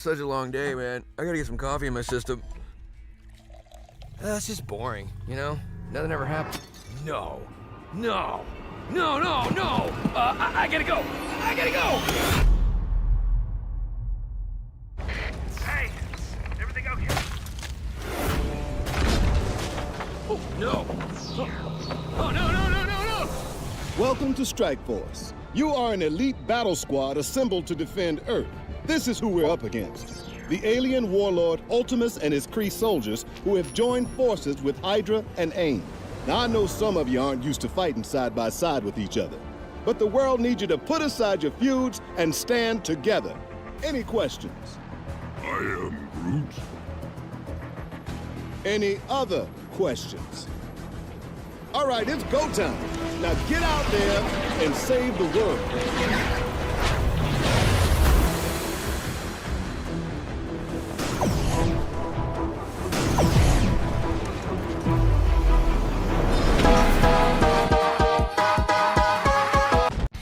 Such a long day, man. I gotta get some coffee in my system. It's just boring, you know? Nothing ever happened. No. No. No, no, no! I gotta go! I gotta go! Hey! Everything okay? Oh, no! Oh, no, no, no, no, no! Welcome to Strike Force. You are an elite battle squad assembled to defend Earth. This is who we're up against. The alien warlord Ultimus and his Kree soldiers who have joined forces with Hydra and AIM. Now, I know some of you aren't used to fighting side by side with each other, but the world needs you to put aside your feuds and stand together. Any questions? I am Groot. Any other questions? All right, it's go time. Now get out there and save the world.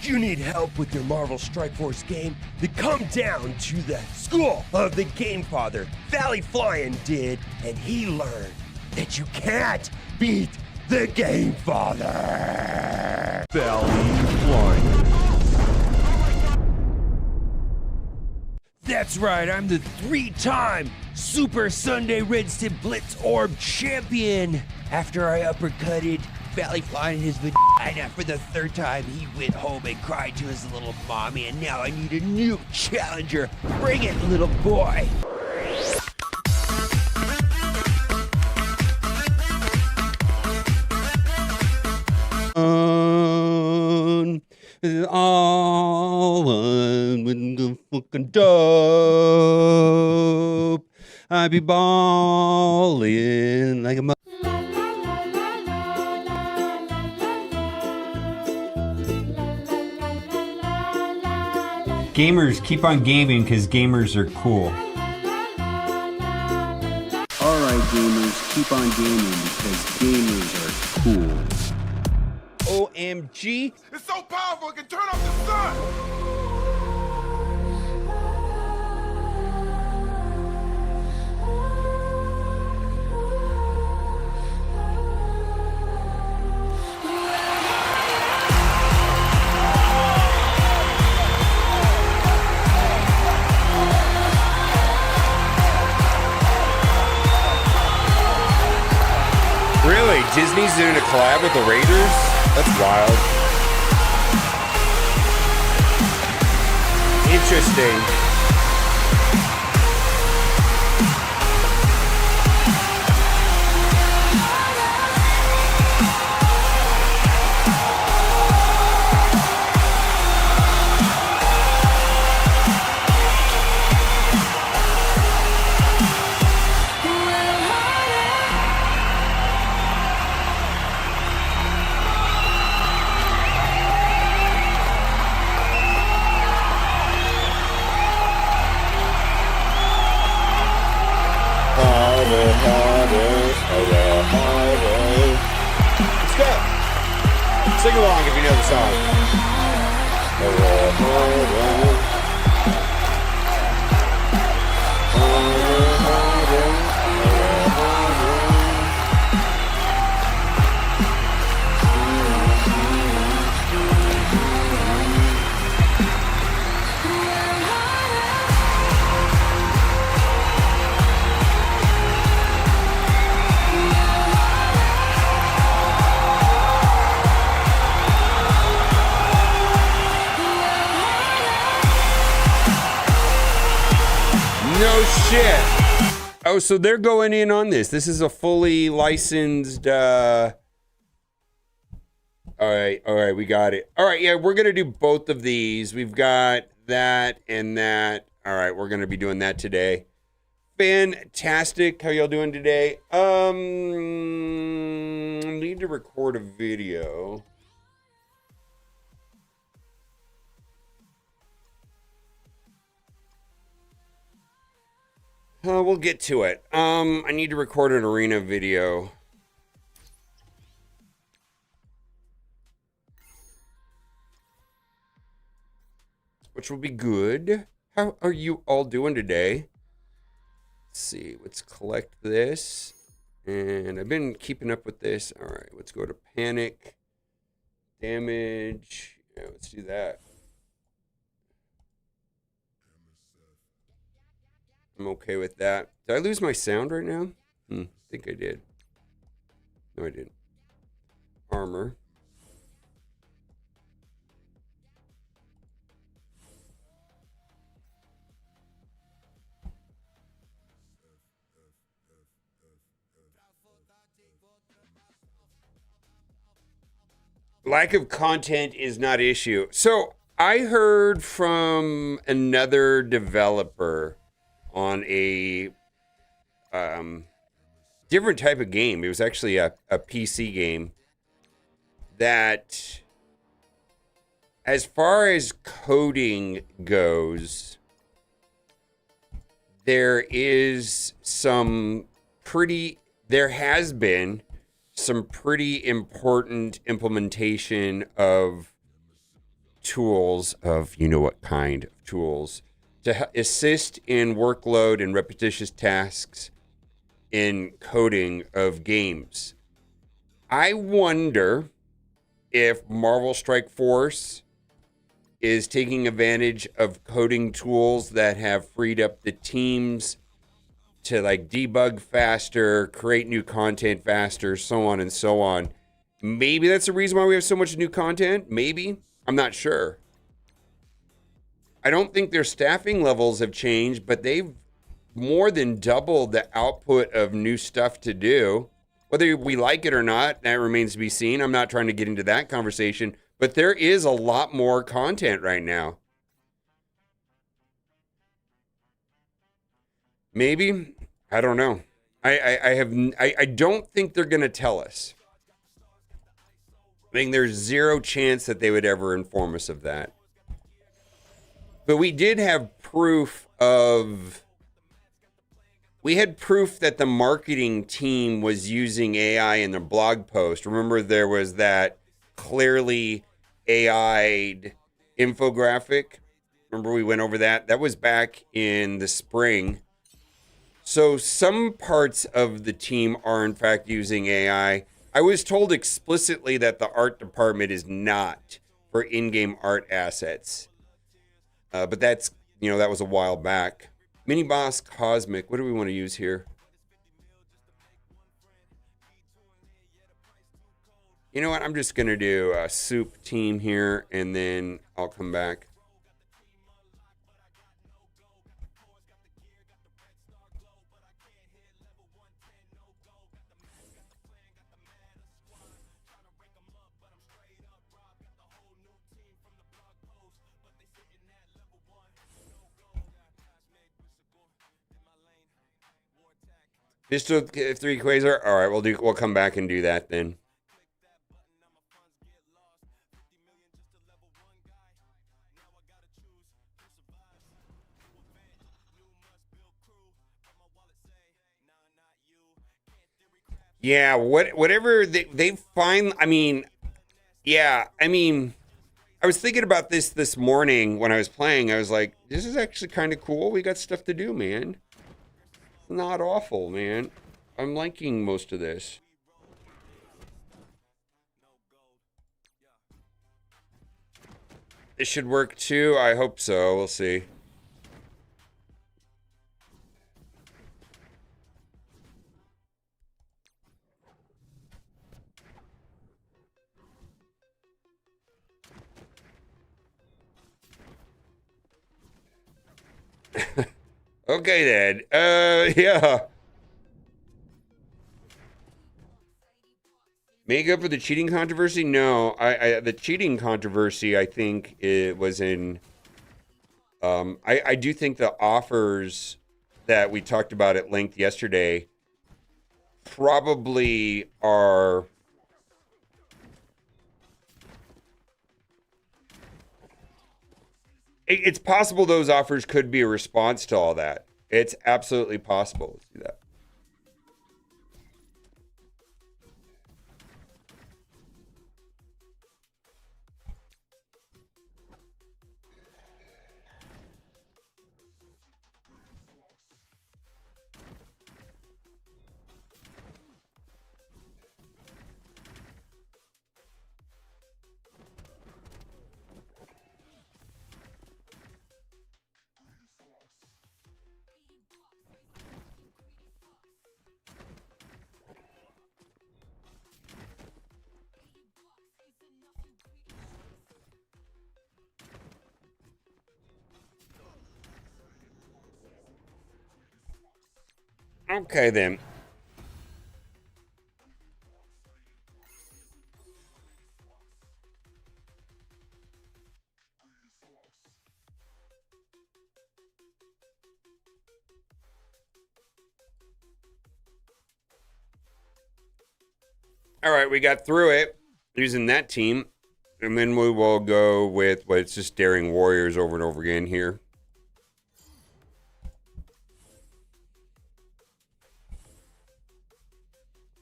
You need help with your Marvel Strike Force game? Then come down to the school of the Game Father. Valley Flying did, and he learned that you can't beat the Game Father. Valley Flying. That's right, I'm the 3-time Super Sunday Red Stip Blitz Orb champion. After I uppercutted Valley Flying in his vagina for the 3rd time, he went home and cried to his little mommy, and now I need a new challenger. Bring it, little boy. All one with the fucking dope. I be ballin' like a Gamers, keep on gaming because gamers are cool. Alright gamers, keep on gaming because gamers are cool. OMG. It's so powerful it can turn off the sun! Really? Disney's doing a collab with the Raiders? That's wild. Interesting. Let's go. Sing along if you know the song. No shit. Oh, so they're going in on this. This is a fully licensed, all right, we got it. All right, yeah, we're gonna do both of these. We've got that and that. All right, we're gonna be doing that today. Fantastic. How y'all doing today? Need to record a video. We'll get to it. I need to record an arena video. Which will be good. How are you all doing today? Let's see. Let's collect this. And I've been keeping up with this. All right, let's go to panic. Damage. Yeah, let's do that. I'm okay with that. Did I lose my sound right now? I think I did. No, I didn't. Armor. Lack of content is not an issue. So I heard from another developer on a different type of game. It was actually a PC game that, as far as coding goes, there has been some pretty important implementation of tools, of you know what kind of tools, to assist in workload and repetitious tasks in coding of games. I wonder if Marvel Strike Force is taking advantage of coding tools that have freed up the teams to like debug faster, create new content faster, so on and so on. Maybe that's the reason why we have so much new content. Maybe. I'm not sure. I don't think their staffing levels have changed, but they've more than doubled the output of new stuff to do. Whether we like it or not, that remains to be seen. I'm not trying to get into that conversation, but there is a lot more content right now. Maybe. I don't know. I don't think they're going to tell us. I think there's zero chance that they would ever inform us of that. But we did have proof of... We had proof that the marketing team was using AI in their blog post. Remember, there was that clearly AI'd infographic? Remember we went over that? That was back in the spring. So some parts of the team are in fact using AI. I was told explicitly that the art department is not for in-game art assets. But that's, that was a while back. Mini Boss Cosmic, what do we want to use here? You know what, I'm just going to do a soup team here, and then I'll come back. Just 3 Quasar? All right, we'll come back and do that then. Yeah, whatever they find. I was thinking about this morning when I was playing. I was like, this is actually kind of cool. We got stuff to do, man. Not awful, man. I'm liking most of this. It should work too. I hope so. We'll see. Okay then. Yeah. Make up for the cheating controversy? No, the cheating controversy, I think it was in. I do think the offers that we talked about at length yesterday probably are. It's possible those offers could be a response to all that. It's absolutely possible. Let's do that. Okay, then. All right, we got through it using that team. And then we will go with, well, it's just Daring Warriors over and over again here.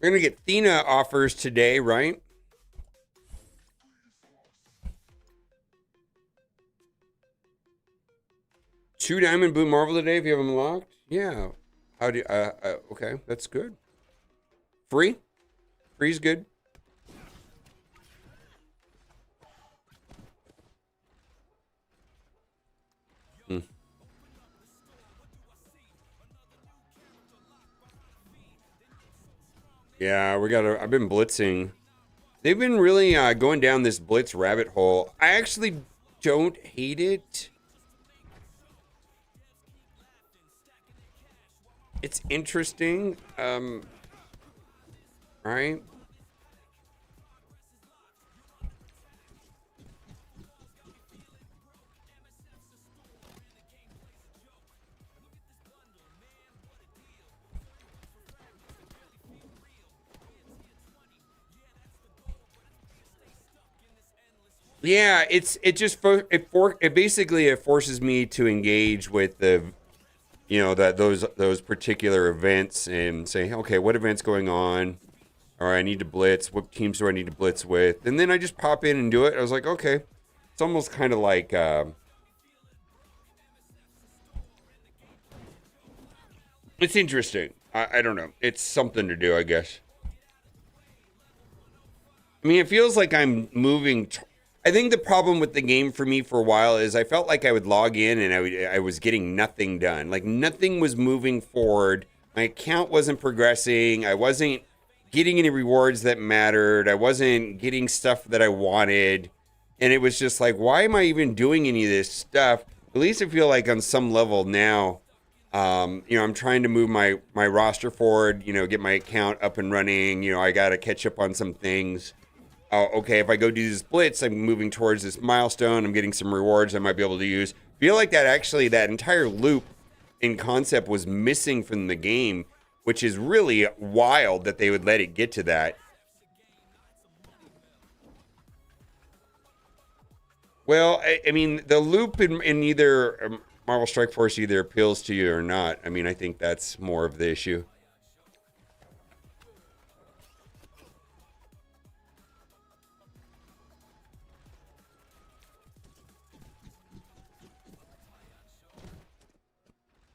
We're going to get Thena offers today, right? Two Diamond Blue Marvel today if you have them locked? Yeah. How do you, okay, that's good. Free? Free's good. Yeah, I've been blitzing. They've been really going down this blitz rabbit hole. I actually don't hate it. It's interesting. Right? Yeah, it basically forces me to engage with the, you know, those particular events and say, okay, what event's going on? All right, I need to blitz. What teams do I need to blitz with? And then I just pop in and do it. I was like, okay, it's almost kind of like it's interesting. I don't know. It's something to do, I guess. I mean, it feels like I'm moving. I think the problem with the game for me for a while is I felt like I would log in and I was getting nothing done. Like nothing was moving forward. My account wasn't progressing. I wasn't getting any rewards that mattered. I wasn't getting stuff that I wanted. And it was just like, why am I even doing any of this stuff? At least I feel like on some level now, you know, I'm trying to move my roster forward, you know, get my account up and running. You know, I got to catch up on some things. Okay, if I go do this blitz, I'm moving towards this milestone. I'm getting some rewards I might be able to use. Feel like that actually, that entire loop in concept was missing from the game, which is really wild that they would let it get to that. Well, I mean, the loop in either Marvel Strike Force either appeals to you or not. I mean, I think that's more of the issue.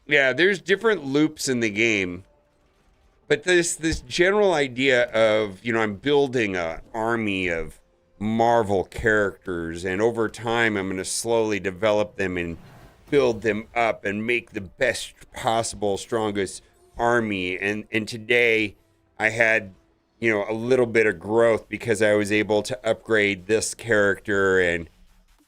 Yeah, there's different loops in the game, but this general idea of, you know, I'm building an army of Marvel characters, and over time I'm going to slowly develop them and build them up and make the best possible, strongest army. And today I had, you know, a little bit of growth because I was able to upgrade this character, and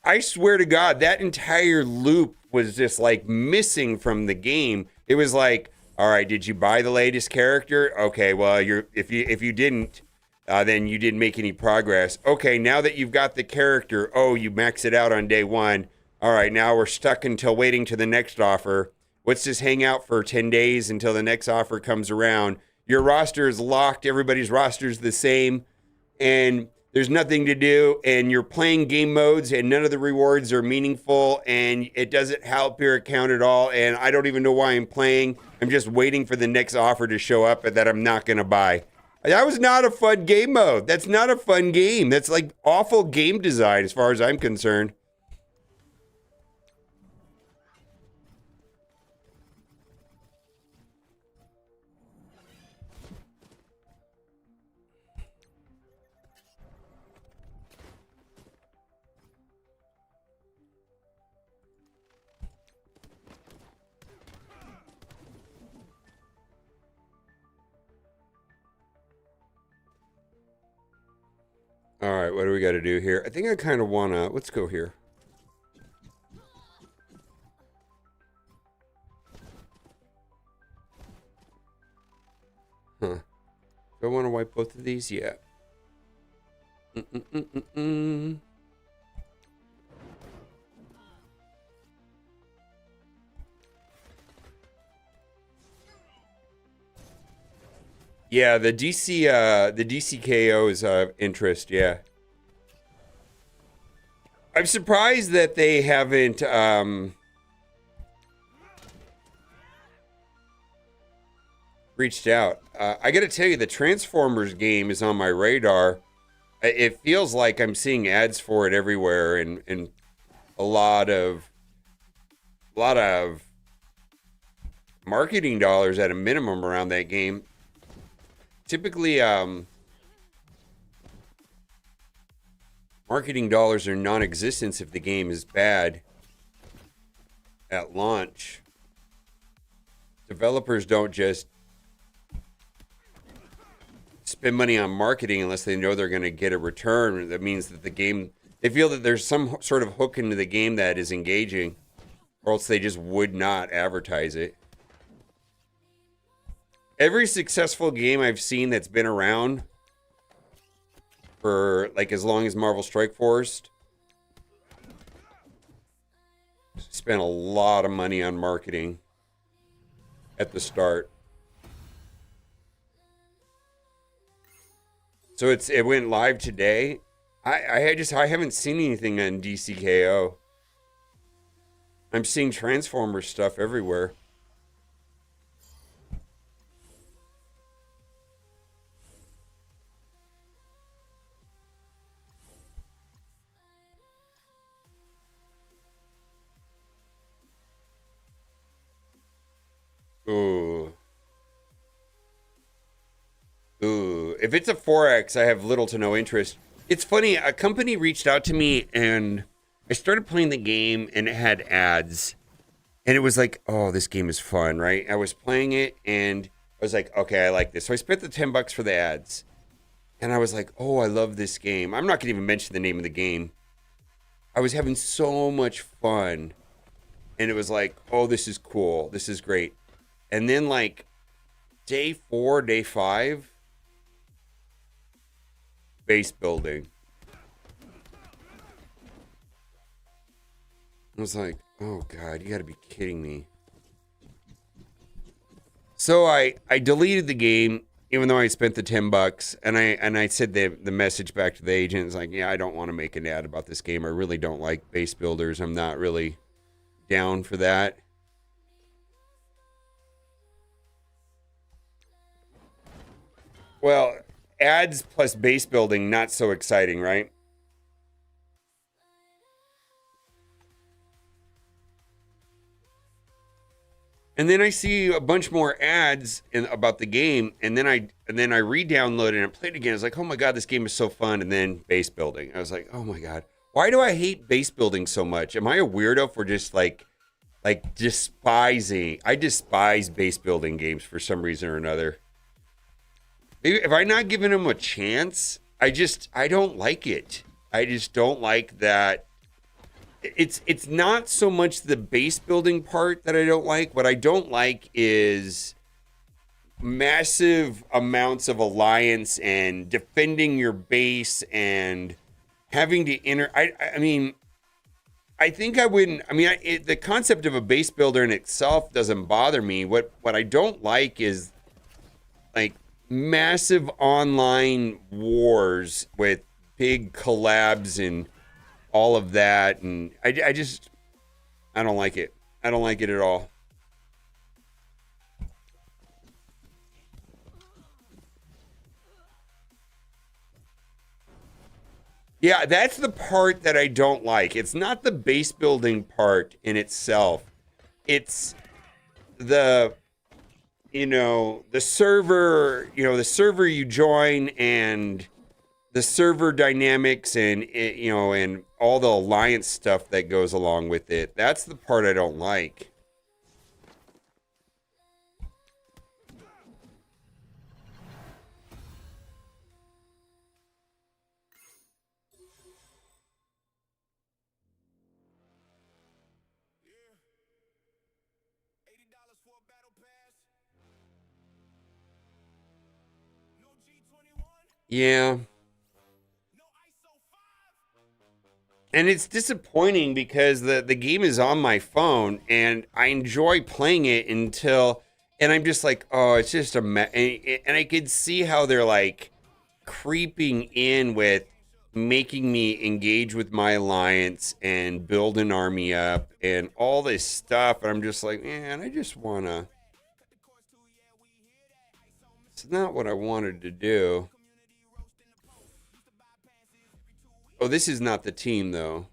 I swear to God, that entire loop was just like missing from the game. It was like, all right, did you buy the latest character? Okay, well, if you didn't, then you didn't make any progress. Okay, now that you've got the character, oh, you max it out on day one. All right, now we're stuck until waiting to the next offer. Let's just hang out for 10 days until the next offer comes around. Your roster is locked. Everybody's roster is the same. And there's nothing to do, and you're playing game modes, and none of the rewards are meaningful, and it doesn't help your account at all, and I don't even know why I'm playing. I'm just waiting for the next offer to show up that I'm not going to buy. That was not a fun game mode. That's not a fun game. That's like awful game design as far as I'm concerned. All right, what do we got to do here? I think I kind of want to, let's go here. Do I want to wipe both of these? Yeah. Yeah, the DCKO is of interest, yeah. I'm surprised that they haven't reached out. I gotta tell you, the Transformers game is on my radar. It feels like I'm seeing ads for it everywhere, and a lot of marketing dollars at a minimum around that game. Typically, marketing dollars are non-existent if the game is bad at launch. Developers don't just spend money on marketing unless they know they're going to get a return. That means that the game, they feel that there's some sort of hook into the game that is engaging, or else they just would not advertise it. Every successful game I've seen that's been around for like as long as Marvel Strike Force spent a lot of money on marketing at the start. So it went live today. I haven't seen anything on DCKO. I'm seeing Transformers stuff everywhere. Ooh. Ooh. If it's a 4X, I have little to no interest. It's funny, a company reached out to me and I started playing the game and it had ads. And it was like, oh, this game is fun, right? I was playing it and I was like, okay, I like this. So I spent the $10 for the ads. And I was like, oh, I love this game. I'm not going to even mention the name of the game. I was having so much fun. And it was like, oh, this is cool. This is great. And then like day 4, day 5, base building. I was like, oh God, you gotta be kidding me. So I deleted the game, even though I spent the $10, and I said the message back to the agent. It's like, yeah, I don't want to make an ad about this game. I really don't like base builders. I'm not really down for that. Well, ads plus base building, not so exciting, right? And then I see a bunch more ads about the game, and then I re-download it and play it again. I was like, oh my God, this game is so fun. And then base building. I was like, oh my God, why do I hate base building so much? Am I a weirdo for just like despising? I despise base building games for some reason or another. Maybe if I not giving them a chance, I don't like it. I just don't like that. It's not so much the base building part that I don't like. What I don't like is massive amounts of alliance and defending your base and having to I mean, I think I wouldn't. I mean, the concept of a base builder in itself doesn't bother me. What I don't like is like massive online wars with big collabs and all of that, and I don't like it. I don't like it at all. Yeah, that's the part that I don't like. It's not the base building part in itself. It's the the server, the server you join and the server dynamics and and all the alliance stuff that goes along with it. That's the part I don't like. Yeah. And it's disappointing because the game is on my phone and I enjoy playing it and I'm just like, oh, it's just a mess. And I could see how they're like creeping in with making me engage with my alliance and build an army up and all this stuff. And I'm just like, man, I just want to. It's not what I wanted to do. Oh, this is not the team, though.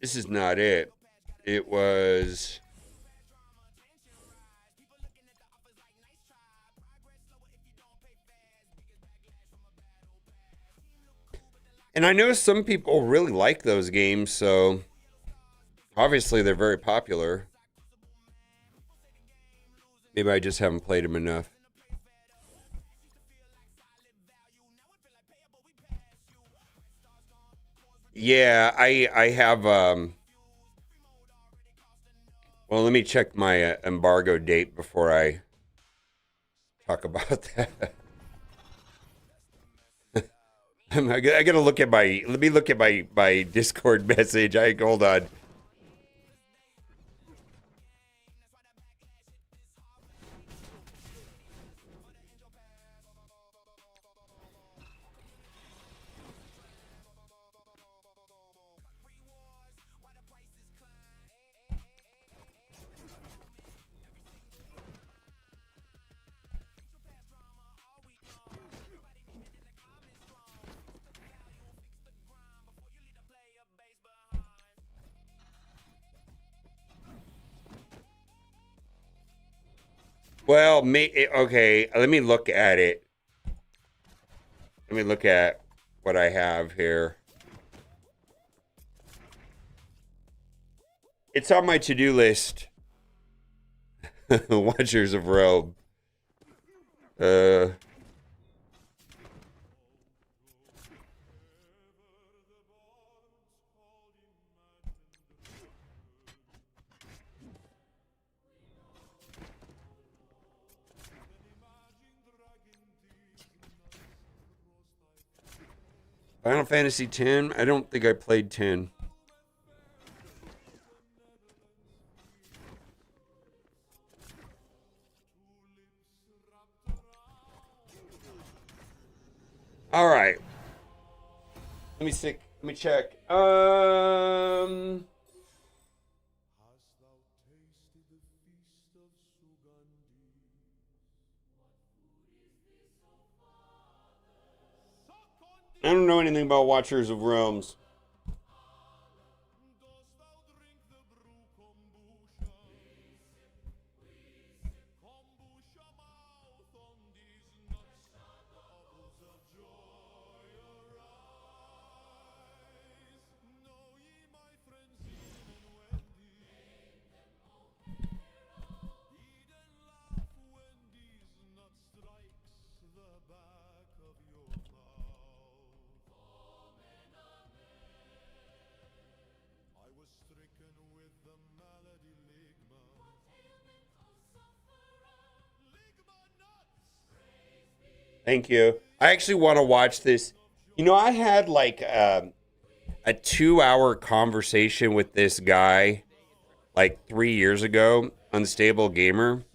This is not it. It was... And I know some people really like those games, so obviously they're very popular. Maybe I just haven't played them enough. Yeah, I have well, let me check my embargo date before I talk about that. I gotta look at my, let me look at my Discord message. Hold on. Well, okay, let me look at it. Let me look at what I have here. It's on my to-do list. Watchers of Rome. Final Fantasy X? I don't think I played 10. All right. Let me see. Let me check. I don't know anything about Watchers of Realms. Thank you. I actually want to watch this. You know, I had like a 2-hour conversation with this guy like 3 years ago, Unstable Gamer.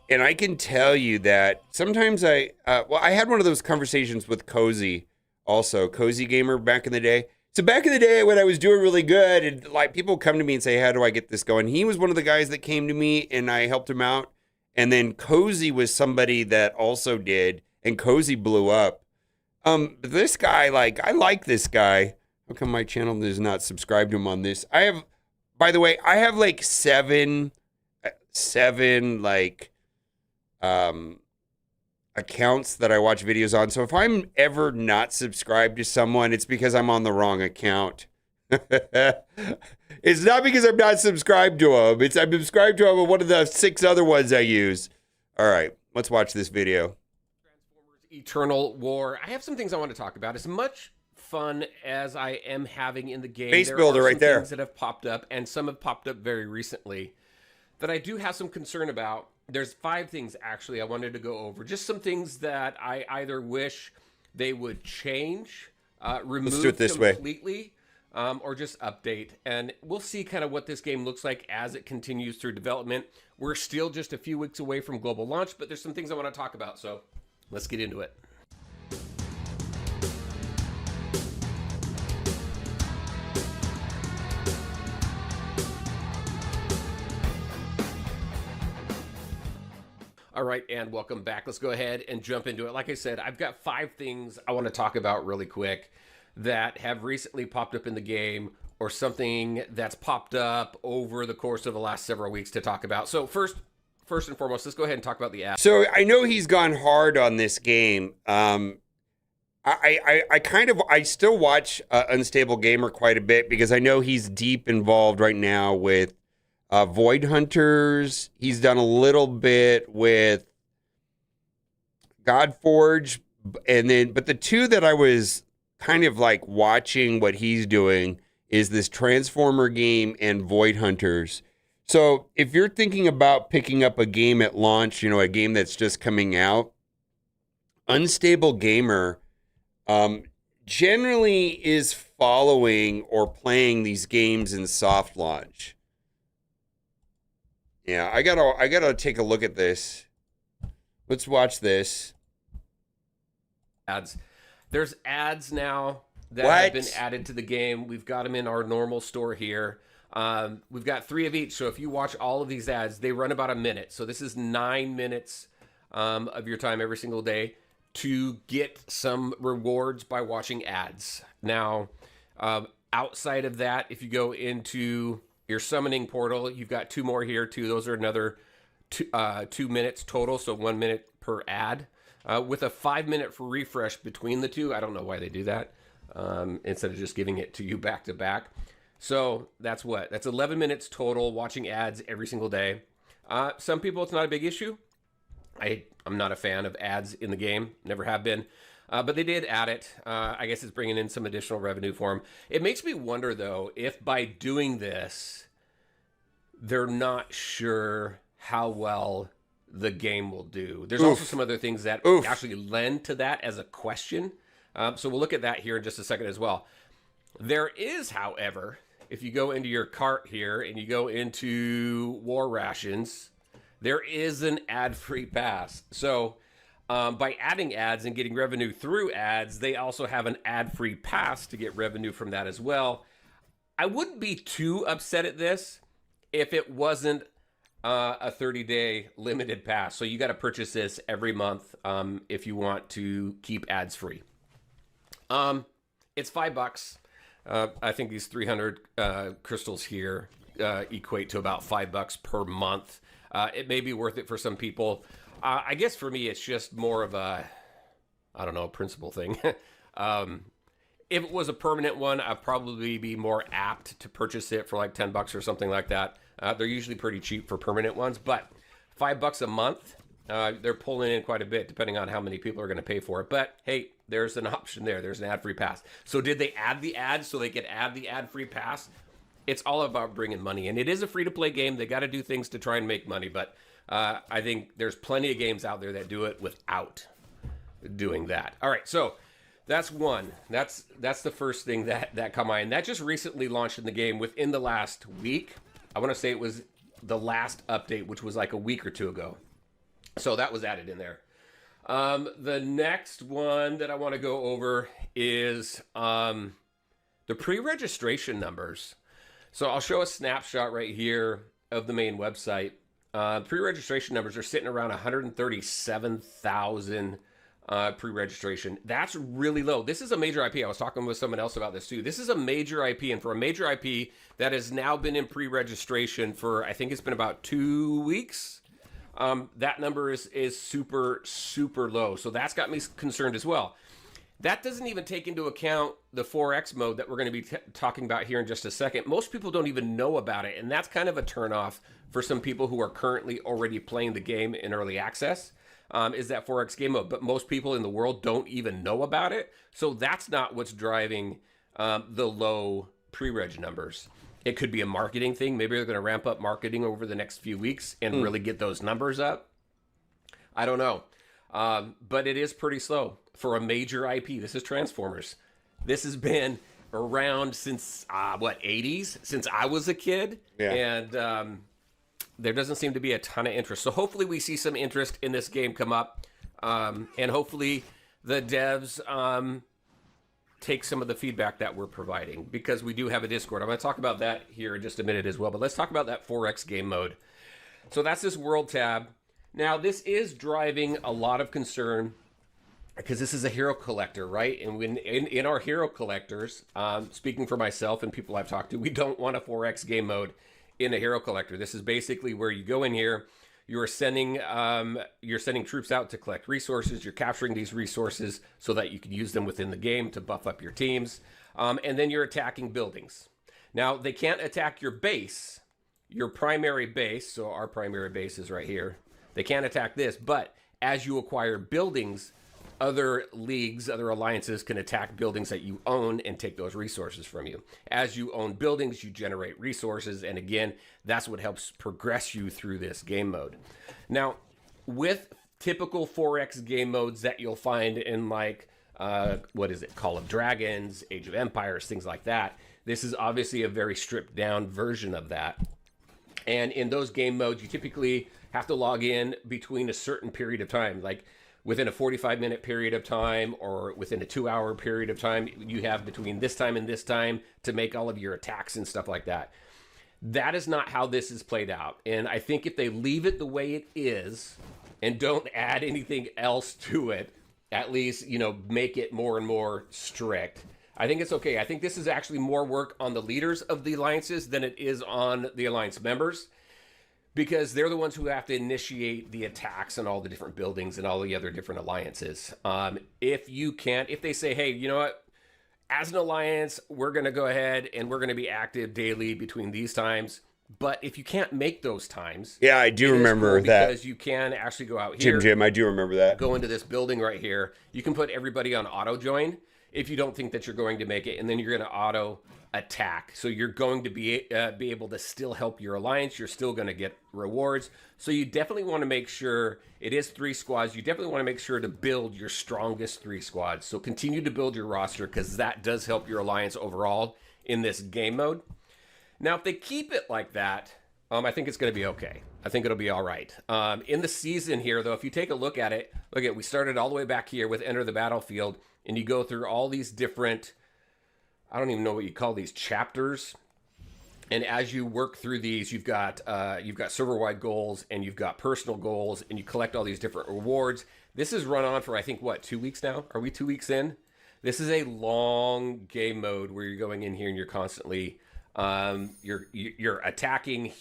And I can tell you that sometimes I had one of those conversations with Cozy also, Cozy Gamer back in the day. So back in the day when I was doing really good and like people come to me and say, how do I get this going? He was one of the guys that came to me and I helped him out. And then Cozy was somebody that also did, and Cozy blew up. This guy, like, I like this guy. How come my channel does not subscribe to him on this? I have, by the way, I have like seven like accounts that I watch videos on. So if I'm ever not subscribed to someone, it's because I'm on the wrong account. It's not because I'm not subscribed to them. I'm subscribed to them on one of the 6 other ones I use. All right, let's watch this video. Transformers Eternal War. I have some things I want to talk about. As much fun as I am having in the game. Base there builder are right some there. things that have popped up, and some have popped up very recently that I do have some concern about. There's 5 things, actually, I wanted to go over. Just some things that I either wish they would change, remove Let's do it this way. completely, or just update. And we'll see kind of what this game looks like as it continues through development. We're still just a few weeks away from global launch, but there's some things I want to talk about. So let's get into it. All right, and welcome back. Let's go ahead and jump into it. Like I said, I've got 5 things I want to talk about really quick that have recently popped up in the game, or something that's popped up over the course of the last several weeks to talk about. So first and foremost, let's go ahead and talk about the app. So I know he's gone hard on this game. I still watch Unstable Gamer quite a bit because I know he's deep involved right now with Void Hunters. He's done a little bit with Godforge, but the 2 that I was kind of like watching what he's doing is this Transformer game and Void Hunters. So if you're thinking about picking up a game at launch, a game that's just coming out, Unstable Gamer generally is following or playing these games in soft launch. Yeah, I gotta take a look at this. Let's watch this. Ads. There's ads now that What? have been added to the game. We've got them in our normal store here. We've got 3 of each. So if you watch all of these ads, they run about a minute. So this is 9 minutes of your time every single day to get some rewards by watching ads. Now, outside of that, if you go into your summoning portal, you've got 2 more here too. Those are another 2 minutes total, so 1 minute per ad, with a 5-minute for refresh between the 2. I don't know why they do that, instead of just giving it to you back to back. So that's 11 minutes total watching ads every single day. Some people, it's not a big issue. I'm not a fan of ads in the game, never have been. But they did add it. I guess it's bringing in some additional revenue for them. It makes me wonder, though, if by doing this, they're not sure how well the game will do. There's also some other things that actually lend to that as a question. So we'll look at that here in just a second as well. There is, however, if you go into your cart here and you go into War Rations, there is an ad-free pass. So by adding ads and getting revenue through ads, they also have an ad-free pass to get revenue from that as well. I wouldn't be too upset at this if it wasn't a 30-day limited pass. So you got to purchase this every month if you want to keep ads free. It's $5. I think these 300 crystals here equate to about $5 per month. It may be worth it for some people. I guess for me, it's just more of a, principle thing. If it was a permanent one, I'd probably be more apt to purchase it for like $10 or something like that. They're usually pretty cheap for permanent ones, but $5 a month, they're pulling in quite a bit depending on how many people are going to pay for it. But hey, there's an option there. There's an ad-free pass. So did they add the ads so they could add the ad-free pass? It's all about bringing money in. It is a free-to-play game. They got to do things to try and make money, but I think there's plenty of games out there that do it without doing that. All right, so that's one. That's the first thing that caught my eye. And that just recently launched in the game within the last week. I want to say it was the last update, which was like a week or 2 ago. So that was added in there. The next one that I want to go over is the pre-registration numbers. So I'll show a snapshot right here of the main website. Pre-registration numbers are sitting around 137,000 pre-registration. That's really low. This is a major IP. I was talking with someone else about this too. This is a major IP, and for a major IP that has now been in pre-registration for, I think it's been about 2 weeks, that number is super, super low. So that's got me concerned as well. That doesn't even take into account the 4X mode that we're going to be talking about here in just a second. Most people don't even know about it, and that's kind of a turnoff for some people who are currently already playing the game in early access. is that 4X game mode. But most people in the world don't even know about it. So that's not what's driving the low pre-reg numbers. It could be a marketing thing. Maybe they're going to ramp up marketing over the next few weeks and really get those numbers up. I don't know. But it is pretty slow for a major IP. This is Transformers. This has been around since, 80s? Since I was a kid. Yeah. And there doesn't seem to be a ton of interest. So hopefully we see some interest in this game come up. And hopefully the devs take some of the feedback that we're providing, because we do have a Discord. I'm going to talk about that here in just a minute as well. But let's talk about that 4X game mode. So that's this world tab. Now, this is driving a lot of concern because this is a hero collector, right? And when in our hero collectors, speaking for myself and people I've talked to, we don't want a 4X game mode in a hero collector. This is basically where you go in here, you're sending troops out to collect resources. You're capturing these resources so that you can use them within the game to buff up your teams. And then you're attacking buildings. Now, they can't attack your base, your primary base. So our primary base is right here. They can't attack this, but as you acquire buildings, other leagues, other alliances can attack buildings that you own and take those resources from you. As you own buildings, you generate resources. And again, that's what helps progress you through this game mode. Now, with typical 4X game modes that you'll find in like, Call of Dragons, Age of Empires, things like that. This is obviously a very stripped down version of that. And in those game modes, you typically have to log in between a certain period of time, like within a 45-minute period of time or within a 2-hour period of time. You have between this time and this time to make all of your attacks and stuff like that. That is not how this is played out. And I think if they leave it the way it is and don't add anything else to it, at least, make it more and more strict, I think it's okay. I think this is actually more work on the leaders of the alliances than it is on the alliance members, because they're the ones who have to initiate the attacks on all the different buildings and all the other different alliances. If they say, hey, you know what, as an alliance, we're going to go ahead and we're going to be active daily between these times. But if you can't make those times. Yeah, I do remember that. Because you can actually go out here. Jim, I do remember that. Go into this building right here. You can put everybody on auto join if you don't think that you're going to make it, and then you're going to auto attack. So you're going to be able to still help your alliance. You're still going to get rewards. So you definitely want to make sure it is 3 squads. You definitely want to make sure to build your strongest 3 squads. So continue to build your roster, because that does help your alliance overall in this game mode. Now, if they keep it like that, I think it's going to be okay. I think it'll be all right. In the season here, though, if you take a look at it, we started all the way back here with Enter the Battlefield, and you go through all these different, I don't even know what you call these, chapters. And as you work through these, you've got server-wide goals, and you've got personal goals, and you collect all these different rewards. This has run on for, I think, 2 weeks now? Are we 2 weeks in? This is a long game mode where you're going in here and you're constantly you're attacking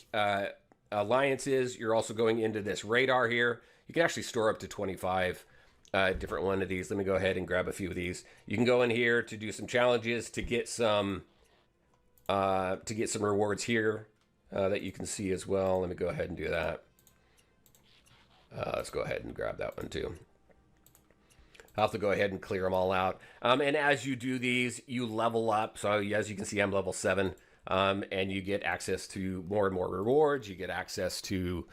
alliances. You're also going into this radar here. You can actually store up to 25 different one of these. Let me go ahead and grab a few of these. You can go in here to do some challenges to get some rewards here that you can see as well. Let me go ahead and do that. Let's go ahead and grab that one too. I'll have to go ahead and clear them all out. And as you do these, you level up. So as you can see, I'm level 7. And you get access to more and more rewards. You get access to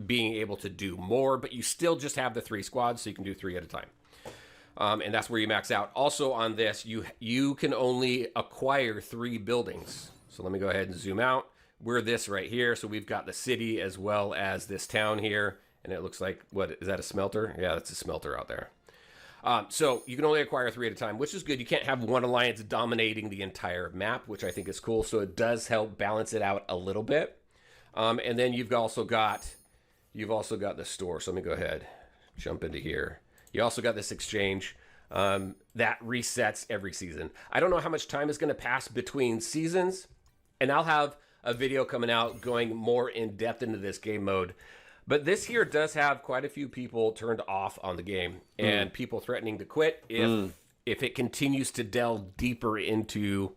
being able to do more, but you still just have the 3 squads, so you can do 3 at a time. And that's where you max out. Also on this, you can only acquire 3 buildings. So let me go ahead and zoom out. We're this right here. So we've got the city as well as this town here. And it looks like, what, is that a smelter? Yeah, that's a smelter out there. So you can only acquire 3 at a time, which is good. You can't have one alliance dominating the entire map, which I think is cool. So it does help balance it out a little bit. And then you've also got the store. So let me go ahead, jump into here. You also got this exchange that resets every season. I don't know how much time is going to pass between seasons, and I'll have a video coming out going more in depth into this game mode. But this here does have quite a few people turned off on the game, and people threatening to quit if it continues to delve deeper into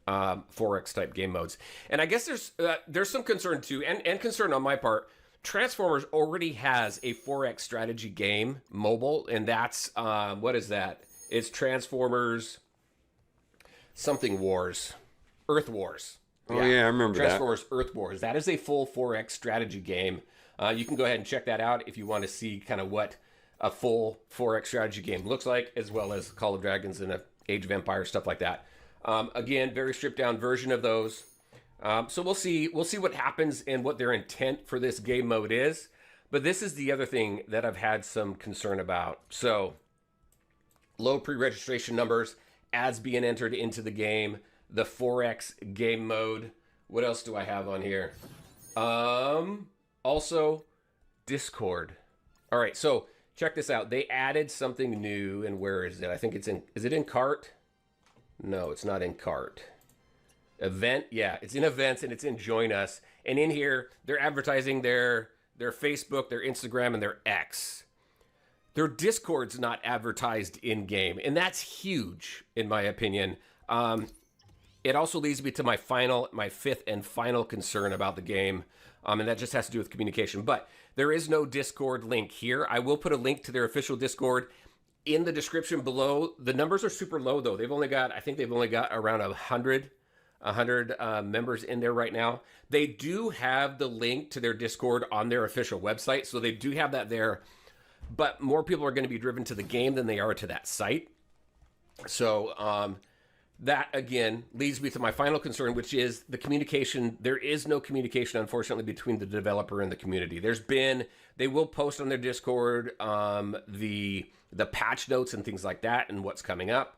4X type game modes. And I guess there's some concern too, and concern on my part, Transformers already has a 4X strategy game mobile, and that's what is that? It's Transformers something Wars, Earth Wars. Oh yeah, I remember Transformers Earth Wars. That is a full 4X strategy game. You can go ahead and check that out if you want to see kind of what a full 4X strategy game looks like, as well as Call of Dragons and Age of Empires, stuff like that. Again, very stripped down version of those. So we'll see what happens and what their intent for this game mode is. But this is the other thing that I've had some concern about. So low pre-registration numbers, ads being entered into the game, the 4X game mode. What else do I have on here? Also Discord. All right, so check this out. They added something new, and where is it? I think it's in, is it in cart? No, it's not in cart. Event, yeah, it's in events and it's in join us. And in here, they're advertising their Facebook, their Instagram, and their X. Their Discord's not advertised in game, and that's huge in my opinion. It also leads me to my fifth and final concern about the game, and that just has to do with communication. But there is no Discord link here. I will put a link to their official Discord in the description below. The numbers are super low though. I think they've only got around 100 members in there right now. They do have the link to their Discord on their official website, so they do have that there. But more people are going to be driven to the game than they are to that site. So that, again, leads me to my final concern, which is the communication. There is no communication, unfortunately, between the developer and the community. They will post on their Discord the patch notes and things like that and what's coming up.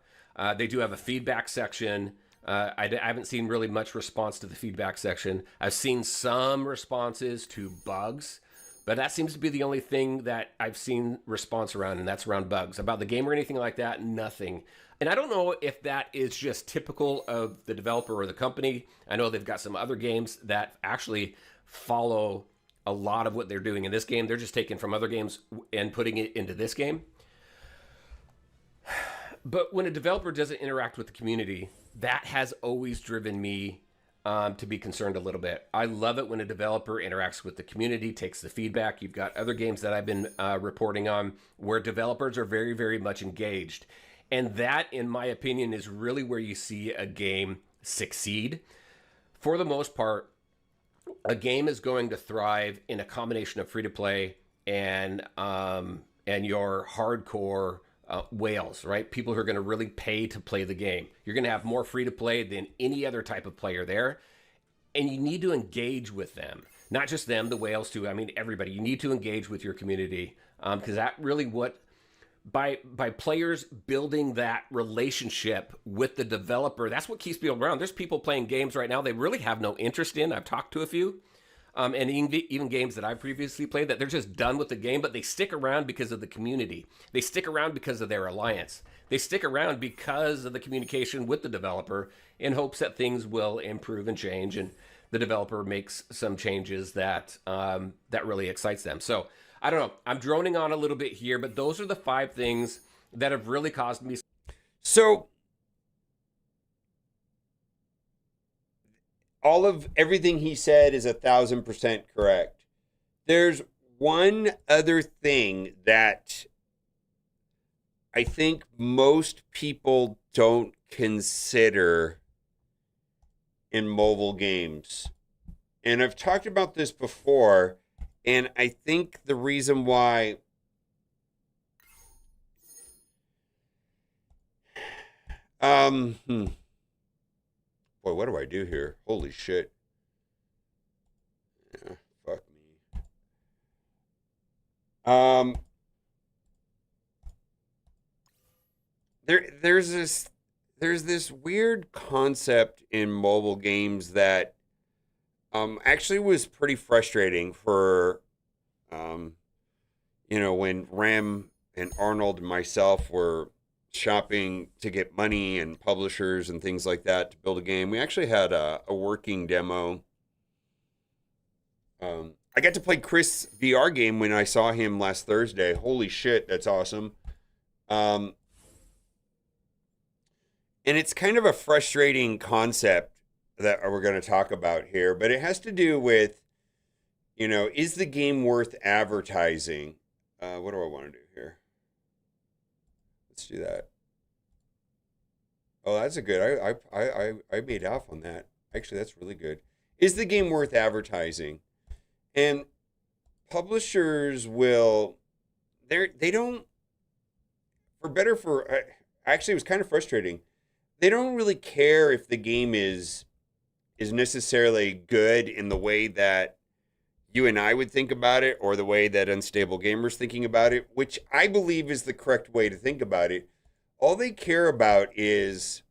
They do have a feedback section. I haven't seen really much response to the feedback section. I've seen some responses to bugs, but that seems to be the only thing that I've seen response around, and that's around bugs. About the game or anything like that, nothing. And I don't know if that is just typical of the developer or the company. I know they've got some other games that actually follow a lot of what they're doing in this game. They're just taking from other games and putting it into this game. But when a developer doesn't interact with the community, that has always driven me to be concerned a little bit. I love it when a developer interacts with the community, takes the feedback. You've got other games that I've been reporting on where developers are very, very much engaged. And that, in my opinion, is really where you see a game succeed. For the most part, a game is going to thrive in a combination of free-to-play and your hardcore whales, right? People who are going to really pay to play the game. You're going to have more free-to-play than any other type of player there. And you need to engage with them. Not just them, the whales too. I mean, everybody. You need to engage with your community because that really by players building that relationship with the developer, that's what keeps people around. There's people playing games right now they really have no interest in. I've talked to a few. And even games that I've previously played that they're just done with the game, but they stick around because of the community. They stick around because of their alliance. They stick around because of the communication with the developer in hopes that things will improve and change, and the developer makes some changes that really excites them. So I don't know. I'm droning on a little bit here, but those are the 5 things that have really caused me. So all of everything he said is 1,000% correct. There's one other thing that I think most people don't consider in mobile games. And I've talked about this before, and I think the reason why boy, what do I do here? Holy shit. Yeah, fuck me. There's this weird concept in mobile games that actually was pretty frustrating for when Ram and Arnold and myself were shopping to get money and publishers and things like that to build a game. We actually had a working demo. I got to play Chris' VR game when I saw him last Thursday. Holy shit, that's awesome. And it's kind of a frustrating concept that we're going to talk about here, but it has to do with You know, is the game worth advertising? What do I want to do here? Let's do that. Oh, that's a good. I made off on that. Actually, that's really good. Is the game worth advertising? And publishers will. They don't. For better for. Actually, it was kind of frustrating. They don't really care if the game is necessarily good in the way that you and I would think about it, or the way that Unstable Gamers thinking about it, which I believe is the correct way to think about it. All they care about is,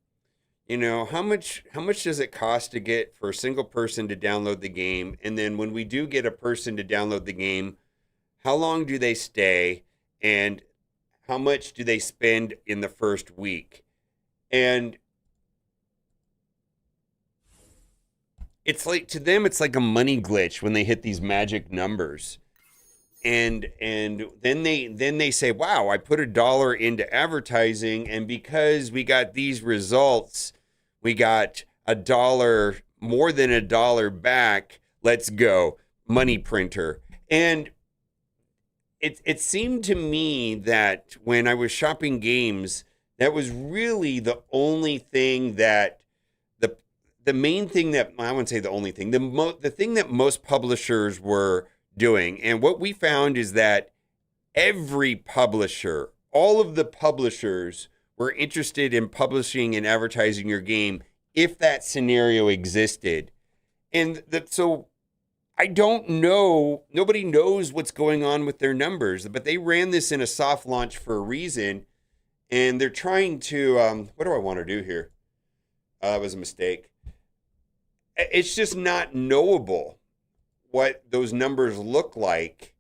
you know, how much does it cost to get for a single person to download the game, and then when we do get a person to download the game, how long do they stay, and how much do they spend in the first week? And it's like, to them, it's like a money glitch when they hit these magic numbers. And then they say, wow, I put $1 into advertising, and because we got these results, we got $1, more than $1 back. Let's go. Money printer. And it seemed to me that when I was shopping games, that was really the only thing that the main thing that, I wouldn't say the only thing, the thing that most publishers were doing. And what we found is that every publisher, all of the publishers were interested in publishing and advertising your game if that scenario existed. And so I don't know, nobody knows what's going on with their numbers, but they ran this in a soft launch for a reason. And they're trying to, what do I want to do here? That was a mistake. It's just not knowable what those numbers look like.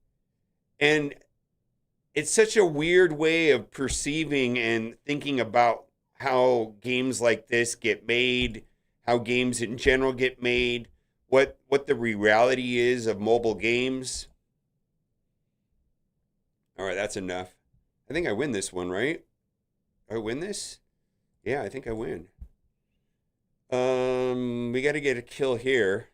And it's such a weird way of perceiving and thinking about how games like this get made, how games in general get made, what the reality is of mobile games. All right, that's enough. I think I win this one, right? I win this? Yeah, I think I win. We got to get a kill here.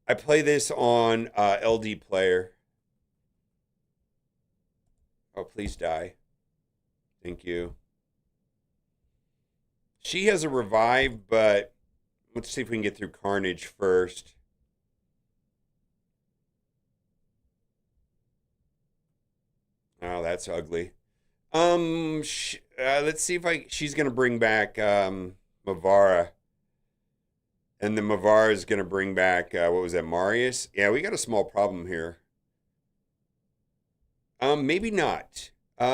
I play this on LD player. Oh, please die. Thank you. She has a revive, but let's see if we can get through Carnage first. Oh, that's ugly. Let's see if she's gonna bring back Mavara, and then Mavara is gonna bring back what was that, Marius? Yeah, we got a small problem here. Maybe not. If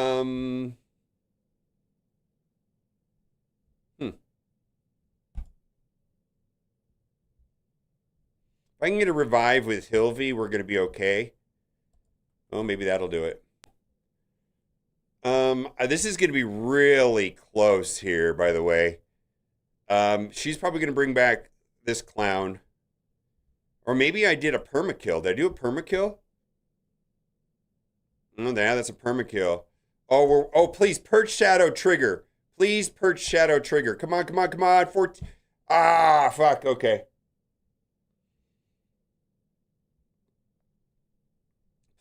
I can get a revive with Hilvi, we're gonna be okay. Oh, maybe that'll do it. This is going to be really close here, by the way. She's probably going to bring back this clown. Or maybe I did a permakill. Did I do a permakill? Oh, yeah, that's a permakill. Oh, please, Perch Shadow Trigger. Please, Perch Shadow Trigger. Come on, come on, come on. 14. Ah, fuck, okay.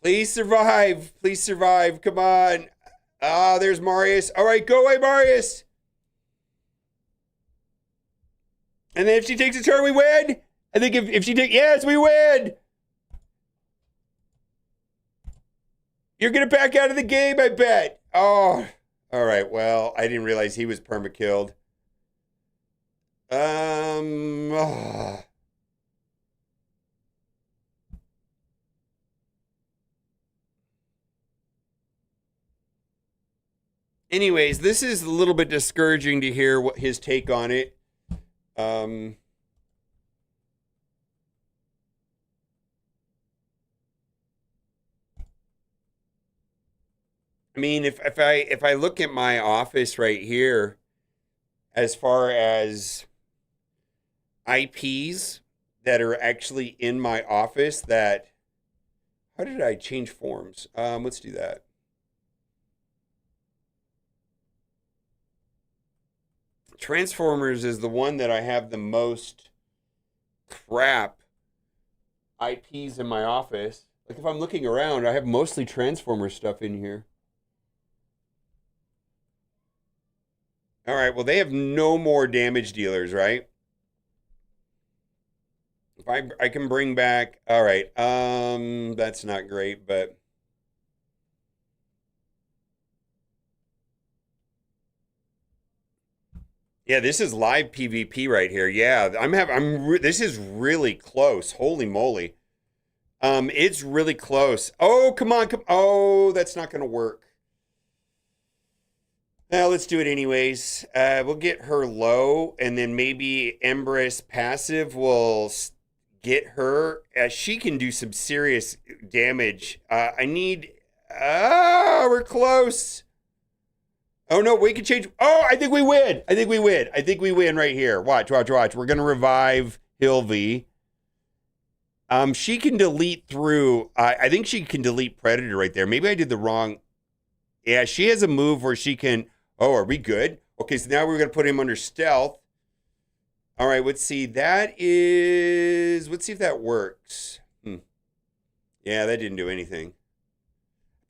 Please survive. Please survive. Come on. Ah, there's Marius. All right, go away, Marius. And then if she takes a turn, we win. I think if she takes, yes, we win. You're going to back out of the game, I bet. Oh, all right. Well, I didn't realize he was perma-killed. Oh. Anyways, this is a little bit discouraging to hear what his take on it. I mean, if I look at my office right here, as far as IPs that are actually in my office, that, how did I change forms? Let's do that. Transformers is the one that I have the most crap IPs in my office. Like if I'm looking around, I have mostly Transformer stuff in here. All right, well, they have no more damage dealers, right? If I can bring back, all right, that's not great, but yeah, this is live PvP right here. Yeah, this is really close. Holy moly. It's really close. Oh, come on, oh, that's not gonna work. Well, let's do it anyways. We'll get her low, and then maybe Embrace passive will get her. She can do some serious damage. We're close. Oh, no, we can change. Oh, I think we win. I think we win right here. Watch. We're going to revive Hilvy. She can delete through. I think she can delete Predator right there. Maybe I did the wrong. Yeah, she has a move where she can. Oh, are we good? Okay, so now we're going to put him under stealth. All right, let's see. Let's see if that works. Yeah, that didn't do anything.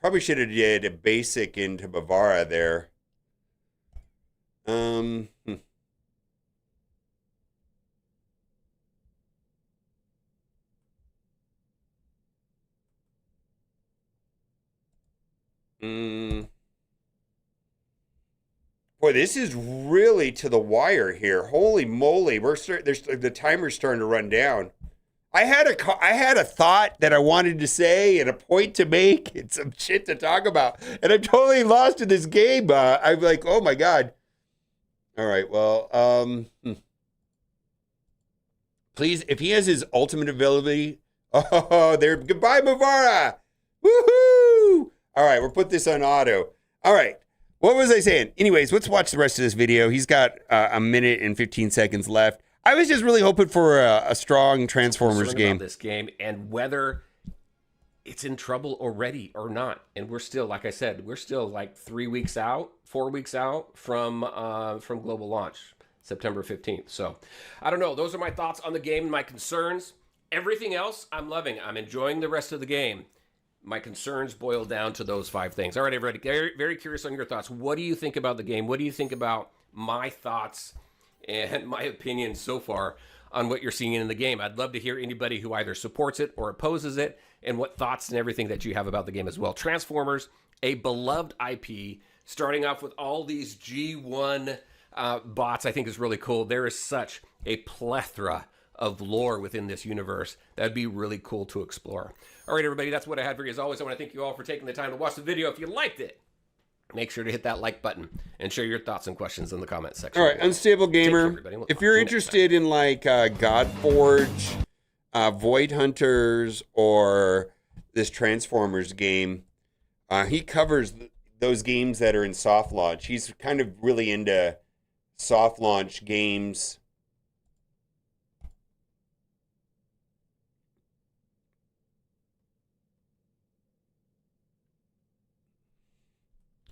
Probably should have did a basic into Bavara there. Boy, this is really to the wire here. Holy moly, the timer's starting to run down. I had a thought that I wanted to say and a point to make and some shit to talk about, and I'm totally lost in this game. I'm like, oh my god. All right, well, please, if he has his ultimate ability, goodbye, Mavara. Woohoo! All right, we'll put this on auto. All right. What was I saying? Anyways, let's watch the rest of this video. He's got a minute and 15 seconds left. I was just really hoping for a strong Transformers game. About this game and whether it's in trouble already or not. And we're still, like I said, we're still like 4 weeks out from global launch, September 15th. So I don't know. Those are my thoughts on the game and my concerns. Everything else, I'm loving. I'm enjoying the rest of the game. My concerns boil down to those 5 things. All right, everybody, very, very curious on your thoughts. What do you think about the game? What do you think about my thoughts and my opinion so far on what you're seeing in the game? I'd love to hear anybody who either supports it or opposes it and what thoughts and everything that you have about the game as well. Transformers, a beloved IP, starting off with all these G1 bots, I think is really cool. There is such a plethora of lore within this universe. That'd be really cool to explore. All right, everybody, that's what I had for you. As always, I want to thank you all for taking the time to watch the video. If you liked it, make sure to hit that like button and share your thoughts and questions in the comment section. All right, Unstable Gamer, if you're interested in like Godforge, Void Hunters, or this Transformers game, he covers those games that are in soft launch. He's kind of really into soft launch games.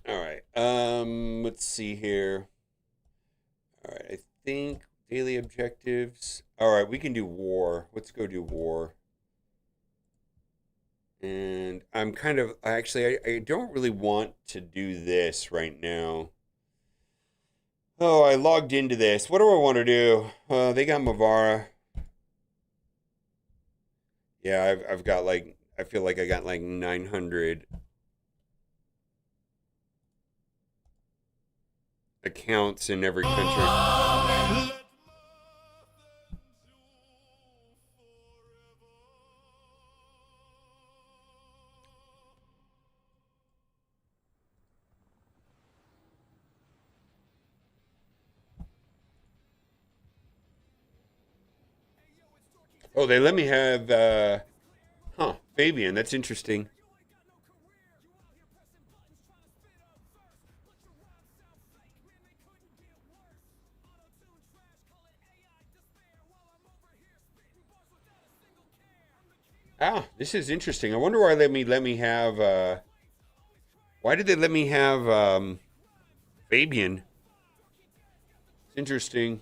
All right, let's see here. All right, I think daily objectives. All right, we can do war. Let's go do war. And I'm kind of, actually, I don't really want to do this right now. Oh, I logged into this. What do I want to do? They got Mavara. Yeah, I've got like, I feel like I got like 900 accounts in every country. Oh, they let me have, Fabian. That's interesting. Ah, this is interesting. I wonder why they let me have, why did they let me have, Fabian? It's Interesting.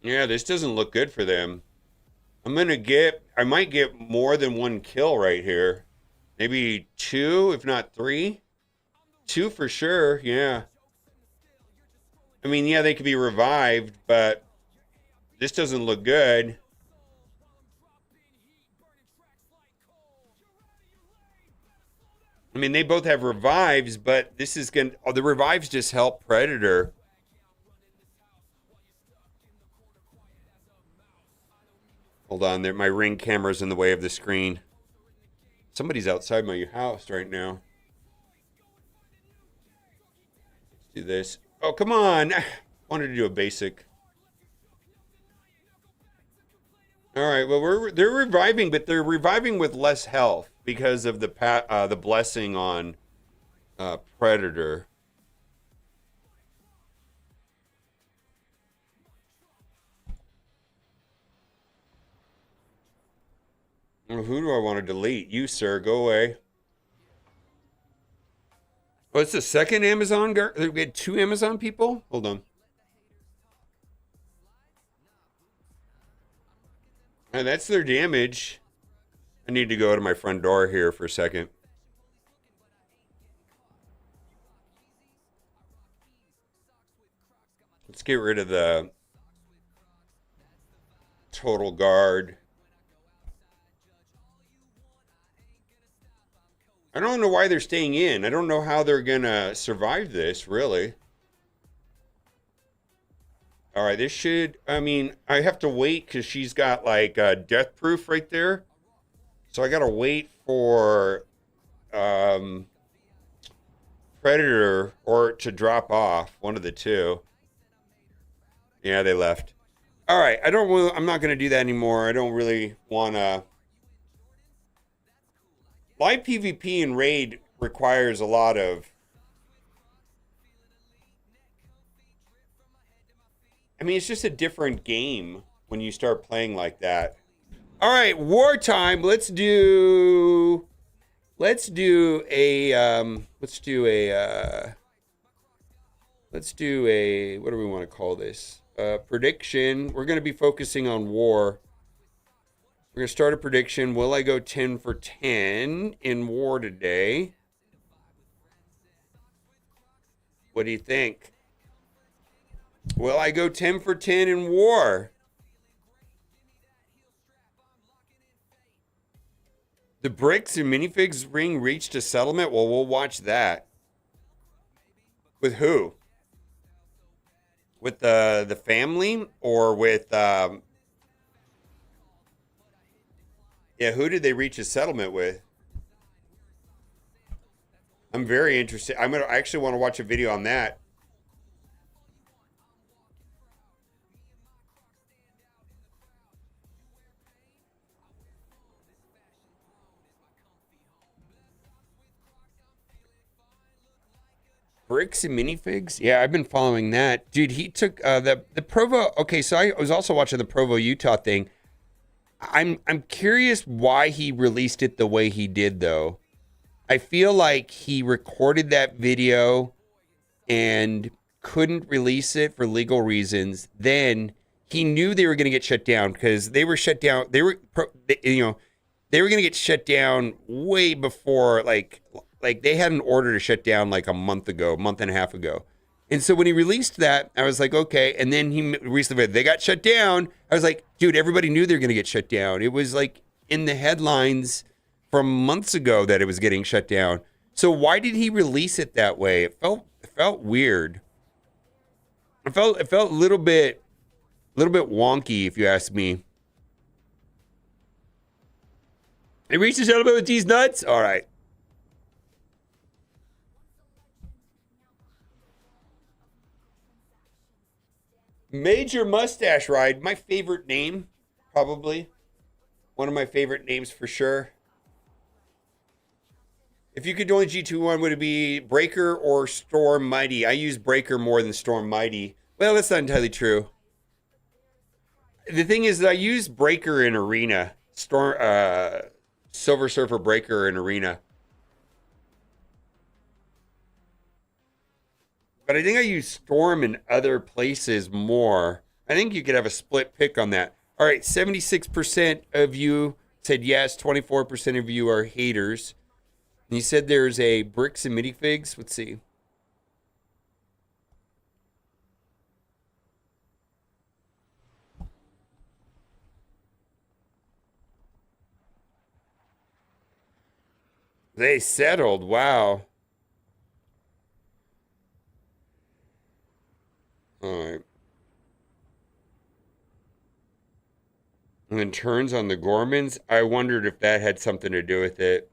Yeah, this doesn't look good for them. I might get more than one kill right here. Maybe 2, if not 3. 2 for sure, yeah. I mean, yeah, they could be revived, but this doesn't look good. I mean, they both have revives, but this is going to... the revives just help Predator. Hold on, there. My Ring camera's in the way of the screen. Somebody's outside my house right now. Let's do this. Oh, come on. I wanted to do a basic. All right, well, they're reviving, but they're reviving with less health because of the blessing on Predator. Well, who do I want to delete? You, sir. Go away. Oh, it's the second Amazon guard? We had 2 Amazon people? Hold on. And that's their damage. I need to go to my front door here for a second. Let's get rid of the total guard. I don't know why they're staying in. I don't know how they're going to survive this, really. All right, this should... I mean, I have to wait because she's got, like, death proof right there. So I got to wait for Predator or to drop off. One of the two. Yeah, they left. All right, I'm not going to do that anymore. I don't really want to... Live PvP and Raid requires a lot of... I mean, it's just a different game when you start playing like that. All right, wartime. Let's do a what do we want to call this? Prediction. We're going to be focusing on war. We're going to start a prediction. Will I go 10 for 10 in war today? What do you think? Will I go 10 for 10 in war? The bricks and minifigs ring reached a settlement? Well, we'll watch that. With who? With the family? Or with... Yeah, who did they reach a settlement with? I'm very interested. I actually want to watch a video on that. Bricks and minifigs? Yeah, I've been following that. Dude, he took the Provo... Okay, so I was also watching the Provo, Utah thing. I'm curious why he released it the way he did, though. I feel like he recorded that video and couldn't release it for legal reasons. Then he knew they were going to get shut down because they were shut down. They were going to get shut down way before, like they had an order to shut down like a month and a half ago. And so when he released that, I was like, okay. And then he released the video. They got shut down. I was like, dude, everybody knew they were going to get shut down. It was like in the headlines from months ago that it was getting shut down. So why did he release it that way? It felt weird. It felt a little bit wonky, if you ask me. They reached a settlement with these nuts? All right. Major Mustache Ride, my favorite name, probably. One of my favorite names for sure. If you could only G2 one, would it be Breaker or Storm Mighty? I use Breaker more than Storm Mighty. Well, that's not entirely true. The thing is that I use Breaker in Arena. Silver Surfer Breaker and Arena. But I think I use Storm in other places more. I think you could have a split pick on that. All right, 76% of you said yes, 24% of you are haters. And you said there's a bricks and minifigs. Let's see. They settled. Wow. All right. And then turns on the Gormans. I wondered if that had something to do with it.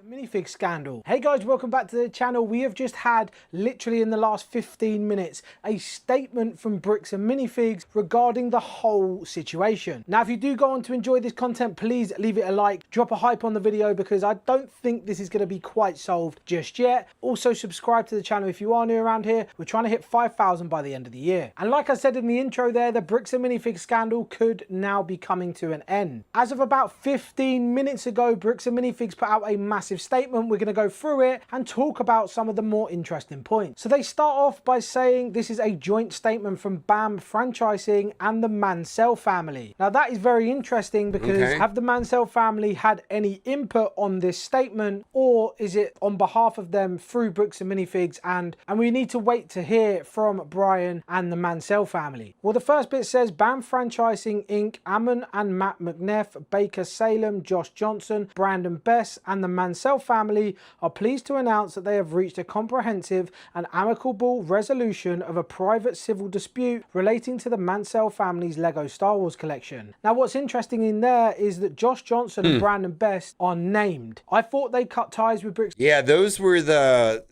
Minifig scandal. Hey guys, welcome back to the channel. We have just had, literally in the last 15 minutes, a statement from Bricks and Minifigs regarding the whole situation. Now, if you do go on to enjoy this content, please leave it a like, drop a hype on the video, because I don't think this is going to be quite solved just yet. Also, subscribe to the channel if you are new around here. We're trying to hit 5,000 by the end of the year. And like I said in the intro there, the Bricks and Minifigs scandal could now be coming to an end. As of about 15 minutes ago, Bricks and Minifigs put out a massive statement. We're going to go through it and talk about some of the more interesting points. So they start off by saying this is a joint statement from BAM Franchising and the Mansell family. Now that is very interesting because have the Mansell family had any input on this statement, or is it on behalf of them through Bricks and Minifigs, and we need to wait to hear from Brian and the Mansell family? Well, the first bit says BAM Franchising Inc., Ammon and Matt McNeff, Baker Salem, Josh Johnson, Brandon Bess and the Mansell family are pleased to announce that they have reached a comprehensive and amicable resolution of a private civil dispute relating to the Mansell family's Lego Star Wars collection. Now, what's interesting in there is that Josh Johnson and Brandon Best are named. I thought they cut ties with Bricks. Yeah, those were the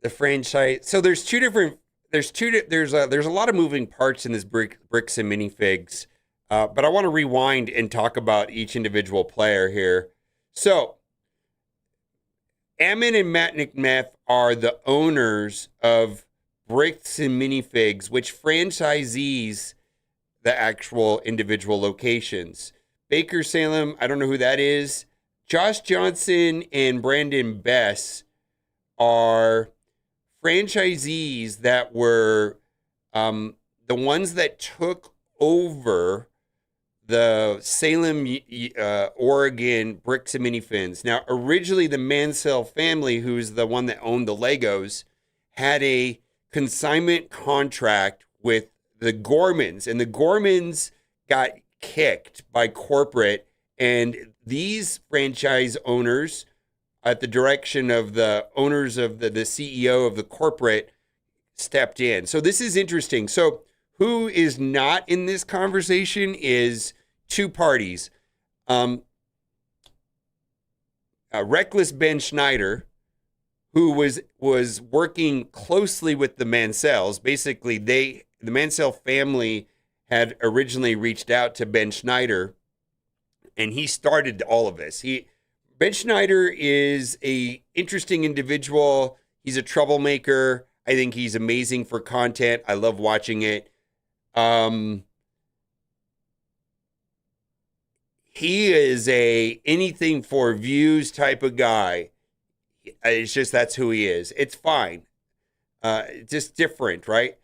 franchise. So there's two different. There's a lot of moving parts in this Bricks and Minifigs, but I want to rewind and talk about each individual player here. So Ammon and Matt McNeff are the owners of Bricks and Minifigs, which franchisees the actual individual locations. Baker Salem, I don't know who that is. Josh Johnson and Brandon Bess are franchisees that were the ones that took over the Salem, Oregon Bricks and Minifins. Now, originally the Mansell family, who's the one that owned the Legos, had a consignment contract with the Gormans, and the Gormans got kicked by corporate, and these franchise owners, at the direction of the owners of the CEO of the corporate, stepped in. So this is interesting. So who is not in this conversation is two parties. Reckless Ben Schneider, who was working closely with the Mansells. Basically, the Mansell family had originally reached out to Ben Schneider, and he started all of this. Ben Schneider is a interesting individual. He's a troublemaker. I think he's amazing for content. I love watching it. He is a anything for views type of guy. It's just that's who he is. It's fine. Just different, right?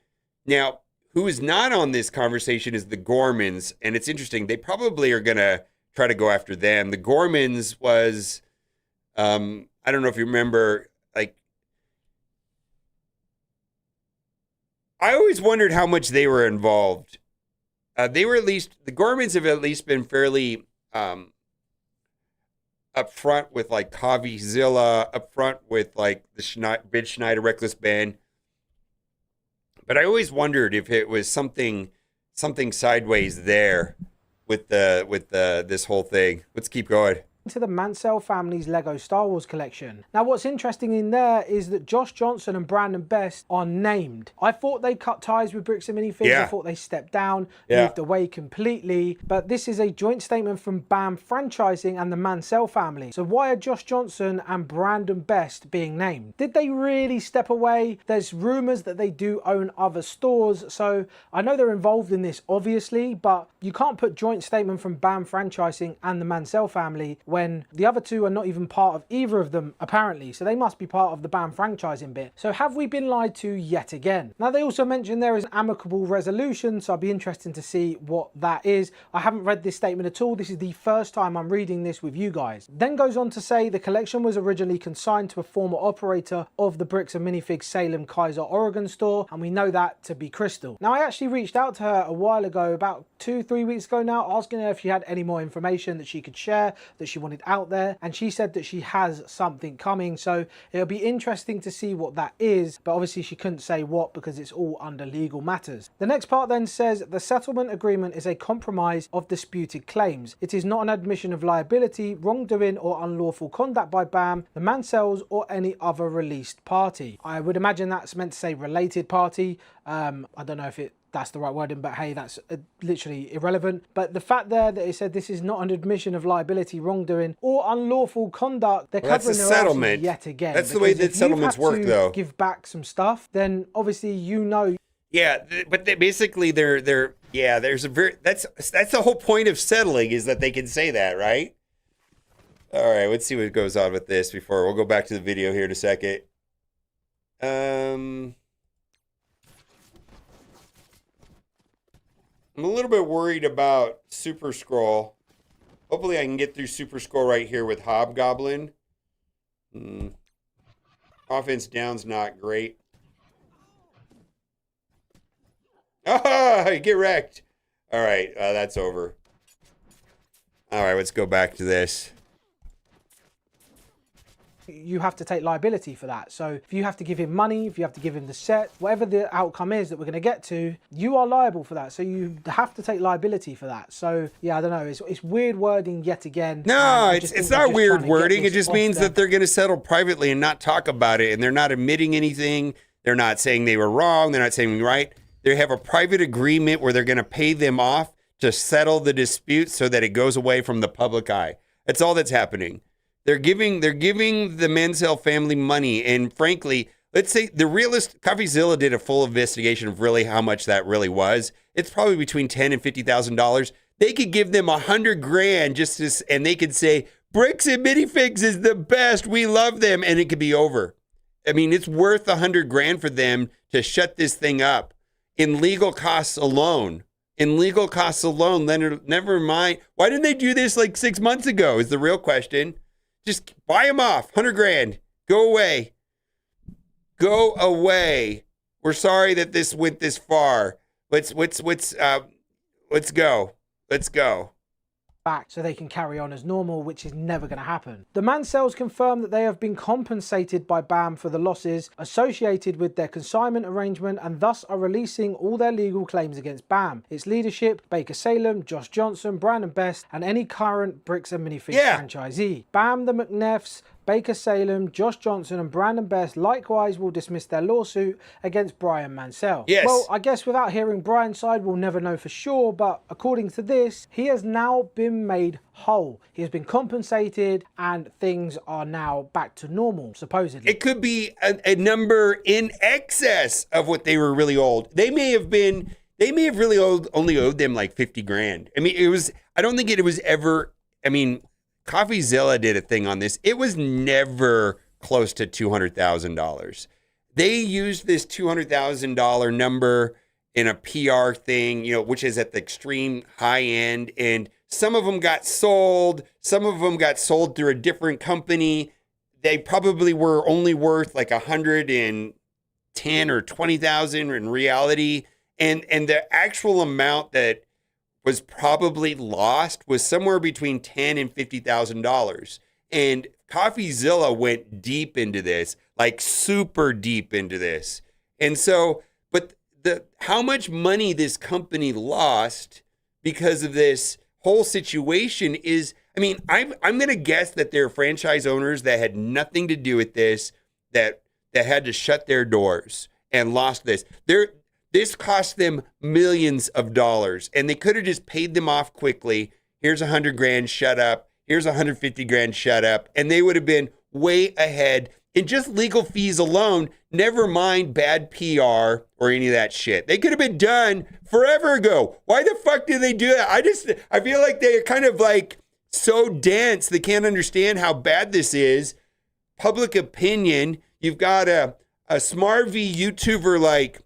Now, who is not on this conversation is the Gormans, and it's interesting. They probably are going to try to go after them. The Gormans was, I don't know if you remember, like, I always wondered how much they were involved. The Gormans have at least been fairly up front with like Covyzilla, up front with like the Ben Schneider, Reckless Ben. But I always wondered if it was something sideways there with this whole thing. Let's keep going. to the Mansell family's Lego Star Wars collection. Now what's interesting in there is that Josh Johnson and Brandon Best are named. I thought they cut ties with Bricks and Minifigs. Yeah. I thought they stepped down, Yeah. moved away completely, but this is a joint statement from BAM Franchising and the Mansell family. So why are Josh Johnson and Brandon Best being named? Did they really step away? There's rumors that they do own other stores, so I know they're involved in this obviously, but you can't put joint statement from BAM Franchising and the Mansell family when the other two are not even part of either of them apparently, so they must be part of the BAM franchising bit. So have we been lied to yet again? Now they also mentioned there is an amicable resolution, so I'll be interested to see what that is. I haven't read this statement at all. This is the first time I'm reading this with you guys. Then goes on to say the collection was originally consigned to a former operator of the Bricks and Minifigs Salem Kaiser, Oregon store, and we know that to be Crystal. Now I actually reached out to her a while ago, about 2-3 weeks ago now, asking her if she had any more information that she could share, that she wanted out there, and she said that she has something coming, so it'll be interesting to see what that is, but obviously she couldn't say what because it's all under legal matters. The next part then says the settlement agreement is a compromise of disputed claims. It is not an admission of liability, wrongdoing or unlawful conduct by BAM, the Mansells or any other released party. I would imagine that's meant to say related party. I don't know if that's the right wording, but hey, that's literally irrelevant. But the fact there that it said this is not an admission of liability, wrongdoing, or unlawful conduct, they're covering their asses yet again. That's the way that settlements work, though. Give back some stuff, then obviously you know. Yeah, but basically they're yeah. There's a that's the whole point of settling, is that they can say that, right? All right, let's see what goes on with this before we'll go back to the video here in a second. I'm a little bit worried about Super Scroll. Hopefully I can get through Super Scroll right here with Hobgoblin. Offense down's not great. Ah, get wrecked. All right, that's over. All right, let's go back to this. You have to take liability for that. So if you have to give him money, if you have to give him the set, whatever the outcome is that we're going to get to, you are liable for that. So you have to take liability for that. So yeah, I don't know. It's weird wording yet again. No, it's not weird wording. It just means that they're going to settle privately and not talk about it. And they're not admitting anything. They're not saying they were wrong. They're not saying right. They have a private agreement where they're going to pay them off to settle the dispute so that it goes away from the public eye. That's all that's happening. They're giving the Mansell family money, and frankly, let's say the realist CoffeeZilla did a full investigation of really how much that really was. It's probably between $10,000 and $50,000. They could give them $100,000 just to, and they could say Bricks and Minifigs is the best. We love them, and it could be over. I mean, it's worth $100,000 for them to shut this thing up in legal costs alone. Leonard, never mind. Why didn't they do this like 6 months ago? Is the real question. Just buy them off, $100,000. Go away. Go away. We're sorry that this went this far. Let's go. Let's go. Back so they can carry on as normal, which is never going to happen. The Mansells confirm that they have been compensated by BAM for the losses associated with their consignment arrangement and thus are releasing all their legal claims against BAM, its leadership, Baker Salem, Josh Johnson, Brandon Best, and any current Bricks and Minifigs franchisee. BAM, the McNeffs, Baker Salem, Josh Johnson, and Brandon Best likewise will dismiss their lawsuit against Brian Mansell. Yes. Well, I guess without hearing Brian's side, we'll never know for sure, but according to this, he has now been made whole. He has been compensated and things are now back to normal, supposedly. It could be a number in excess of what they were really owed. They may have really only owed them like $50,000. I mean, I don't think it was ever, CoffeeZilla did a thing on this. It was never close to $200,000. They used this $200,000 number in a PR thing, which is at the extreme high end. And some of them got sold. Some of them got sold through a different company. They probably were only worth like $110,000 or $20,000 in reality. And the actual amount that was probably lost was somewhere between $10,000 and $50,000. And CoffeeZilla went deep into this, like super deep into this. And so, but how much money this company lost because of this whole situation is, I mean, I'm going to guess that there are franchise owners that had nothing to do with this, that had to shut their doors and lost this. This cost them millions of dollars, and they could have just paid them off quickly. Here's $100,000, shut up. Here's $150,000, shut up. And they would have been way ahead in just legal fees alone, never mind bad PR or any of that shit. They could have been done forever ago. Why the fuck did they do that? I feel like they're kind of like so dense, they can't understand how bad this is. Public opinion, you've got a smarvy YouTuber like,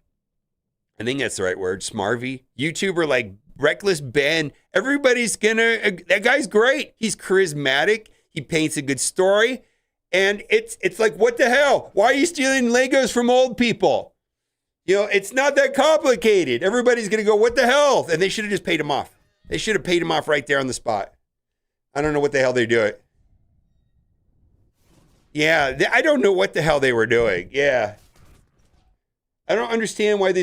I think that's the right word, smarvy YouTuber like Reckless Ben. Everybody's that guy's great. He's charismatic. He paints a good story. And it's like, what the hell? Why are you stealing Legos from old people? You know, it's not that complicated. Everybody's going to go, what the hell? And they should have just paid him off. They should have paid him off right there on the spot. I don't know what the hell they do it. Yeah, I don't know what the hell they were doing. Yeah. I don't understand why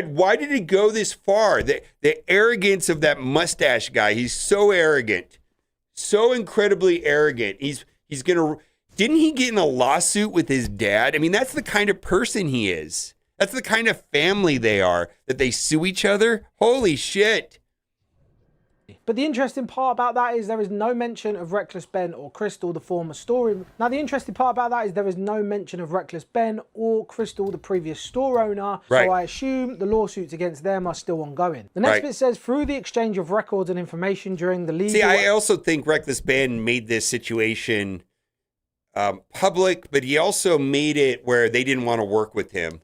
why did it go this far? The arrogance of that mustache guy. He's so arrogant. So incredibly arrogant. He's going to... Didn't he get in a lawsuit with his dad? I mean, that's the kind of person he is. That's the kind of family they are, that they sue each other. Holy shit. But the interesting part about that is there is no mention of Reckless Ben or Crystal, the former story. Now, the interesting part about that is there is no mention of Reckless Ben or Crystal, the previous store owner. Right. So I assume the lawsuits against them are still ongoing. The next bit says, through the exchange of records and information during the legal... See, I also think Reckless Ben made this situation public, but he also made it where they didn't want to work with him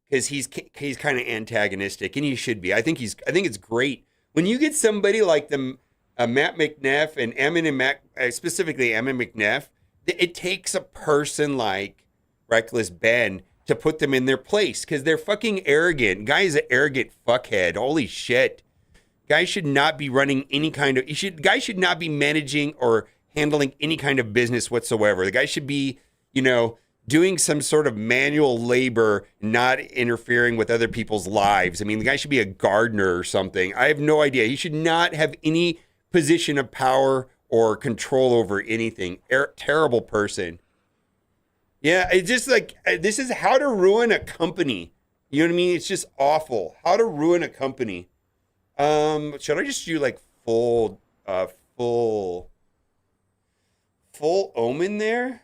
because he's kind of antagonistic, and he should be. I think it's great when you get somebody like Matt McNeff and specifically Emmett McNeff. It takes a person like Reckless Ben to put them in their place because they're fucking arrogant. Guy's an arrogant fuckhead. Holy shit. Guy should not be running any kind of... Guy should not be managing or handling any kind of business whatsoever. The guy should be, doing some sort of manual labor, not interfering with other people's lives. I mean, the guy should be a gardener or something. I have no idea. He should not have any position of power or control over anything. Terrible person. Yeah, it's just like, this is how to ruin a company. You know what I mean? It's just awful. How to ruin a company. Should I just do like full omen there?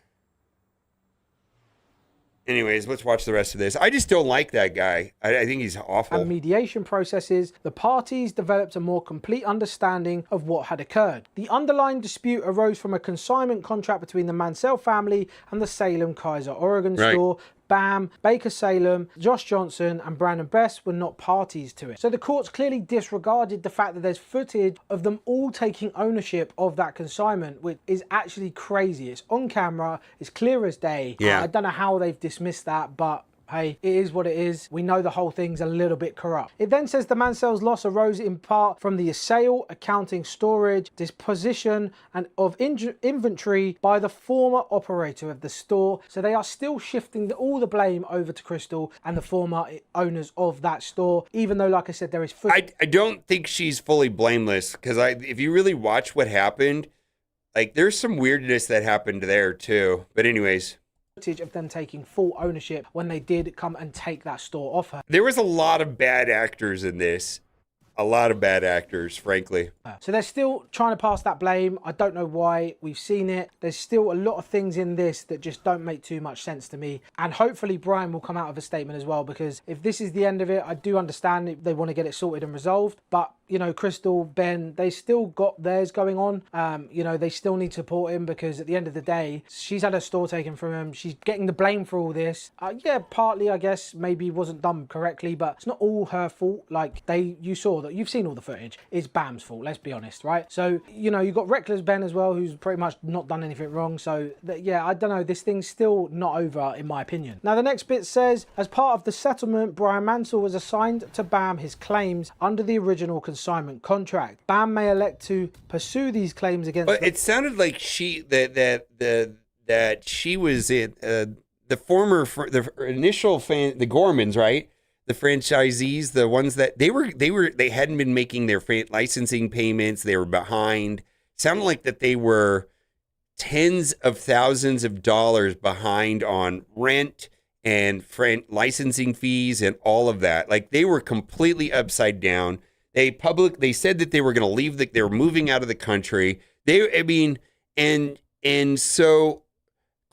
Anyways, let's watch the rest of this. I just don't like that guy. I think he's awful. And mediation processes, the parties developed a more complete understanding of what had occurred. The underlying dispute arose from a consignment contract between the Mansell family and the Salem Kaiser Oregon store. Bam, Baker Salem, Josh Johnson and Brandon Best were not parties to it. So the courts clearly disregarded the fact that there's footage of them all taking ownership of that consignment, which is actually crazy. It's on camera, it's clear as day. Yeah. I don't know how they've dismissed that, but hey, it is what it is. We know the whole thing's a little bit corrupt. It then says the Mansell's loss arose in part from the sale, accounting, storage, disposition, and of inventory by the former operator of the store. So they are still shifting all the blame over to Crystal and the former owners of that store, even though, like I said, there is footage. I don't think she's fully blameless because if you really watch what happened, like there's some weirdness that happened there too. But anyways, of them taking full ownership when they did come and take that store off her. There was a lot of bad actors in this. A lot of bad actors, frankly. So they're still trying to pass that blame. I don't know why. We've seen it. There's still a lot of things in this that just don't make too much sense to me. And hopefully Brian will come out of a statement as well, because if this is the end of it, I do understand it. They want to get it sorted and resolved. But, Crystal, Ben, they still got theirs going on. They still need to support him because at the end of the day, she's had her store taken from him. She's getting the blame for all this. Partly, I guess, maybe wasn't done correctly, but it's not all her fault. You saw that, you've seen all the footage. It's Bam's fault, let's be honest, right? So, you've got Reckless Ben as well, who's pretty much not done anything wrong. So, I don't know. This thing's still not over, in my opinion. Now, the next bit says, as part of the settlement, Brian Mansell was assigned to Bam his claims under the original consignment contract. Bam may elect to pursue these claims against... But it sounded like that she was in the initial fan, the Gormans, right? The franchisees, the ones that they hadn't been making their licensing payments. They were behind. sounded like that they were tens of thousands of dollars behind on rent and licensing fees and all of that. Like they were completely upside down. They said that they were going to leave. They were moving out of the country. And so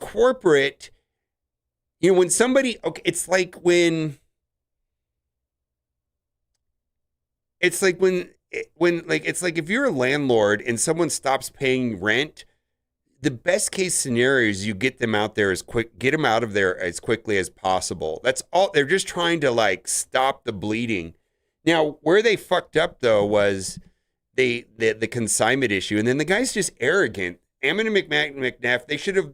corporate, when somebody, okay, it's like if you're a landlord and someone stops paying rent, the best case scenario is you get them out there get them out of there as quickly as possible. That's all. They're just trying to stop the bleeding. Now, where they fucked up though was the consignment issue, and then the guy's just arrogant. Ammon and McNabb, they should have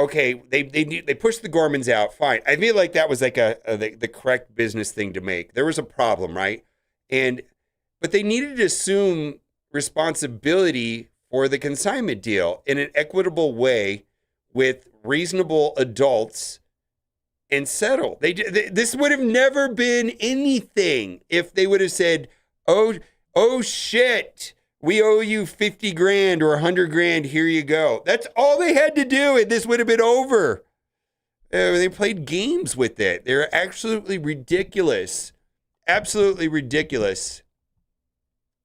okay, they pushed the Gormans out. Fine, I feel like that was the correct business thing to make. There was a problem, right? But they needed to assume responsibility for the consignment deal in an equitable way with reasonable adults and settle. This would have never been anything if they would have said, oh shit, we owe you 50 grand or 100 grand, here you go. That's all they had to do and this would have been over. They played games with it. They're absolutely ridiculous. Absolutely ridiculous.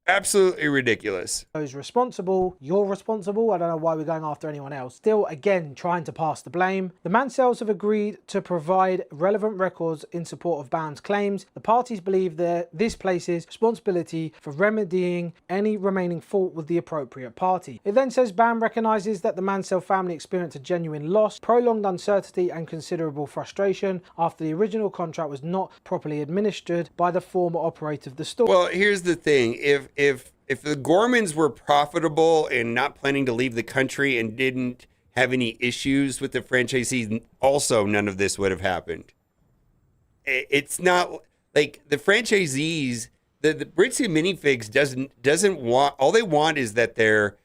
Absolutely ridiculous. Who's responsible? You're responsible. I don't know why we're going after anyone else. Still, again, trying to pass the blame. The Mansells have agreed to provide relevant records in support of Bam's claims. The parties believe that this places responsibility for remedying any remaining fault with the appropriate party. It then says Bam recognises that the Mansell family experienced a genuine loss, prolonged uncertainty and considerable frustration after the original contract was not properly administered by the former operator of the store. Well, here's the thing. If the Gormans were profitable and not planning to leave the country and didn't have any issues with the franchisees, also none of this would have happened. It's not like the franchisees, the Brits and Minifigs doesn't want, all they want is that their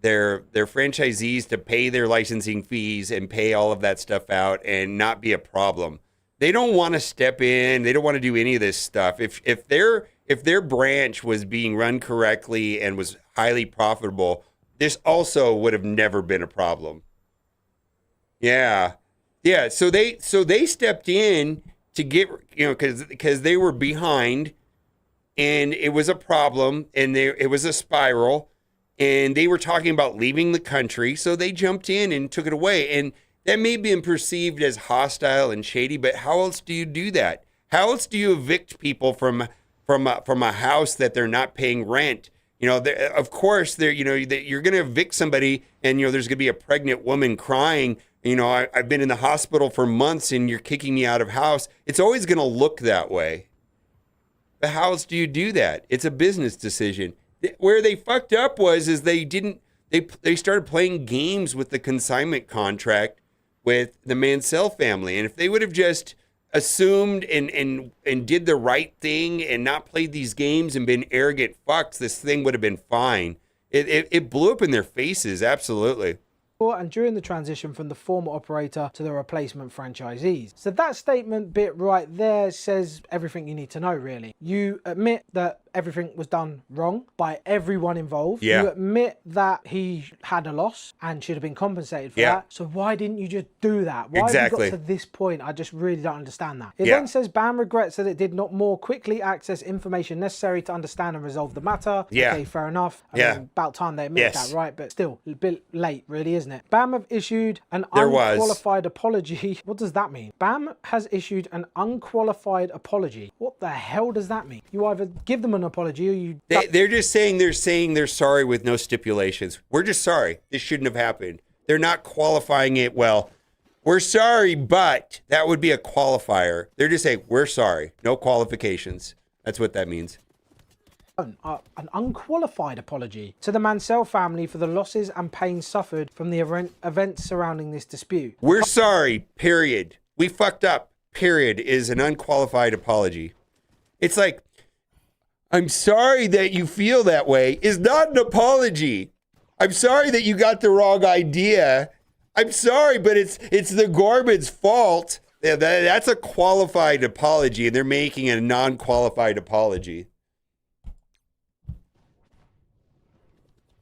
franchisees to pay their licensing fees and pay all of that stuff out and not be a problem. They don't want to step in. They don't want to do any of this stuff. If their branch was being run correctly and was highly profitable, this also would have never been a problem. Yeah. So they stepped in to get, because they were behind, and it was a problem, and it was a spiral, and they were talking about leaving the country, so they jumped in and took it away, and that may have been perceived as hostile and shady, but how else do you do that? How else do you evict people from a house that they're not paying rent? Of course, you're going to evict somebody, and there's going to be a pregnant woman crying. I've been in the hospital for months, and you're kicking me out of house. It's always going to look that way. But how else do you do that? It's a business decision. Where they fucked up is they started playing games with the consignment contract with the Mansell family, and if they would have just assumed and did the right thing and not played these games and been arrogant fucks, this thing would have been fine. It blew up in their faces, absolutely. And during the transition from the former operator to the replacement franchisees. So that statement bit right there says everything you need to know, really. You admit that everything was done wrong by everyone involved. Yeah. You admit that he had a loss and should have been compensated for that. So why didn't you just do that? Why have you got to this point? I just really don't understand that. It then says Bam regrets that it did not more quickly access information necessary to understand and resolve the matter. Okay, fair enough. I mean, about time they admit that, right? But still, a bit late, really, isn't it? Bam have issued an unqualified apology. What does that mean? Bam has issued an unqualified apology. What the hell does that mean? You either give them an apology or you... They're just saying they're sorry with no stipulations. We're just sorry. This shouldn't have happened. They're not qualifying it well. We're sorry, but that would be a qualifier. They're just saying, we're sorry. No qualifications. That's what that means. An unqualified apology to the Mansell family for the losses and pain suffered from the events surrounding this dispute. We're sorry, period. We fucked up, period, is an unqualified apology. It's like, I'm sorry that you feel that way is not an apology. I'm sorry that you got the wrong idea. I'm sorry, but it's the Gorman's fault. Yeah, that's a qualified apology, and they're making a non-qualified apology.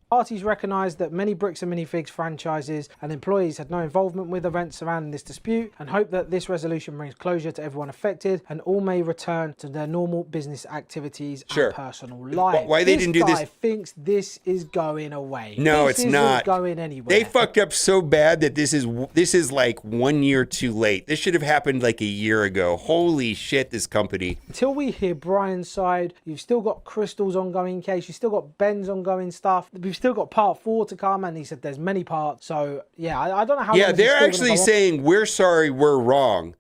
Parties recognised that many Bricks and Minifigs franchises and employees had no involvement with events surrounding this dispute and hope that this resolution brings closure to everyone affected and all may return to their normal business activities and personal lives. Why they didn't do this? This guy thinks this is going away. No, this it's not going anywhere. They fucked up so bad that this is like 1 year too late. This should have happened like a year ago. Holy shit, this company. Until we hear Brian's side, you've still got Crystal's ongoing case, you've still got Ben's ongoing stuff. We've still got part 4 to come, and he said there's many parts. So yeah, I don't know how. Yeah, they're actually saying we're sorry, we're wrong,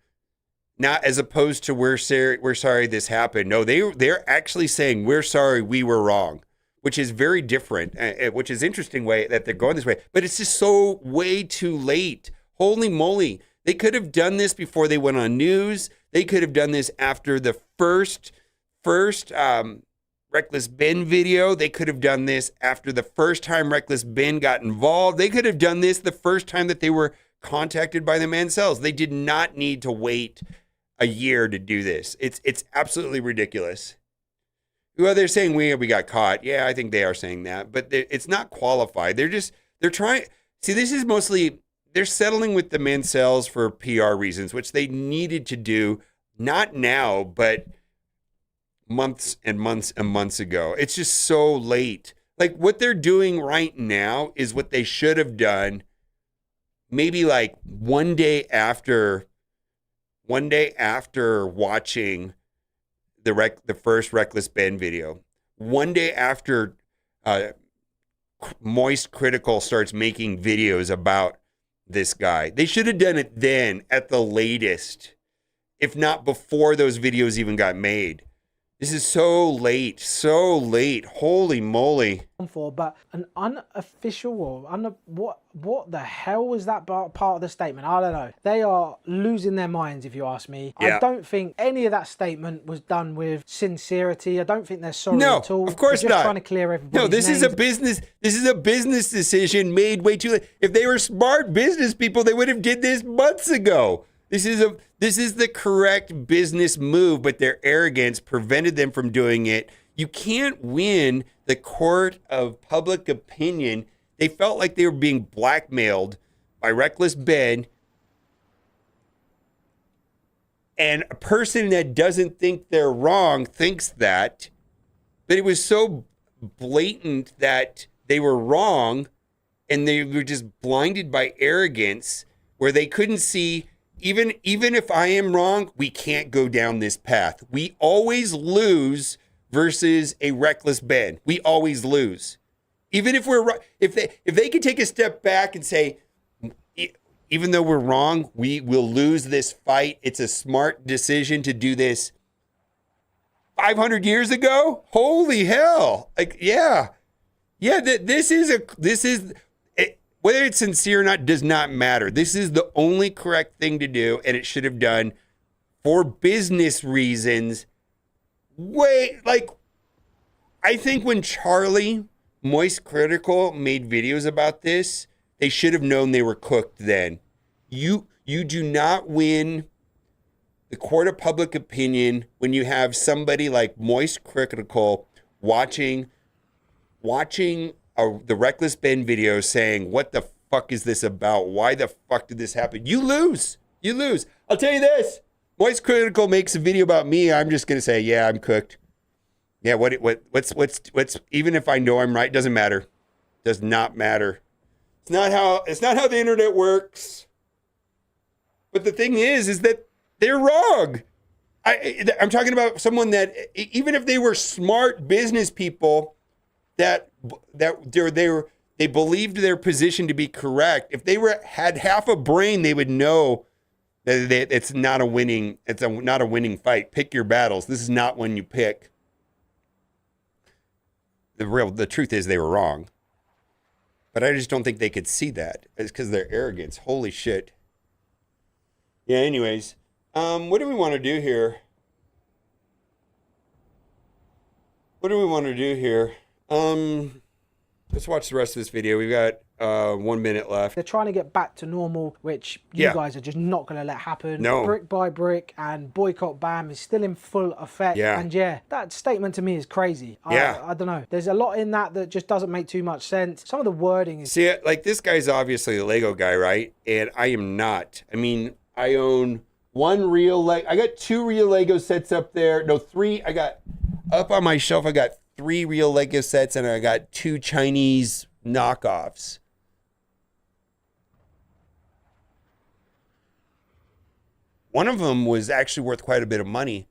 not as opposed to we're sorry this happened. No, they're actually saying we're sorry, we were wrong, which is very different. Which is interesting way that they're going this way, but it's just so way too late. Holy moly! They could have done this before they went on news. They could have done this after the first Reckless Ben video. They could have done this after the first time Reckless Ben got involved. They could have done this the first time that they were contacted by the Mansells. They did not need to wait a year to do this. It's absolutely ridiculous. Well, they're saying we got caught. Yeah, I think they are saying that, but it's not qualified. They're trying. See, this is mostly they're settling with the Mansells for PR reasons, which they needed to do, not now, but months and months and months ago. It's just so late. Like what they're doing right now is what they should have done maybe like one day after watching the first Reckless Ben video. One day after Moist Critical starts making videos about this guy. They should have done it then at the latest, if not before those videos even got made. This is so late, so late. Holy moly. But an unofficial or what the hell was that part of the statement? I don't know. They are losing their minds, if you ask me. Yeah. I don't think any of that statement was done with sincerity. I don't think they're sorry at all. No, of course they're just not. Trying to clear everybody's No, this names. is a business decision made way too late. If they were smart business people, they would have did this months ago. This is the correct business move, but their arrogance prevented them from doing it. You can't win the court of public opinion. They felt like they were being blackmailed by Reckless Ben. And a person that doesn't think they're wrong thinks that. But it was so blatant that they were wrong and they were just blinded by arrogance where they couldn't see. Even if I am wrong, we can't go down this path. We always lose versus a Reckless Ben. We always lose. Even if we're right, if they could take a step back and say, even though we're wrong, we will lose this fight. It's a smart decision to do this 500 years ago. Holy hell. Like, yeah. This is whether it's sincere or not does not matter. This is the only correct thing to do, and it should have done for business reasons. I think when Charlie Moist Critical made videos about this, they should have known they were cooked then. You do not win the court of public opinion when you have somebody like Moist Critical watching the Reckless Ben video saying, what the fuck is this about? Why the fuck did this happen? You lose. I'll tell you this. Moist Critical makes a video about me. I'm just going to say, yeah, I'm cooked. Yeah, what's even if I know I'm right, doesn't matter. Does not matter. It's not how the internet works. But the thing is that they're wrong. I'm talking about someone that even if they were smart business people, that they believed their position to be correct. If they had half a brain, they would know that it's not a winning fight. Pick your battles. This is not one you pick. The truth is they were wrong. But I just don't think they could see that. It's because of their arrogance. Holy shit. Yeah, anyways. What do we want to do here? Let's watch the rest of this video. 1 minute left. They're trying to get back to normal, which you Yeah. guys are just not going to let happen. No. Brick by brick, and boycott ban is still in full effect. Yeah. And yeah, that statement to me is crazy. Yeah. I don't know. There's a lot in that just doesn't make too much sense. Some of the wording is... See, like this guy's obviously a Lego guy, right? And I am not. I mean, I own one real I got 2 real Lego sets up there. No, 3. I got up on my shelf. I got 3 real Lego sets, and I got 2 Chinese knockoffs. One of them was actually worth quite a bit of money.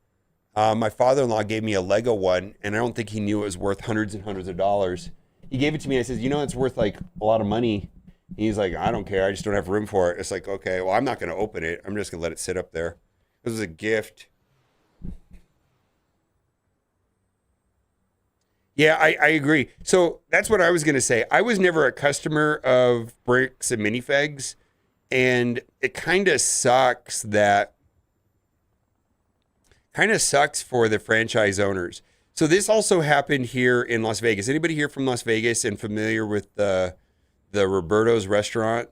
My father-in-law gave me a Lego one, and I don't think he knew it was worth hundreds and hundreds of dollars. He gave it to me. I said, you know, it's worth like a lot of money. And he's like, I don't care. I just don't have room for it. It's like, okay, well, I'm not going to open it. I'm just going to let it sit up there. It was a gift. Yeah, I agree. So that's what I was going to say. I was never a customer of bricks and minifigs, and it kind of sucks for the franchise owners. So this also happened here in Las Vegas. Anybody here from Las Vegas and familiar with the Roberto's restaurant?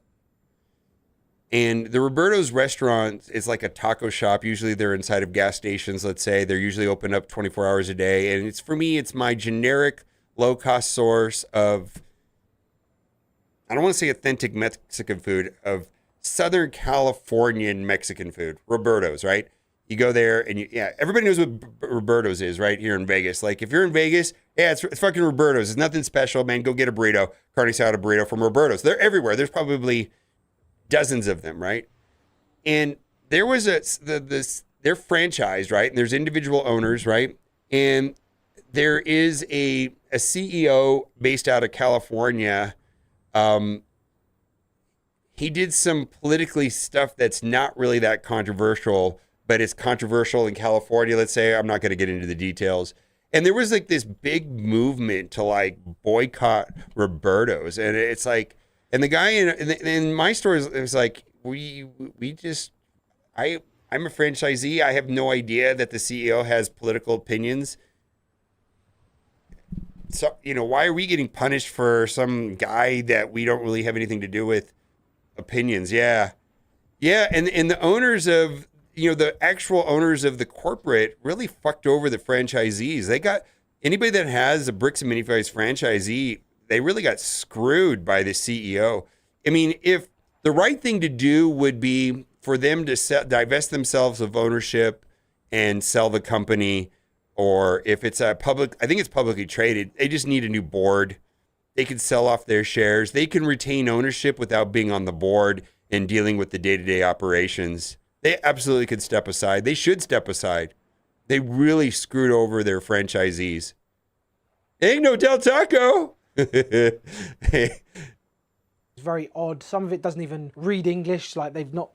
And the Roberto's restaurant is like a taco shop. Usually they're inside of gas stations, let's say. They're usually open up 24 hours a day. And for me, it's my generic low-cost source of, I don't want to say authentic Mexican food, of Southern Californian Mexican food. Roberto's, right? You go there and everybody knows what Roberto's is right here in Vegas. Like if you're in Vegas, yeah, it's fucking Roberto's. It's nothing special, man. Go get a burrito, carne asada burrito from Roberto's. They're everywhere. There's probably dozens of them, right? And there was they're franchised, right? And there's individual owners, right? And there is a CEO based out of California. He did some politically stuff that's not really that controversial, but it's controversial in California, let's say. I'm not going to get into the details. And there was like this big movement to like boycott Roberto's. And it's like, and the guy in my store is like, I'm a franchisee. I have no idea that the CEO has political opinions. So, why are we getting punished for some guy that we don't really have anything to do with opinions? Yeah. Yeah. And the owners of, the actual owners of the corporate really fucked over the franchisees. They got anybody that has a Bricks and Minifigs franchisee, they really got screwed by the CEO. I mean, if the right thing to do would be for them to divest themselves of ownership and sell the company, or if it's I think it's publicly traded, they just need a new board. They can sell off their shares. They can retain ownership without being on the board and dealing with the day-to-day operations. They absolutely could step aside. They should step aside. They really screwed over their franchisees. Ain't no Del Taco. It's very odd. Some of it doesn't even read English. Like they've not.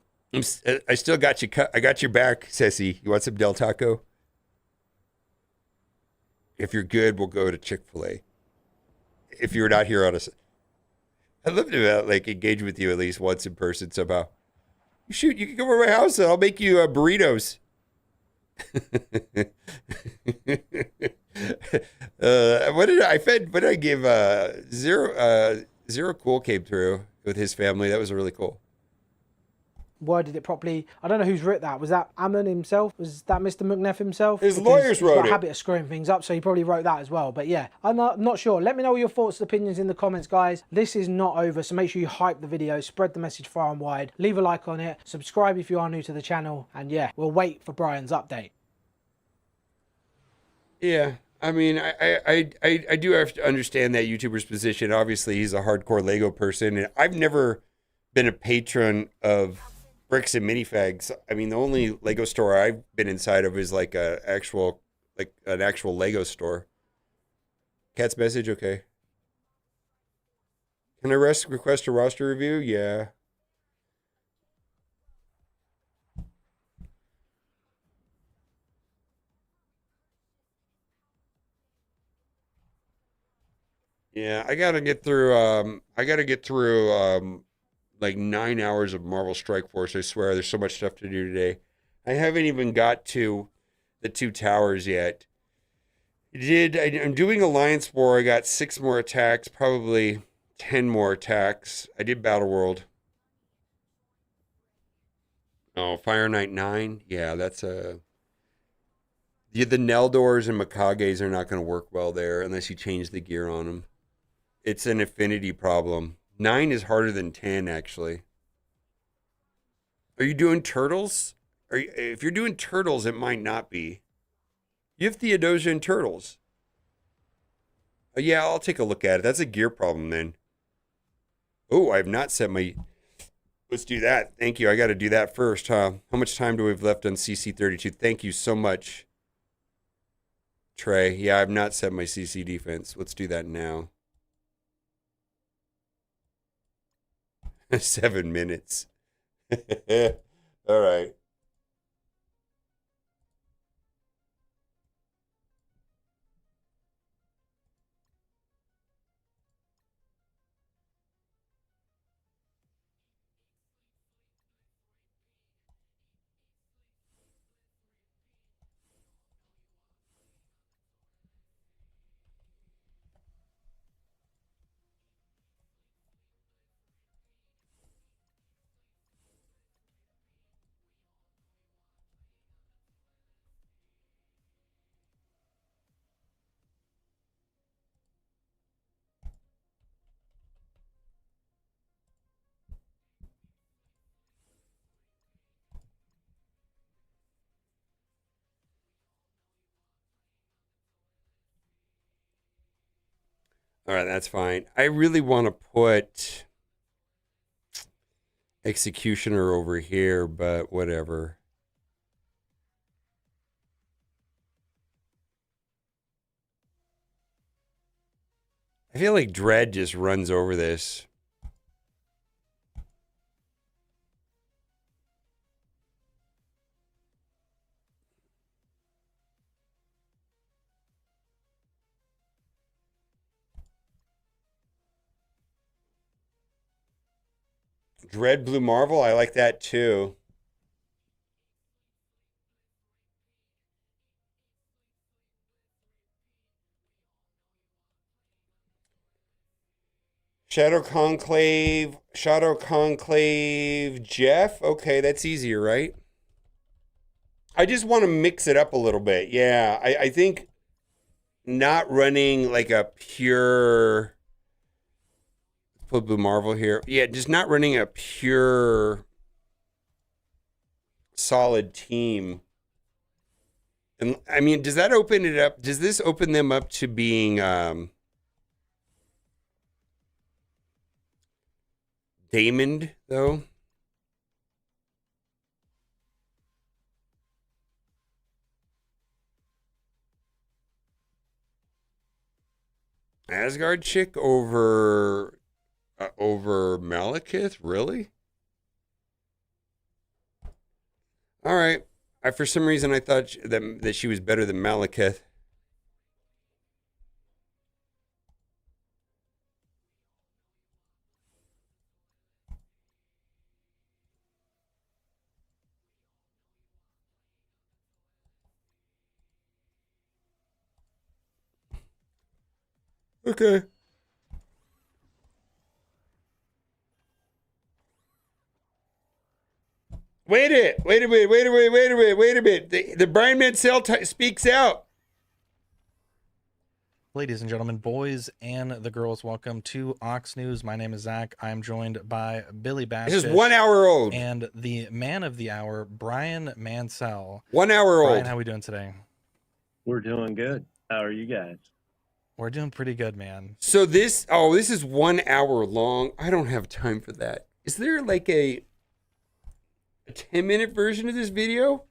I still got you. I got your back, Ceci. You want some Del Taco? If you're good, we'll go to Chick-fil-A. If you're not here on a, I'd love to engage with you at least once in person somehow. You can come over to my house and I'll make you burritos. What did I give? Zero Cool came through with his family. That was really cool. Worded it properly. I don't know who's wrote that. Was that Ammon himself? Was that Mr. McNeff himself? His lawyers wrote it. He's got a habit of screwing things up, so he probably wrote that as well. But yeah, I'm not sure. Let me know your thoughts and opinions in the comments, guys. This is not over, so make sure you hype the video, spread the message far and wide, leave a like on it, subscribe if you are new to the channel, and yeah, we'll wait for Brian's update. Yeah. I mean, I do have to understand that YouTuber's position. Obviously, he's a hardcore Lego person, and I've never been a patron of Bricks and Minifigs. I mean, the only Lego store I've been inside of is like an actual Lego store. Cat's message, okay. Can I request a roster review? Yeah. Yeah, I gotta get through like 9 hours of Marvel Strike Force. I swear, there's so much stuff to do today. I haven't even got to the 2 towers yet. I'm doing Alliance War. I got 6 more attacks, probably 10 more attacks. I did Battle World. Oh, Fire Knight 9. Yeah, that's a... The Neldors and Mikages are not going to work well there unless you change the gear on them. It's an affinity problem. 9 is harder than 10, actually. Are you doing turtles? If you're doing turtles, it might not be. You have Theodosia and turtles. Yeah, I'll take a look at it. That's a gear problem then. Oh, I have not set my... Let's do that. Thank you. I got to do that first, huh? How much time do we have left on CC32? Thank you so much, Trey. Yeah, I've not set my CC defense. Let's do that now. 7 minutes. All right. All right, that's fine. I really want to put Executioner over here, but whatever. I feel like Dread just runs over this. Dread Blue Marvel, I like that too. Shadow Conclave, Jeff. Okay, that's easier, right? I just want to mix it up a little bit. Yeah, I think not running like a pure... Put Blue Marvel here. Yeah, just not running a pure solid team. And I mean, does that open it up? Does this open them up to being Damoned, though? Asgard chick over Malekith? Really? All right. For some reason, I thought that she was better than Malekith. Okay. Wait a minute. The Brian Mansell speaks out. Ladies and gentlemen, boys and the girls, welcome to Ox News. My name is Zach. I'm joined by Billy Bash. This is 1 hour old. And the man of the hour, Brian Mansell. 1 hour old. Brian, how are we doing today? We're doing good. How are you guys? We're doing pretty good, man. So this is 1 hour long. I don't have time for that. Is there like a 10-minute version of this video?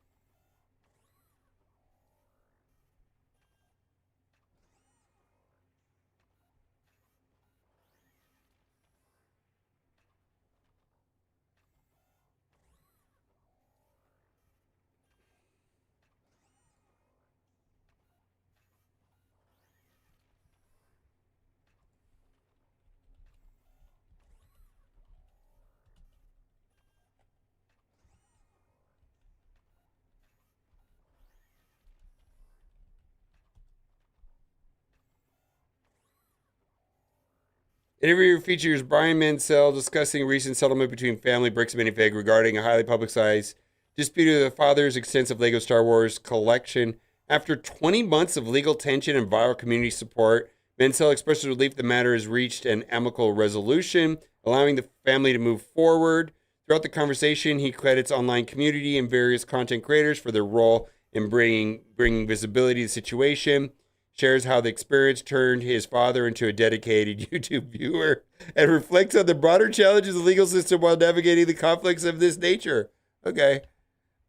Interview features Brian Mansell discussing recent settlement between family Bricks and Minifig regarding a highly publicized dispute of the father's extensive Lego Star Wars collection. After 20 months of legal tension and viral community support, Mansell expresses relief the matter has reached an amicable resolution, allowing the family to move forward. Throughout the conversation, he credits online community and various content creators for their role in bringing visibility to the situation, shares how the experience turned his father into a dedicated YouTube viewer, and reflects on the broader challenges of the legal system while navigating the conflicts of this nature. Okay.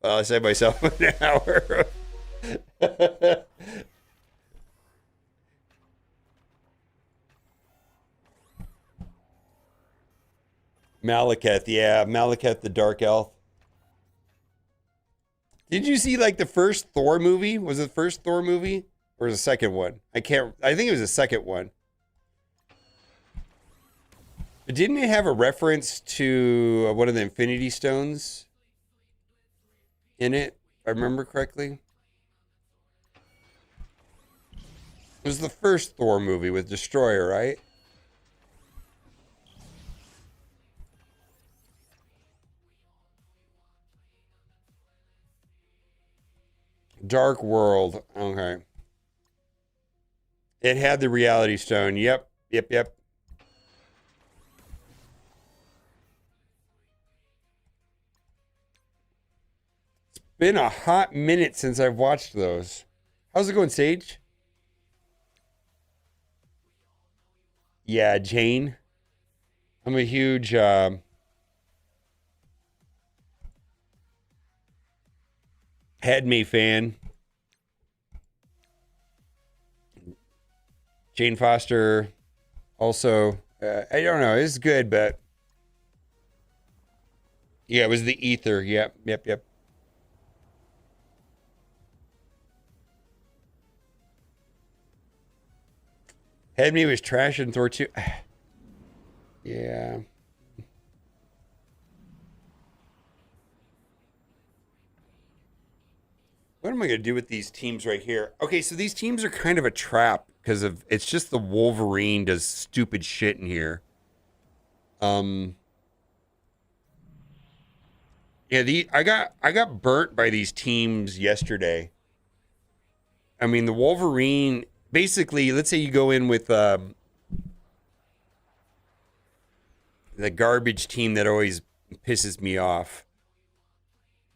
Well, I saved myself an hour. Malekith, yeah, Malekith the Dark Elf. Did you see like the first Thor movie? Was it the first Thor movie or the second one? I think it was the second one. But didn't it have a reference to one of the Infinity Stones in it, if I remember correctly? It was the first Thor movie with Destroyer, right? Dark World. Okay. It had the Reality Stone. Yep. It's been a hot minute since I've watched those. How's it going, Sage? Yeah, Jane. I'm a huge Padme fan. Jane Foster also. I don't know. It's good, but yeah, it was the Ether. Yep. Padme was trash in Thor 2. Yeah. What am I going to do with these teams right here? Okay, so these teams are kind of a trap because of it's just the Wolverine does stupid shit in here. Yeah, I got burnt by these teams yesterday. I mean, the Wolverine basically, let's say you go in with the garbage team that always pisses me off.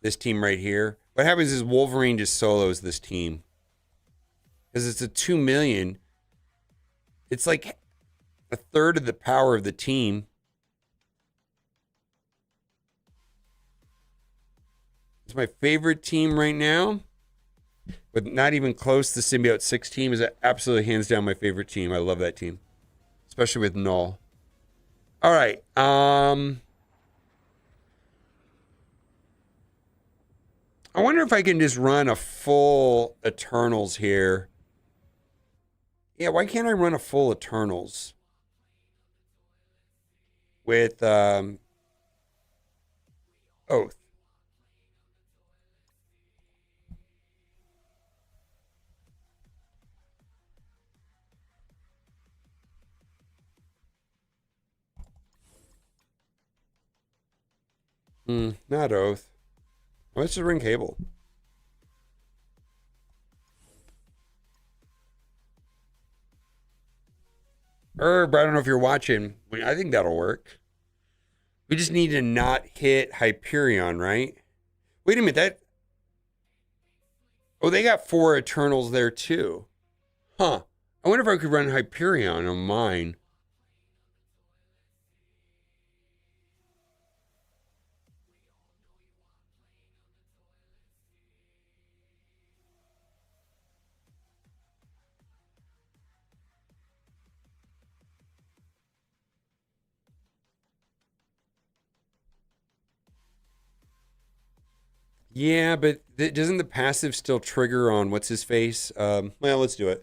This team right here. What happens is Wolverine just solos this team. Because it's a 2 million. It's like a third of the power of the team. It's my favorite team right now. But not even close, the Symbiote 6 team is absolutely hands down my favorite team. I love that team. Especially with Null. All right. I wonder if I can just run a full Eternals here. Yeah, why can't I run a full Eternals? With Oath. Not Oath. Let's just run Cable. Herb, I don't know if you're watching. I think that'll work. We just need to not hit Hyperion, right? Wait a minute, Oh, they got 4 Eternals there too. Huh. I wonder if I could run Hyperion on mine. Yeah, but doesn't the passive still trigger on what's his face? Well, let's do it.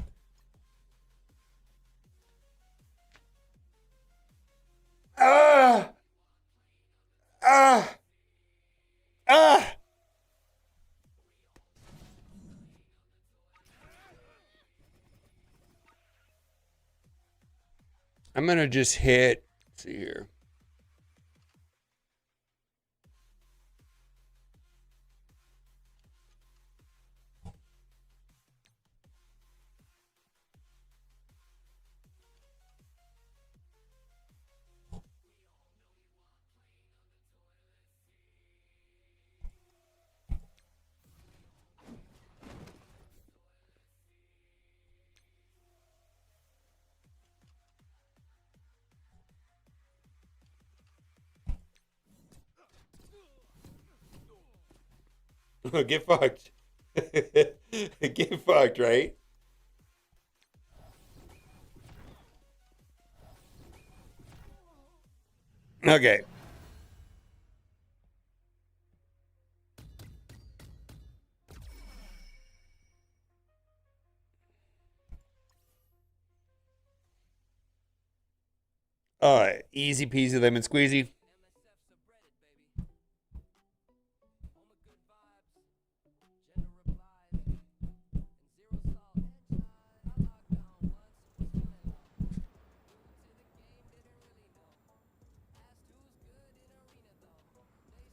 Ah! Ah! Ah! I'm gonna just hit. Let's see here. Get fucked. Get fucked, right? Okay. All right. Easy peasy lemon squeezy.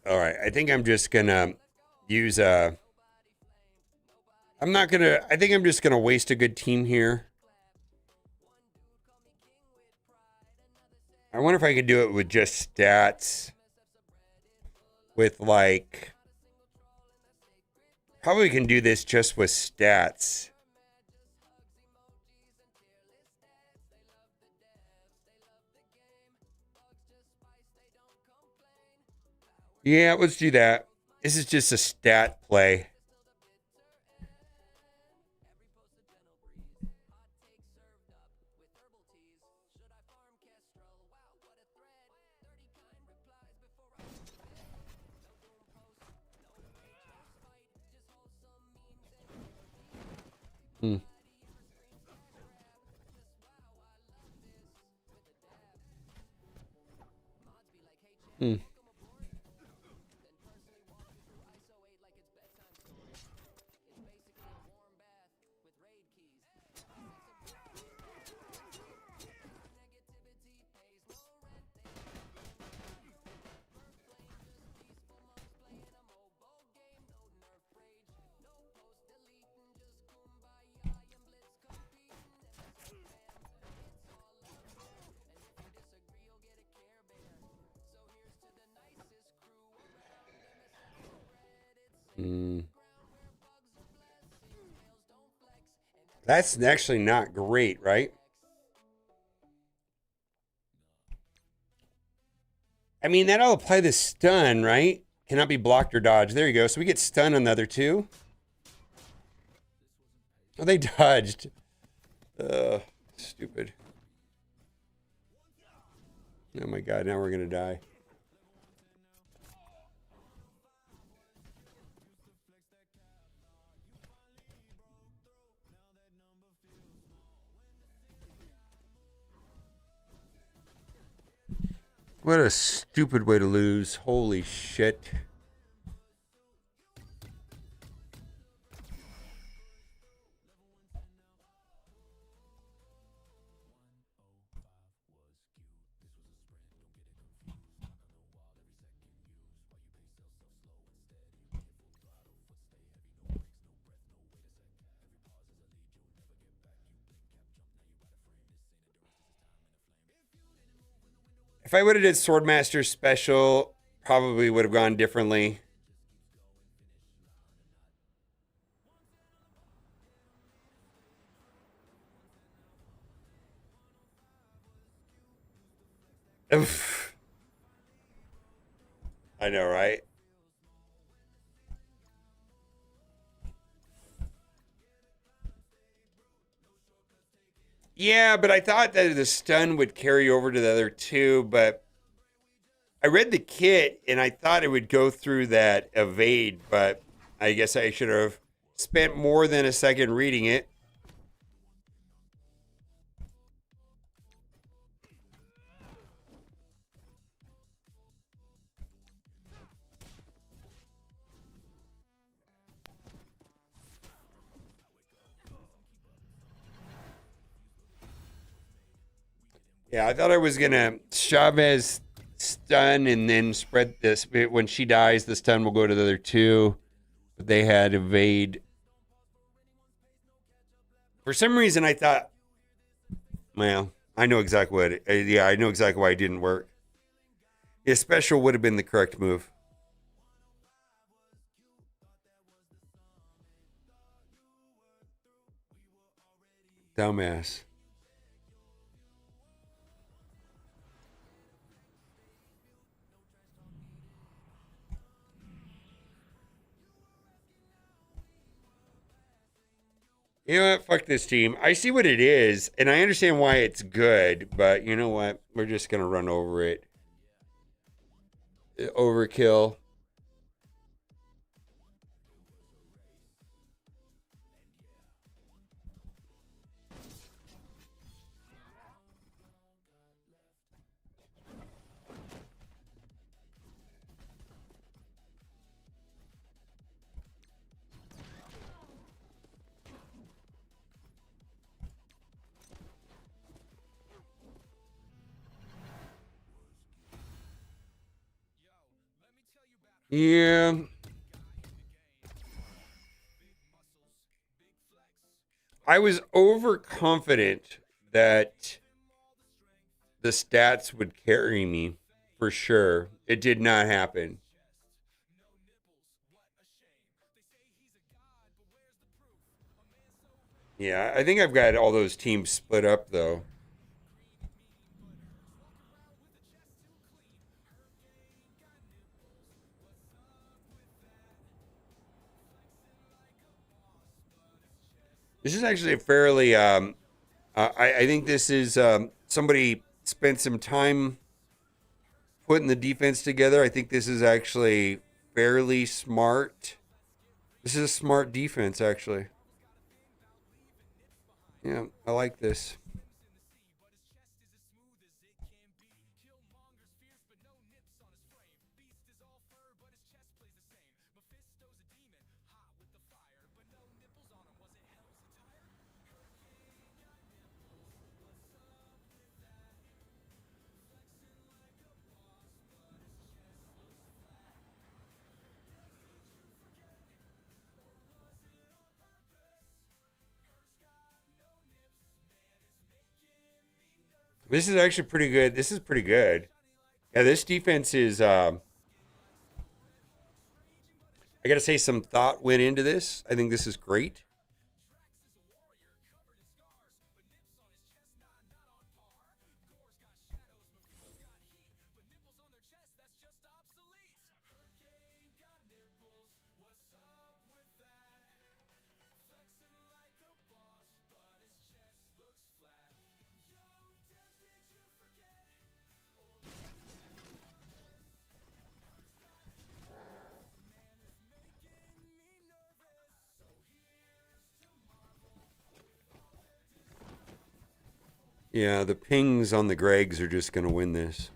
All right, I think I'm just gonna use a. I'm not gonna. I think I'm just gonna waste a good team here. I wonder if I could do it with just stats. With like. Probably can do this just with stats. Yeah, let's do that. This is just a stat play. Hmm. Hmm. Hmm. That's actually not great, right? I mean, that'll apply the stun, right? Cannot be blocked or dodged. There you go. So we get stun on the other two. Oh, they dodged. Stupid. Oh my god, now we're gonna die. What a stupid way to lose. Holy shit. If I would have did Swordmaster special, probably would have gone differently. Oof. I know, right? Yeah, but I thought that the stun would carry over to the other two, but I read the kit and I thought it would go through that evade, but I guess I should have spent more than a second reading it. Yeah, I thought I was gonna Chavez stun and then spread this. When she dies, the stun will go to the other two. But they had evade. For some reason, I thought, well, I know exactly what. I know exactly why it didn't work. Yeah, special would have been the correct move. Dumbass. You know what? Fuck this team. I see what it is, and I understand why it's good, but you know what? We're just going to run over it. Overkill. Yeah. I was overconfident that the stats would carry me for sure. It did not happen. Yeah, I think I've got all those teams split up though. This is actually a fairly I think this is somebody spent some time putting the defense together. I think this is actually fairly smart. This is a smart defense, actually. Yeah, I like this. This is actually pretty good. This is pretty good. Yeah, this defense is I gotta say some thought went into this. I think this is great. Yeah, the pings on the Gregs are just gonna win this.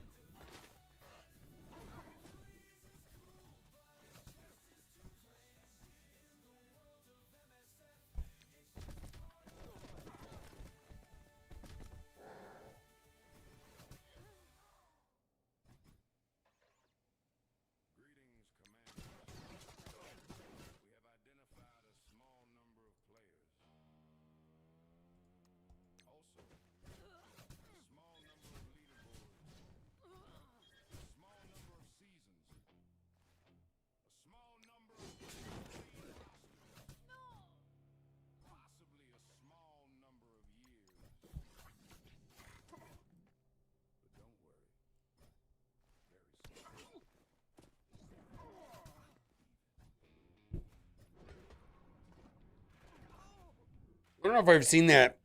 I don't know if I've seen that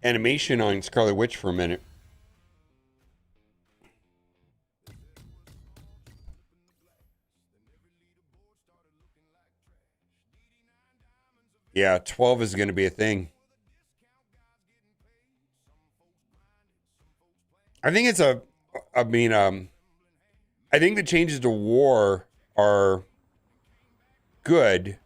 animation on Scarlet Witch for a minute. Yeah, 12 is going to be a thing. I think it's I think the changes to war are good.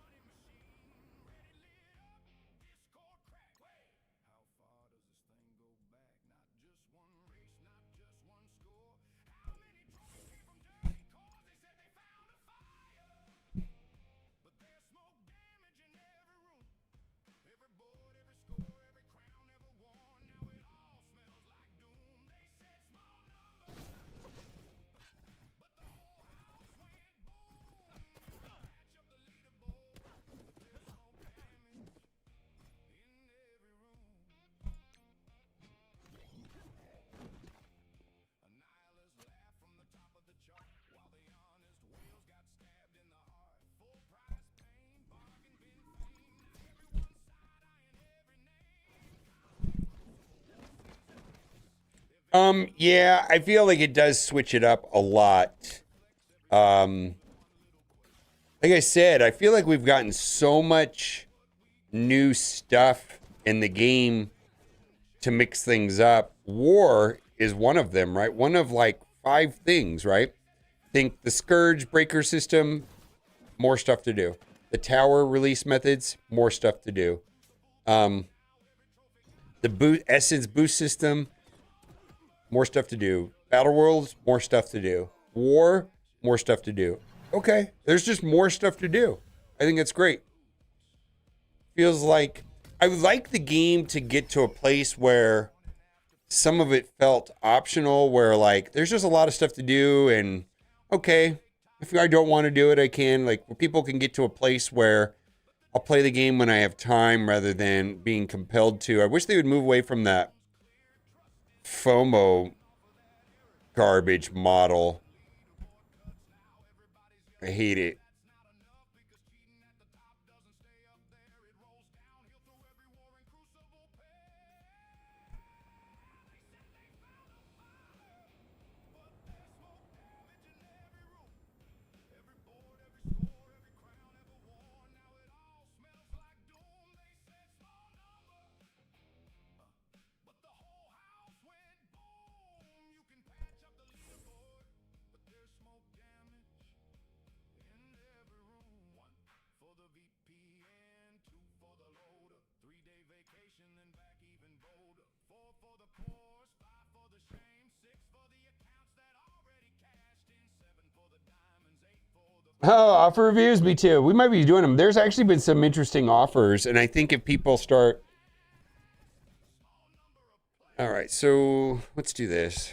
Yeah, I feel like it does switch it up a lot. Like I said, I feel like we've gotten so much new stuff in the game to mix things up. War is one of them, right? One of like 5 things, right? Think the Scourge breaker system, more stuff to do. The tower release methods, more stuff to do. The Essence boost system, more stuff to do. Battle Worlds, more stuff to do. War, more stuff to do. Okay, there's just more stuff to do. I think that's great. Feels like I would like the game to get to a place where some of it felt optional, where like there's just a lot of stuff to do, and okay, if I don't want to do it, I can. Like where people can get to a place where I'll play the game when I have time rather than being compelled to. I wish they would move away from that FOMO garbage model. I hate it. Oh, offer reviews, me too. We might be doing them. There's actually been some interesting offers, and I think if people start... All right, so let's do this.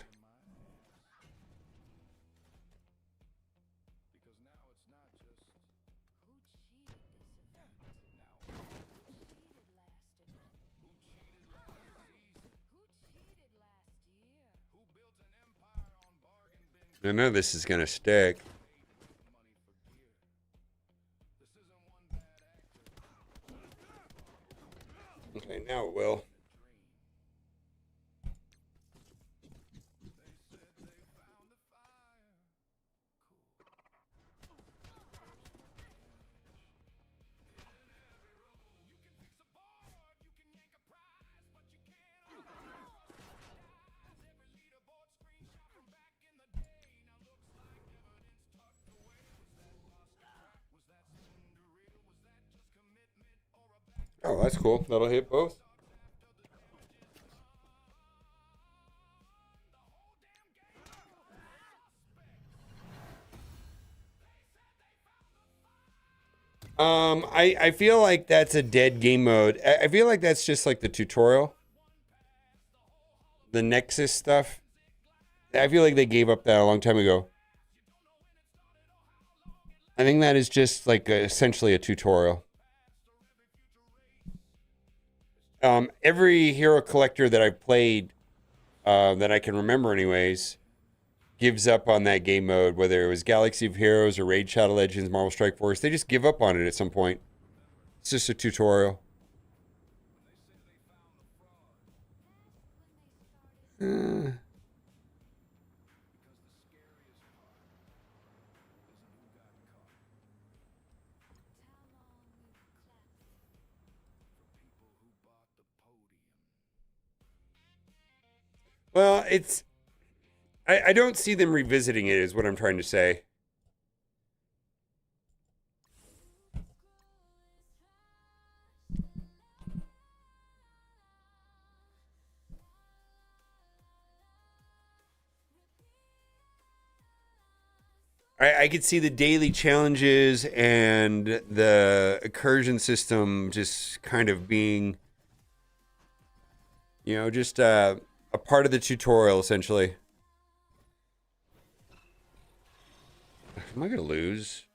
I know this is going to stick. Okay, now it will. Oh, that's cool. That'll hit both. I feel like that's a dead game mode. I feel like that's just like the tutorial. The Nexus stuff. I feel like they gave up that a long time ago. I think that is just like essentially a tutorial. Every hero collector that I've played, that I can remember anyways, gives up on that game mode, whether it was Galaxy of Heroes or Raid Shadow Legends, Marvel Strike Force. They just give up on it at some point. It's just a tutorial. Well, it's... I don't see them revisiting it, is what I'm trying to say. I could see the daily challenges and the incursion system just kind of being, you know, just a part of the tutorial, essentially. Am I going to lose?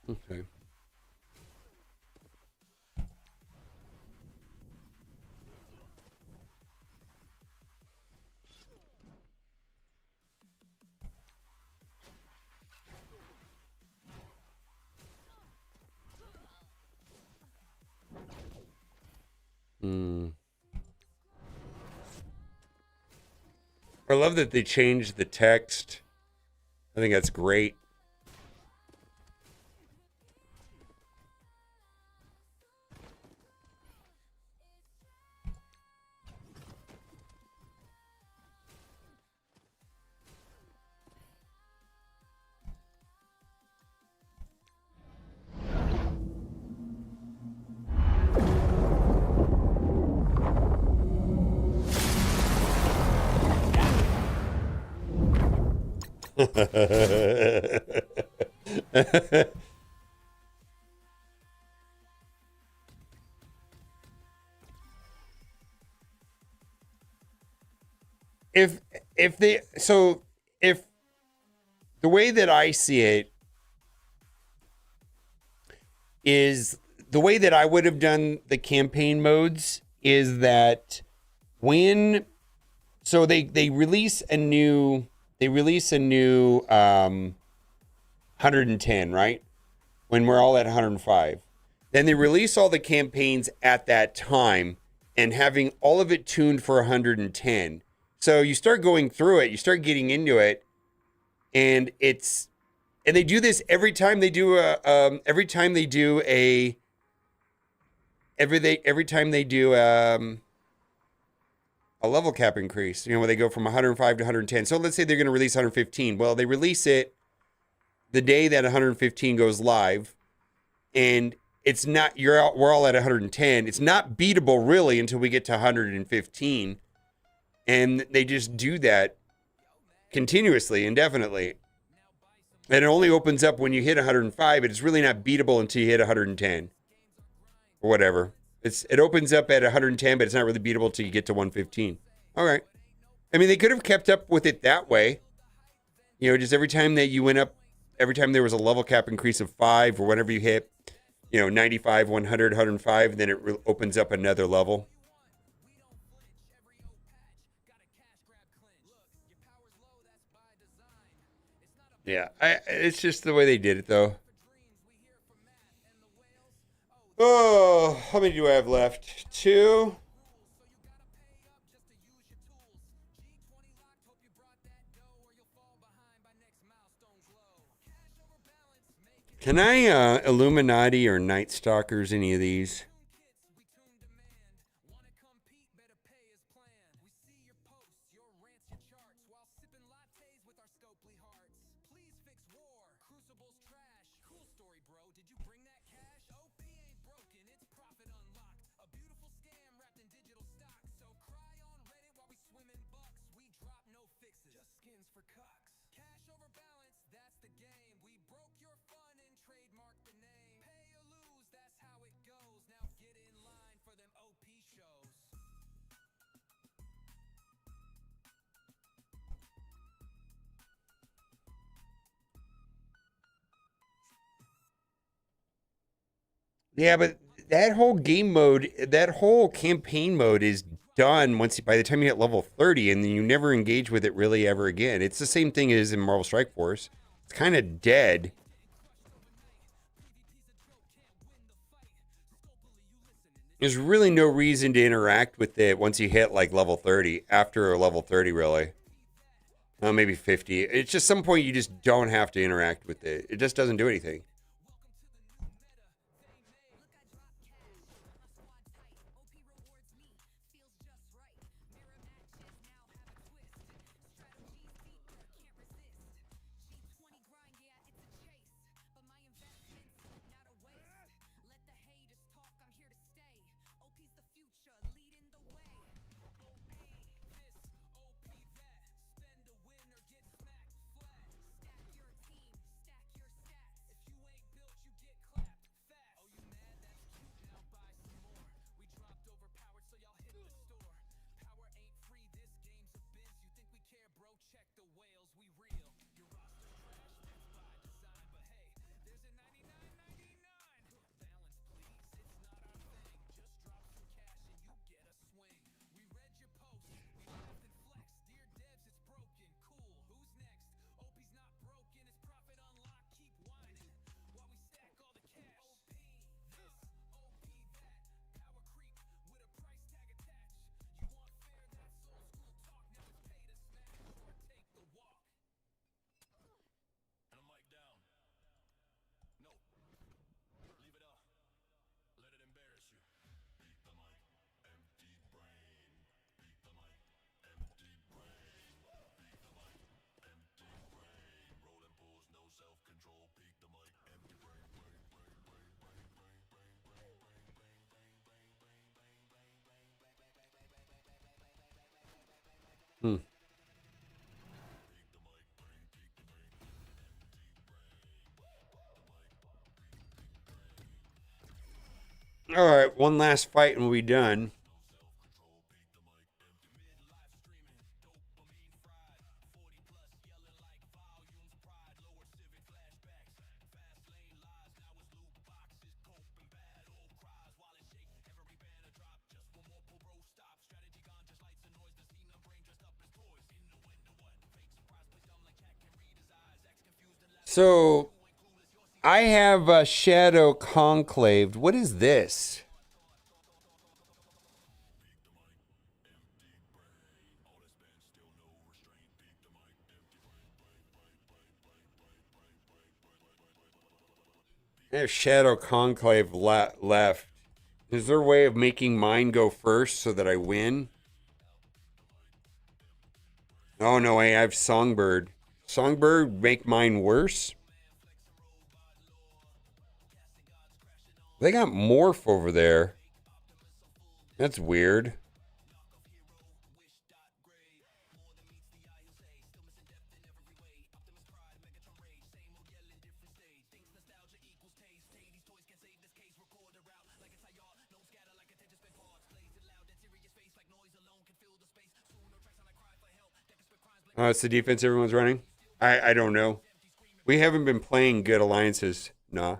Okay. I love that they changed the text. I think that's great. if the way that I see it is the way that I would have done the campaign modes is that when they release a new 110, right? When we're all at 105. Then they release all the campaigns at that time and having all of it tuned for 110. So you start going through it, you start getting into it, and they do this every time they do a level cap increase, where they go from 105 to 110. So let's say they're going to release 115. Well, they release it the day that 115 goes live, and it's not, we're all at 110. It's not beatable really until we get to 115. And they just do that continuously, indefinitely. And it only opens up when you hit 105. It's really not beatable until you hit 110 or whatever. It opens up at 110, but it's not really beatable until you get to 115. All right. I mean, they could have kept up with it that way. Just every time that you went up, every time there was a level cap increase of 5 or whatever you hit, 95, 100, 105, and then it opens up another level. Yeah, it's just the way they did it, though. Oh, how many do I have left? 2? Can I Illuminati or Night Stalkers any of these? Yeah, but that whole game mode, that whole campaign mode is done by the time you hit level 30, and then you never engage with it really ever again. It's the same thing as in Marvel Strike Force. It's kind of dead. There's really no reason to interact with it once you hit like level 30, after level 30 really. Maybe 50. It's just some point you just don't have to interact with it. It just doesn't do anything. Hmm. All right, one last fight and we'll be done. So, I have a Shadow Conclaved. What is this? There's Shadow Conclave left. Is there a way of making mine go first so that I win? Oh no, I have Songbird. Songbird make mine worse? They got Morph over there. That's weird. Oh, it's the defense everyone's running? I don't know. We haven't been playing good alliances. Nah.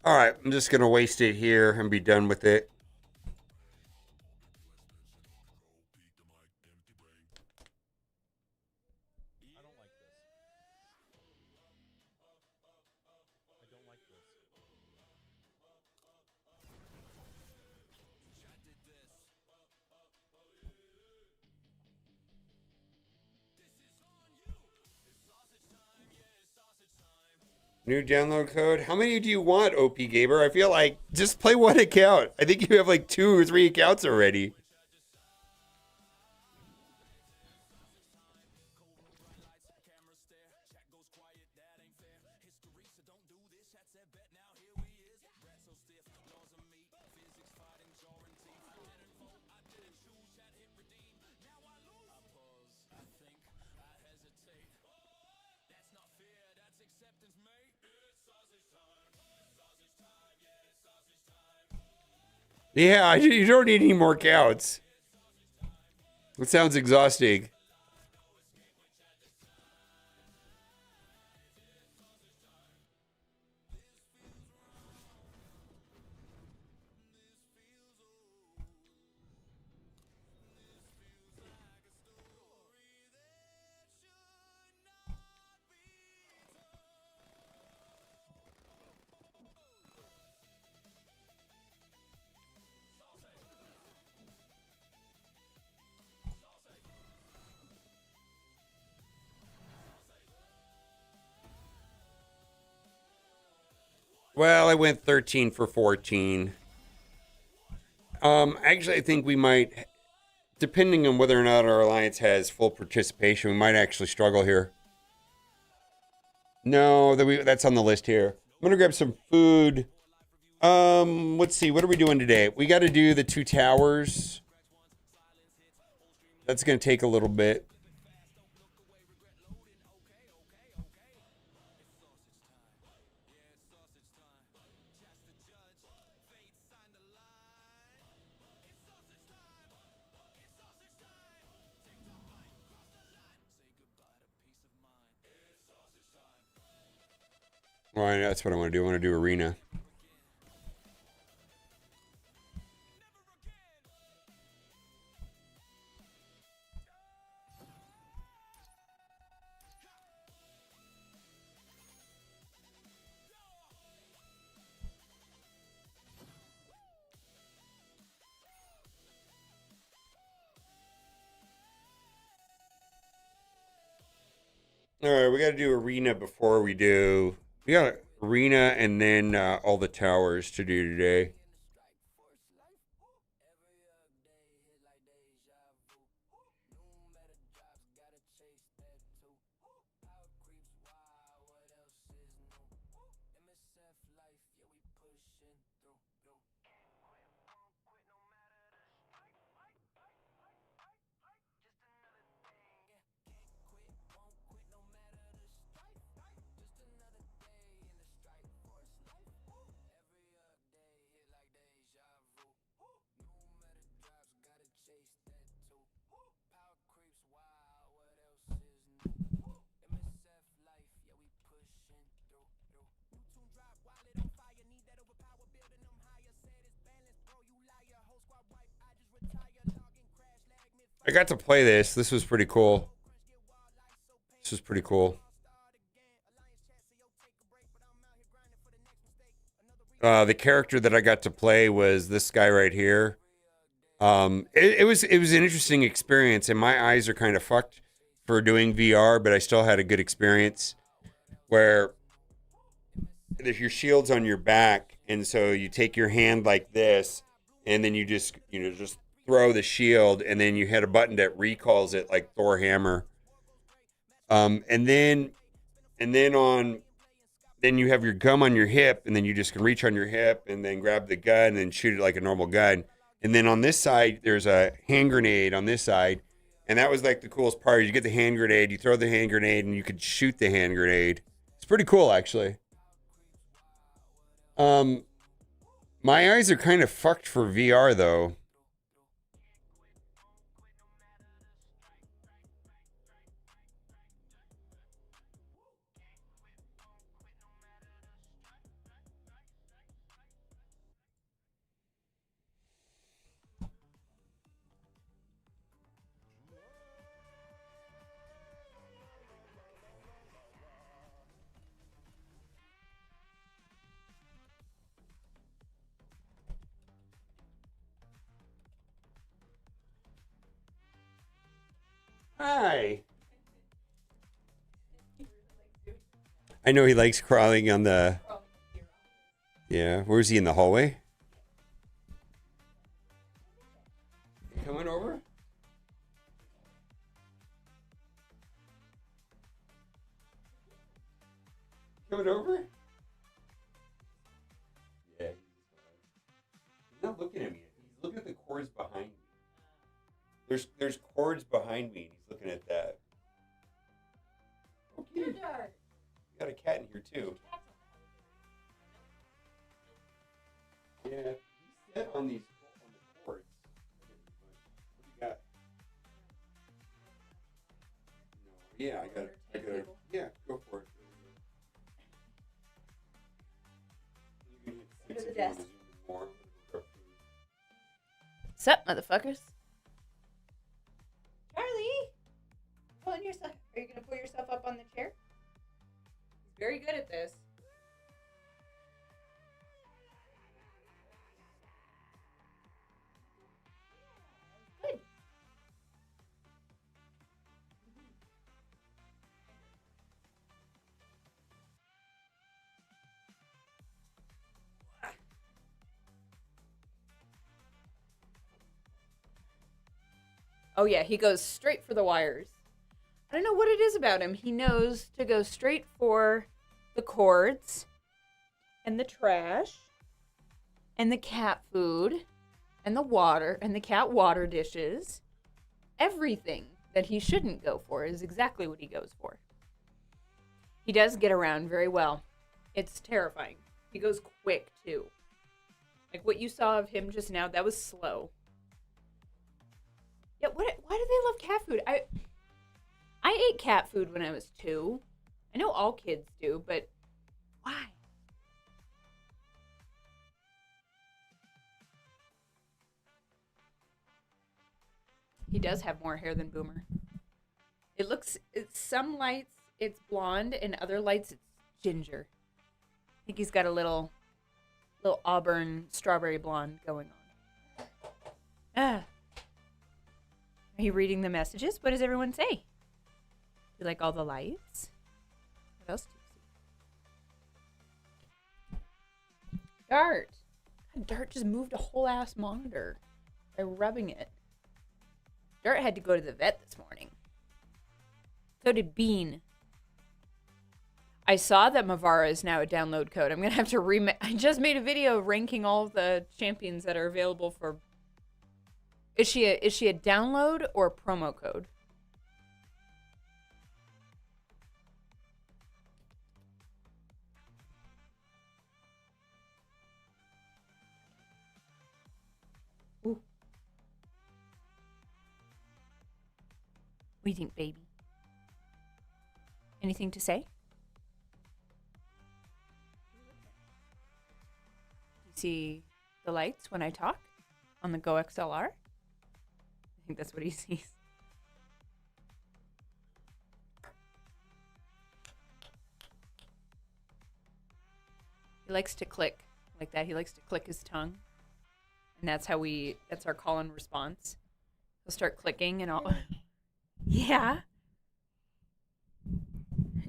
All right, I'm just going to waste it here and be done with it. New download code. How many do you want, OP Gamer? I feel like just play one account. I think you have like 2 or 3 accounts already. Yeah, you don't need any more counts. It sounds exhausting. Well, I went 13 for 14. Actually, I think we might, depending on whether or not our alliance has full participation, we might actually struggle here. No, that's on the list here. I'm gonna grab some food. Let's see. What are we doing today? We got to do the 2 towers. That's gonna take a little bit. Well, that's what I want to do. I want to do arena. All right, we got to do arena before we do. We got arena and then all the towers to do today. I got to play this. This was pretty cool. This was pretty cool. The character that I got to play was this guy right here. It was an interesting experience, and my eyes are kind of fucked for doing VR, but I still had a good experience where your shield's on your back, and so you take your hand like this, and then you just throw the shield, and then you hit a button that recalls it like Thor hammer. And then you have your gum on your hip, and then you just can reach on your hip and then grab the gun and shoot it like a normal gun. And then on this side, there's a hand grenade on this side. And that was like the coolest part. You get the hand grenade, you throw the hand grenade, and you could shoot the hand grenade. It's pretty cool, actually. My eyes are kind of fucked for VR, though. Hi. I know he likes crawling on the... Yeah, where's he, in the hallway? You coming over? Coming over? Yeah. He's not looking at me. He's looking at the cords behind me. There's cords behind me, and he's looking at that. Okay. You got a cat in here, too. Yeah, he's set on the cords. What do you got? No, yeah, I got it. Yeah, go for it. Under the desk. Sup, motherfuckers? Charlie, pulling yourself. Are you gonna pull yourself up on the chair? He's very good at this. Good. Oh yeah, he goes straight for the wires. I don't know what it is about him. He knows to go straight for the cords and the trash and the cat food and the water and the cat water dishes. Everything that he shouldn't go for is exactly what he goes for. He does get around very well. It's terrifying. He goes quick too. Like what you saw of him just now, that was slow. Yeah, why do they love cat food? I ate cat food when I was 2. I know all kids do, but why? He does have more hair than Boomer. It's some lights it's blonde, and other lights it's ginger. I think he's got a little auburn strawberry blonde going on. Ah. Are you reading the messages? What does everyone say? You like all the lights? What else do you see? Dart. God, Dart just moved a whole ass monitor by rubbing it. Dart had to go to the vet this morning. So did Bean. I saw that Mavara is now a download code. I'm going to have to I just made a video ranking all of the champions that are available for... Is she a download or a promo code? Ooh. What do you think, baby? Anything to say? You see the lights when I talk on the Go XLR? I think that's what he sees. He likes to click like that. He likes to click his tongue. And that's our call and response. He'll start clicking and I'll... Yeah.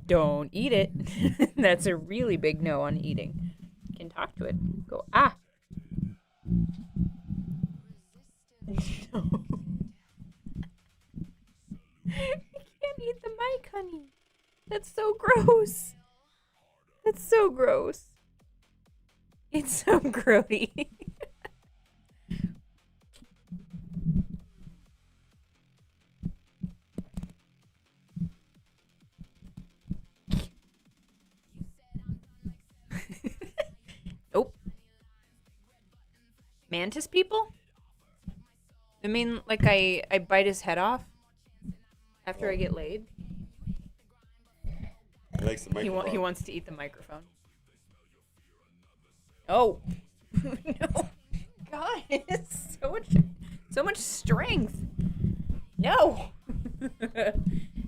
Don't eat it. That's a really big no on eating. You can talk to it. Go, ah. No. I can't eat the mic, honey. That's so gross. That's so gross. It's so grody. Nope. Mantis people? I mean, like I bite his head off after I get laid. He likes the microphone. He wants to eat the microphone. Oh. No. God, it's so much strength. No.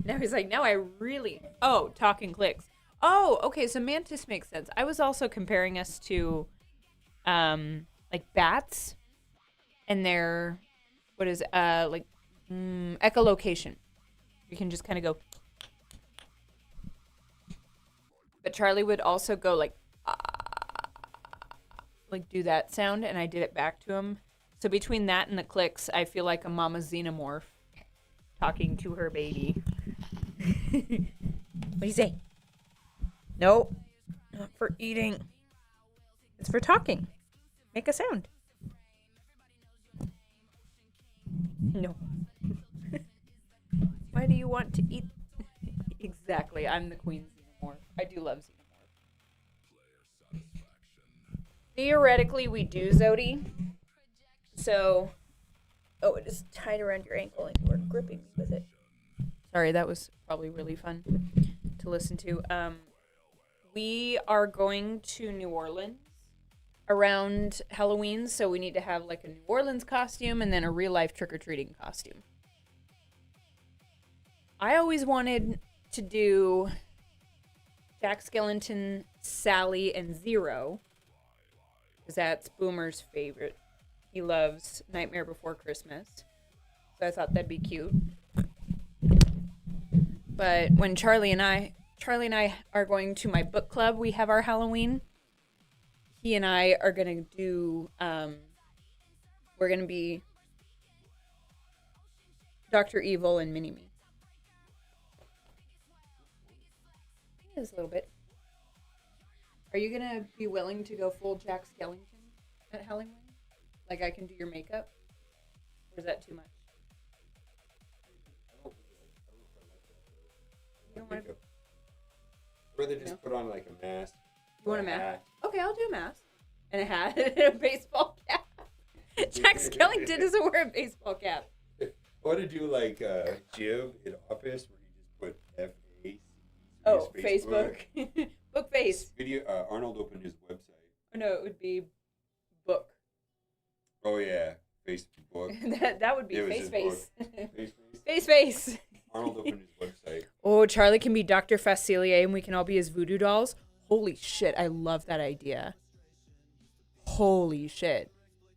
Now he's like, now I really... Oh, talking clicks. Oh, okay, so Mantis makes sense. I was also comparing us to, like bats and their, echolocation. You can just kind of go. But Charlie would also go like do that sound, and I did it back to him. So between that and the clicks, I feel like a mama xenomorph talking to her baby. What do you say? No, not for eating. It's for talking. Make a sound. No. Why do you want to eat? Exactly, I'm the queen xenomorph. I do love xenomorph. Theoretically, we do Zodi. So, oh, it is tied around your ankle and you are gripping me with it. Sorry, that was probably really fun to listen to. We are going to New Orleans around Halloween, so we need to have like a New Orleans costume and then a real life trick-or-treating costume. I always wanted to do Jack Skellington, Sally, and Zero, because that's Boomer's favorite. He loves Nightmare Before Christmas, so I thought that'd be cute. But when Charlie and I are going to my book club, we have our Halloween. He and I are going to do, we're going to be Dr. Evil and Mini-Me. Just a little bit. Are you going to be willing to go full Jack Skellington at Halloween? Like I can do your makeup? Or is that too much? You don't want to... Rather just put on like a mask. You want a mask? Okay, I'll do a mask. And a hat and a baseball cap. Jack Skellington doesn't wear a baseball cap. I want to do like Jiv in Office where you just put F-A-C. Oh, Facebook. Book face. Video. Arnold opened his website. Oh, no, it would be book. Oh, yeah. Facebook. that would be It was face his face. book. Face face. Arnold opened his website. Oh, Charlie can be Dr. Facilier and we can all be his voodoo dolls. Holy shit, I love that idea. Holy shit.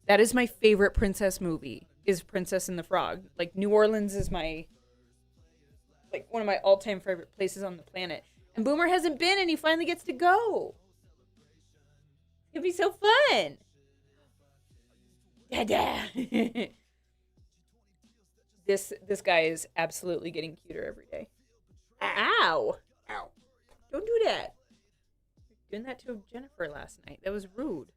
That is my favorite princess movie, is Princess and the Frog. Like, New Orleans is my, like, one of my all-time favorite places on the planet. And Boomer hasn't been, and he finally gets to go. It'd be so fun. Dada. This guy is absolutely getting cuter every day. Ow. Ow. Don't do that. You're doing that to Jennifer last night. That was rude.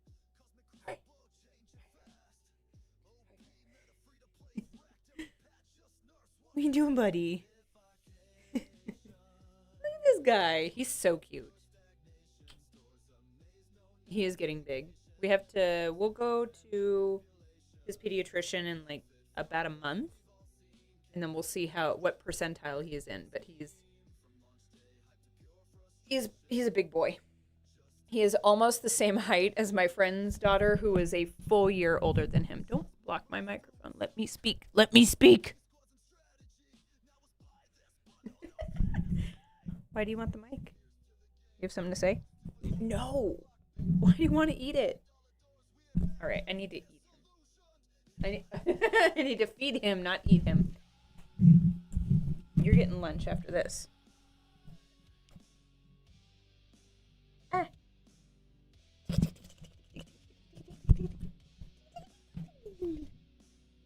What are you doing, buddy? Look at this guy. He's so cute. He is getting big. We'll go to his pediatrician in like about a month. And then we'll see what percentile he is in. But he's a big boy. He is almost the same height as my friend's daughter, who is a full year older than him. Don't block my microphone. Let me speak. Let me speak. Why do you want the mic? You have something to say? No. Why do you want to eat it? All right, I need to eat him. I need to feed him, not eat him. You're getting lunch after this. Ah.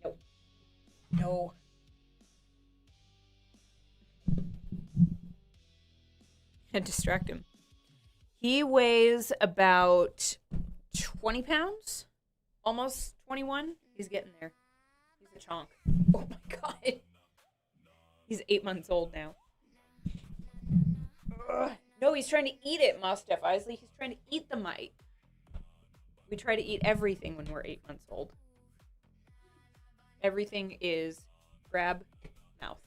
No. No. And distract him. He weighs about 20 pounds. Almost 21. He's getting there. He's a chonk. Oh my god. He's 8 months old now. Ugh. No, he's trying to eat it, Mostef Isley. He's trying to eat the mite. We try to eat everything when we're 8 months old. Everything is grab, mouth.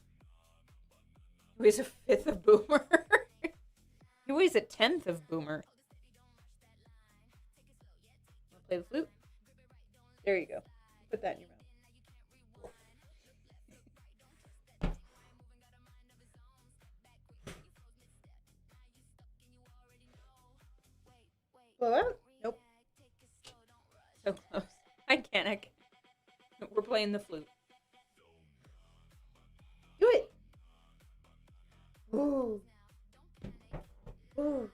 He weighs a fifth of Boomer. He weighs a tenth of Boomer. Play the flute. There you go. Put that in your mouth. Blow out? Nope. So close. I can't. We're playing the flute. Do it. Ooh. Ooh.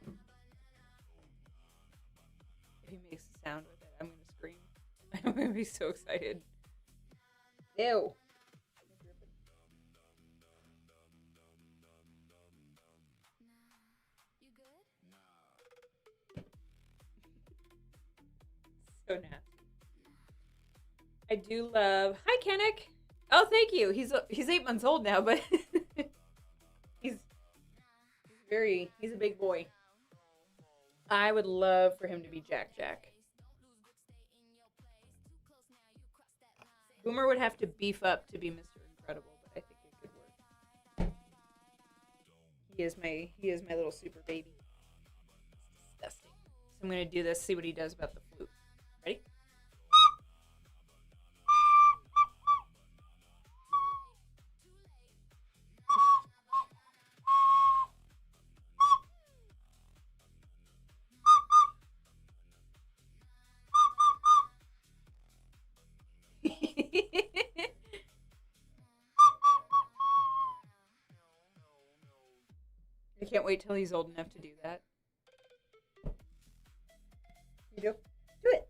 If he makes a sound with it, I'm going to scream. I'm going to be so excited. Ew. So nasty. I do love. Hi, Kennick. Oh, thank you. He's 8 months old now, but he's a big boy. I would love for him to be Jack Jack. Boomer would have to beef up to be Mr. Incredible, but I think it could work. He is my little super baby. It's disgusting. So I'm gonna do this, see what he does about the flute. Ready? I can't wait till he's old enough to do that. You do? Do it.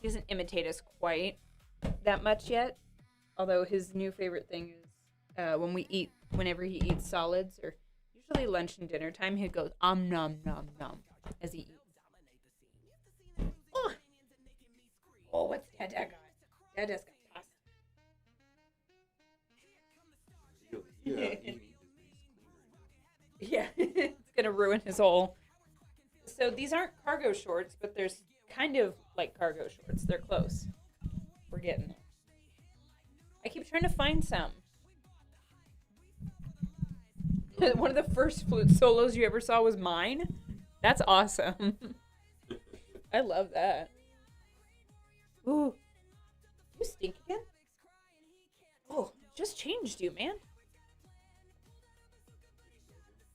He doesn't imitate us quite that much yet. Although his new favorite thing is whenever he eats solids, or usually lunch and dinner time, he goes nom nom nom as he eats. Oh, what's Dada got? Dada's got pasta. Yeah, it's gonna ruin his whole. So these aren't cargo shorts, but there's kind of like cargo shorts. They're close. We're getting there. I keep trying to find some. One of the first flute solos you ever saw was mine. That's awesome. I love that. Ooh. You stink again? Oh, just changed you, man.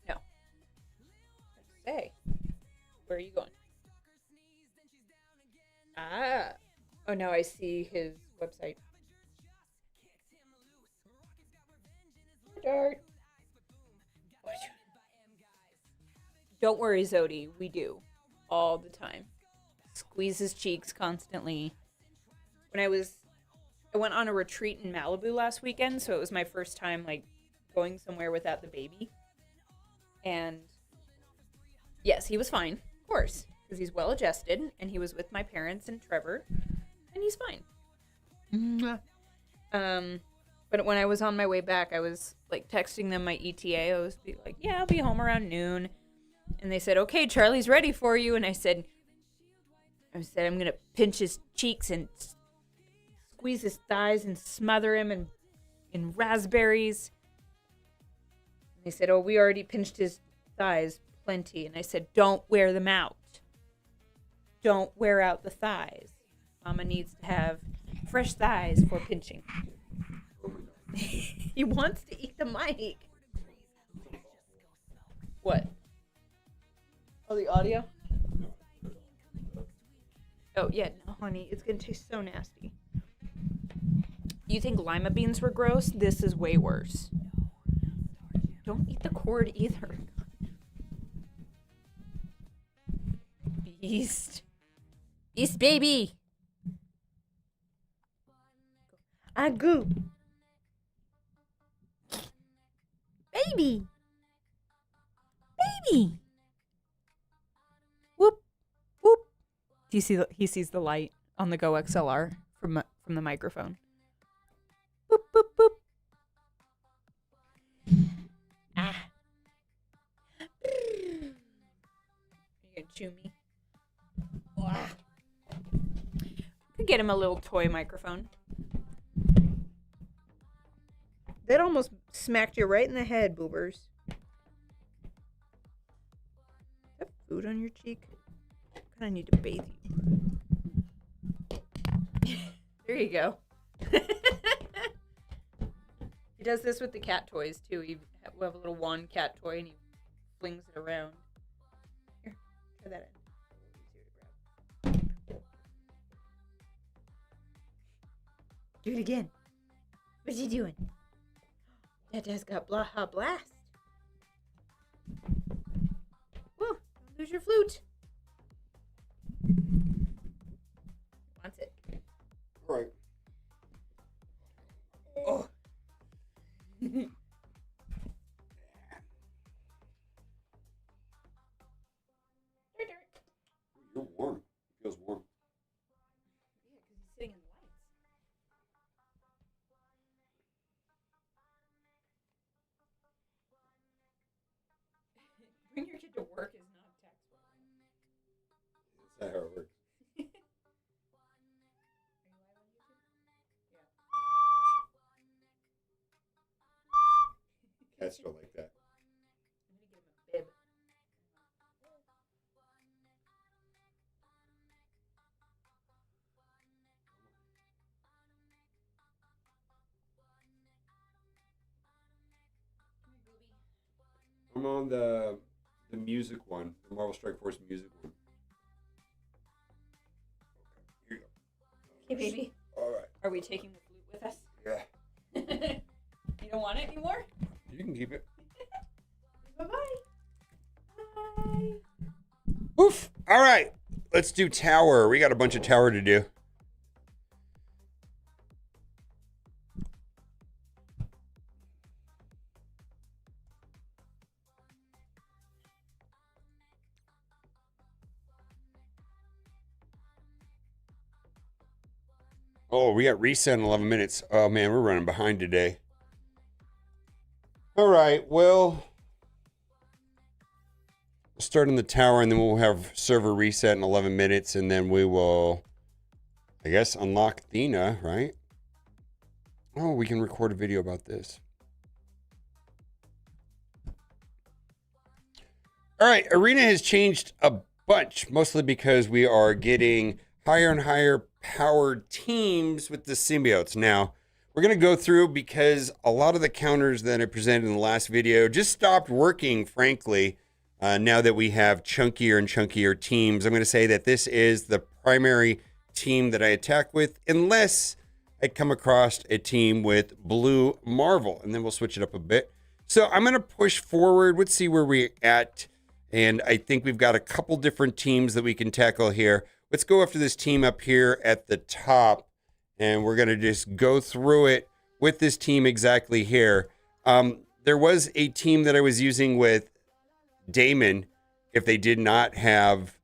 No. Say. Where are you going? Ah. Oh, now I see his website. Dart. Don't worry, Zodi. We do. All the time. Squeeze his cheeks constantly. When I went on a retreat in Malibu last weekend, so it was my first time, like, going somewhere without the baby. And, yes, he was fine, of course, because he's well-adjusted, and he was with my parents and Trevor, and he's fine. But when I was on my way back, I was, like, texting them my ETA. I was like, yeah, I'll be home around noon. And they said, okay, Charlie's ready for you. And I said, I'm going to pinch his cheeks and squeeze his thighs and smother him in raspberries. And they said, oh, we already pinched his thighs plenty. And I said, don't wear them out. Don't wear out the thighs. Mama needs to have fresh thighs for pinching. He wants to eat the mic. What? Oh, the audio? Oh, yeah, no, honey, it's going to taste so nasty. You think lima beans were gross? This is way worse. Don't eat the cord either. Beast. Beast, baby. I go. Baby. Baby. Whoop. Whoop. Do you see he sees the light on the Go XLR from the microphone. Boop, boop, boop. Ah. You gonna chew me? Ah. Could get him a little toy microphone. That almost smacked you right in the head, boobers. Have food on your cheek? I kind of need to bathe you. There you go. He does this with the cat toys, too. We have a little wand cat toy, and he flings it around. Here, try that in. Do it again. What's he doing? Dada's got Blaha Blast. Whoa, don't lose your flute. Wants it. All right. Oh. You're warm. It feels warm. Yeah, because he's sitting in the lights. Bring your kid to work is not taxable. That's not how it works. Cats don't like that. I'm gonna get him a bib. I'm on the music one, the Marvel Strike Force music one. Okay, here you go. Hey, baby. All right. Are we taking the flute with us? Yeah. You don't want it anymore? You can keep it. Bye-bye. Bye. Oof. All right. Let's do tower. We got a bunch of tower to do. Oh, we got reset in 11 minutes. Oh, man, we're running behind today. All right, well, we'll start in the tower, and then we'll have server reset in 11 minutes, and then we will, I guess, unlock Athena, right? Oh, we can record a video about this. All right, Arena has changed a bunch, mostly because we are getting higher and higher powered teams with the symbiotes. Now, we're going to go through because a lot of the counters that I presented in the last video just stopped working, frankly, now that we have chunkier and chunkier teams. I'm going to say that this is the primary team that I attack with, unless I come across a team with Blue Marvel, and then we'll switch it up a bit. So I'm going to push forward. Let's see where we're at. And I think we've got a couple different teams that we can tackle here. Let's go after this team up here at the top. And we're going to just go through it with this team exactly here. There was a team that I was using with Damon if they did not have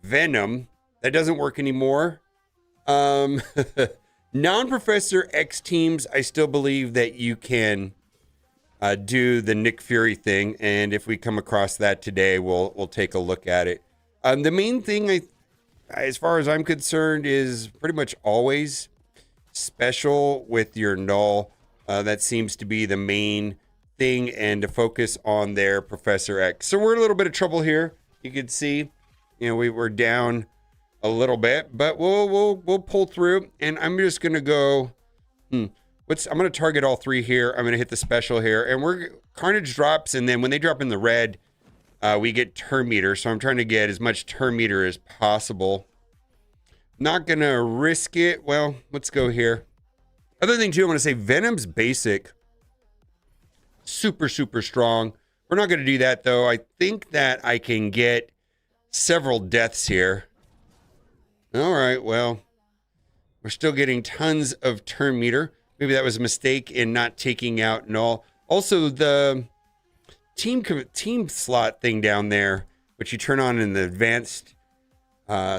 Venom. That doesn't work anymore. Non-Professor X teams, I still believe that you can do the Nick Fury thing, and if we come across that today, we'll take a look at it. The main thing, as far as I'm concerned, is pretty much always special with your null. That seems to be the main thing, and to focus on their Professor X. So we're in a little bit of trouble here. You can see, we're down a little bit, but we'll pull through, and I'm just gonna go. I'm going to target all three here. I'm going to hit the special here. And Carnage drops, and then when they drop in the red, we get turn meter. So I'm trying to get as much turn meter as possible. Not going to risk it. Well, let's go here. Other thing, too, I want to say Venom's basic. Super, super strong. We're not going to do that, though. I think that I can get several deaths here. All right, well, we're still getting tons of turn meter. Maybe that was a mistake in not taking out null. Also, the team slot thing down there, which you turn on in the advanced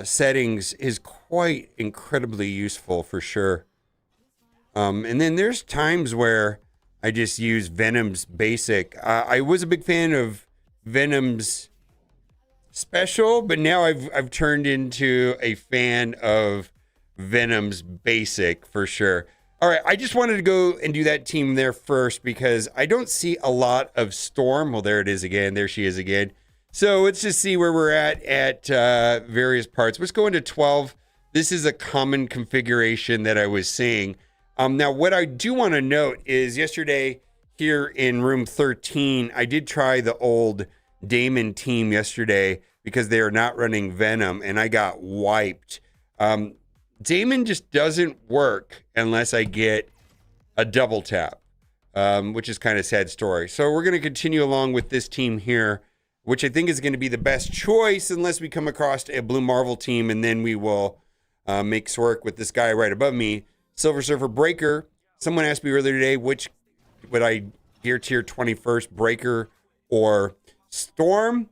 settings, is quite incredibly useful for sure. And then there's times where I just use Venom's basic. I was a big fan of Venom's special, but now I've turned into a fan of Venom's basic for sure. All right, I just wanted to go and do that team there first because I don't see a lot of Storm. Well, there it is again. There she is again. So let's just see where we're at various parts. Let's go into 12. This is a common configuration that I was seeing. Now, what I do want to note is yesterday here in room 13, I did try the old Damon team yesterday because they are not running Venom, and I got wiped. Damon just doesn't work unless I get a double tap, which is kind of a sad story. So we're going to continue along with this team here, which I think is going to be the best choice unless we come across a Blue Marvel team, and then we will make work with this guy right above me, Silver Surfer Breaker. Someone asked me earlier today would I gear tier 21st, Breaker or Storm,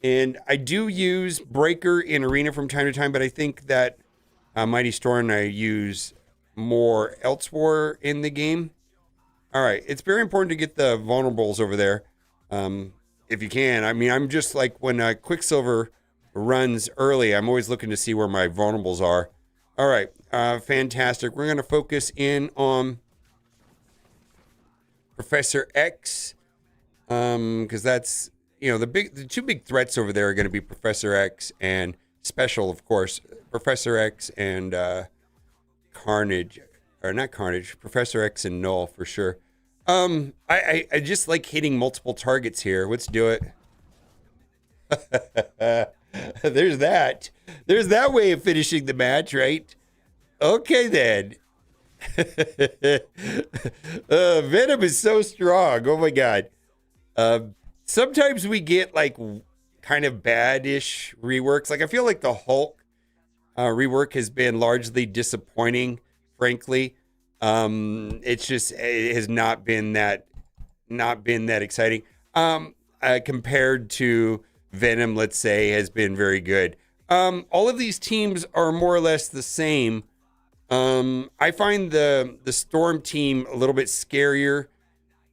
and I do use Breaker in Arena from time to time, but I think that Mighty Storm I use more elsewhere in the game. All right, it's very important to get the vulnerables over there if you can. I mean, I'm just like when Quicksilver runs early, I'm always looking to see where my vulnerables are. All right, fantastic. We're going to focus in on Professor X because that's, the two big threats over there are going to be Professor X and Special, of course. Professor X and Carnage, or not Carnage, Professor X and Null for sure. I just like hitting multiple targets here. Let's do it. There's that. There's that way of finishing the match, right? Okay, then. Venom is so strong. Oh my god. Sometimes we get like kind of bad-ish reworks. Like I feel like the Hulk rework has been largely disappointing, frankly. It has not been that exciting. Compared to Venom, let's say, has been very good. All of these teams are more or less the same. I find the Storm team a little bit scarier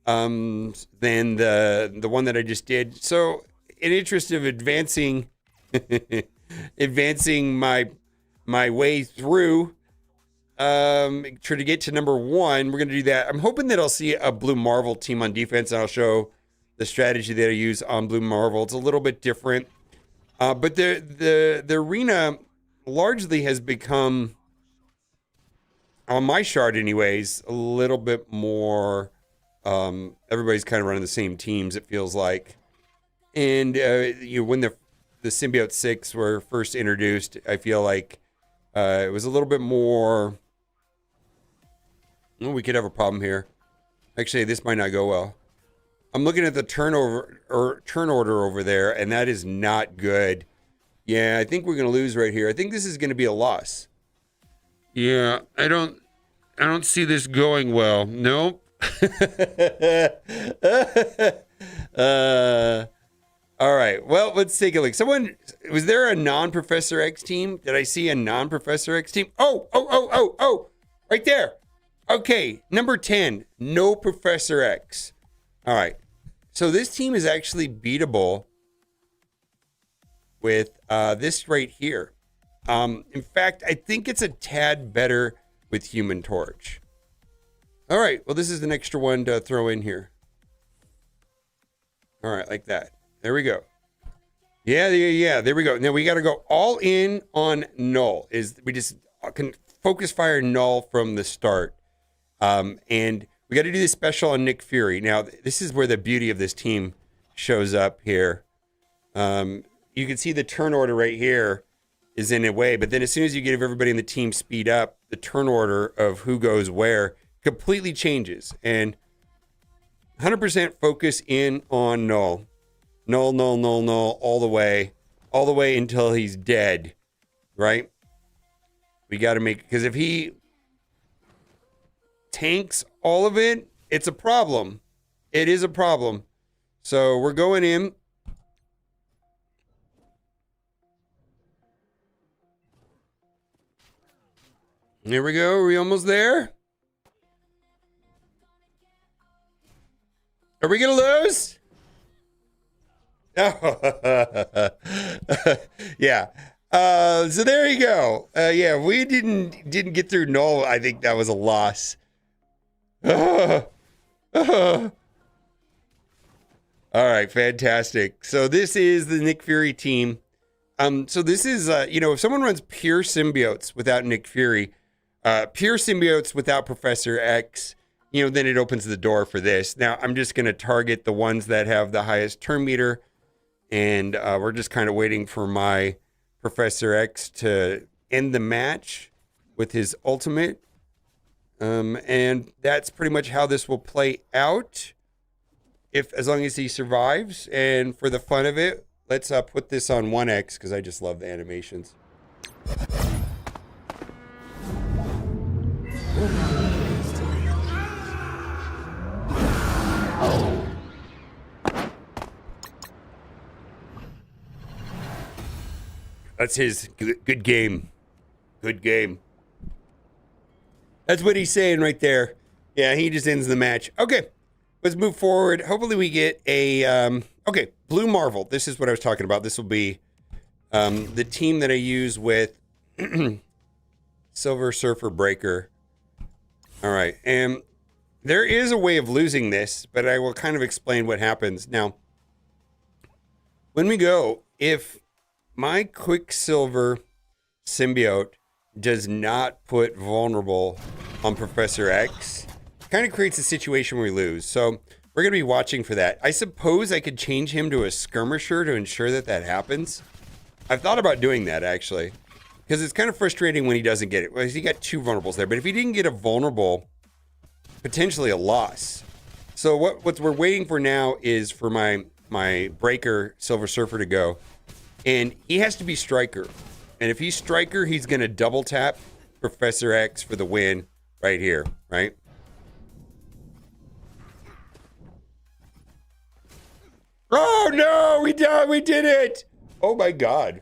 than the one that I just did. So, in interest of advancing my way through, try to get to number 1, we're going to do that. I'm hoping that I'll see a Blue Marvel team on defense, and I'll show the strategy that I use on Blue Marvel. It's a little bit different. But the arena largely has become, on my shard anyways, a little bit more, everybody's kind of running the same teams, it feels like. And when the Symbiote 6 were first introduced, I feel like it was a little bit more, well, we could have a problem here. Actually, this might not go well. I'm looking at the turn order over there, and that is not good. Yeah, I think we're gonna lose right here. I think this is gonna be a loss. Yeah, I don't see this going well. Nope. All right. Well, let's take a look. Was there a non-Professor X team? Did I see a non-Professor X team? Oh, right there. Okay, number 10, no Professor X. All right. So this team is actually beatable with this right here. In fact, I think it's a tad better with Human Torch. All right. Well, this is an extra one to throw in here. All right, like that. There we go. Yeah. There we go. Now we got to go all in on Null. We just can focus fire Null from the start. And we got to do this special on Nick Fury. Now, this is where the beauty of this team shows up here. You can see the turn order right here is in a way, but then as soon as you give everybody in the team speed up, the turn order of who goes where completely changes. And 100% focus in on Null. Null, all the way until he's dead, right? We got to make, because if he tanks all of it, it's a problem. It is a problem. So we're going in. There we go. Are we almost there? Are we going to lose? Yeah. So there you go. Yeah, we didn't get through Null. I think that was a loss. All right, fantastic. So this is the Nick Fury team. So this is, if someone runs pure symbiotes without Nick Fury, pure symbiotes without Professor X, then it opens the door for this. Now, I'm just going to target the ones that have the highest turn meter, and we're just kind of waiting for my Professor X to end the match with his ultimate. And that's pretty much how this will play out, as long as he survives. And for the fun of it, let's put this on 1X because I just love the animations. That's his good game. Good game. That's what he's saying right there. Yeah, he just ends the match. Okay, let's move forward. Hopefully we get a... okay, Blue Marvel. This is what I was talking about. This will be the team that I use with Silver Surfer Breaker. All right, and there is a way of losing this, but I will kind of explain what happens. Now, when we go, if my Quicksilver symbiote does not put vulnerable on Professor X, kind of creates a situation where we lose. So we're going to be watching for that. I suppose I could change him to a skirmisher to ensure that that happens. I've thought about doing that, actually, because it's kind of frustrating when he doesn't get it. Well, he got 2 vulnerables there, but if he didn't get a vulnerable, potentially a loss. So what we're waiting for now is for my Breaker Silver Surfer to go, and he has to be Striker. And if he's Striker, he's going to double tap Professor X for the win right here, right? Oh, no, we did it. Oh, my God.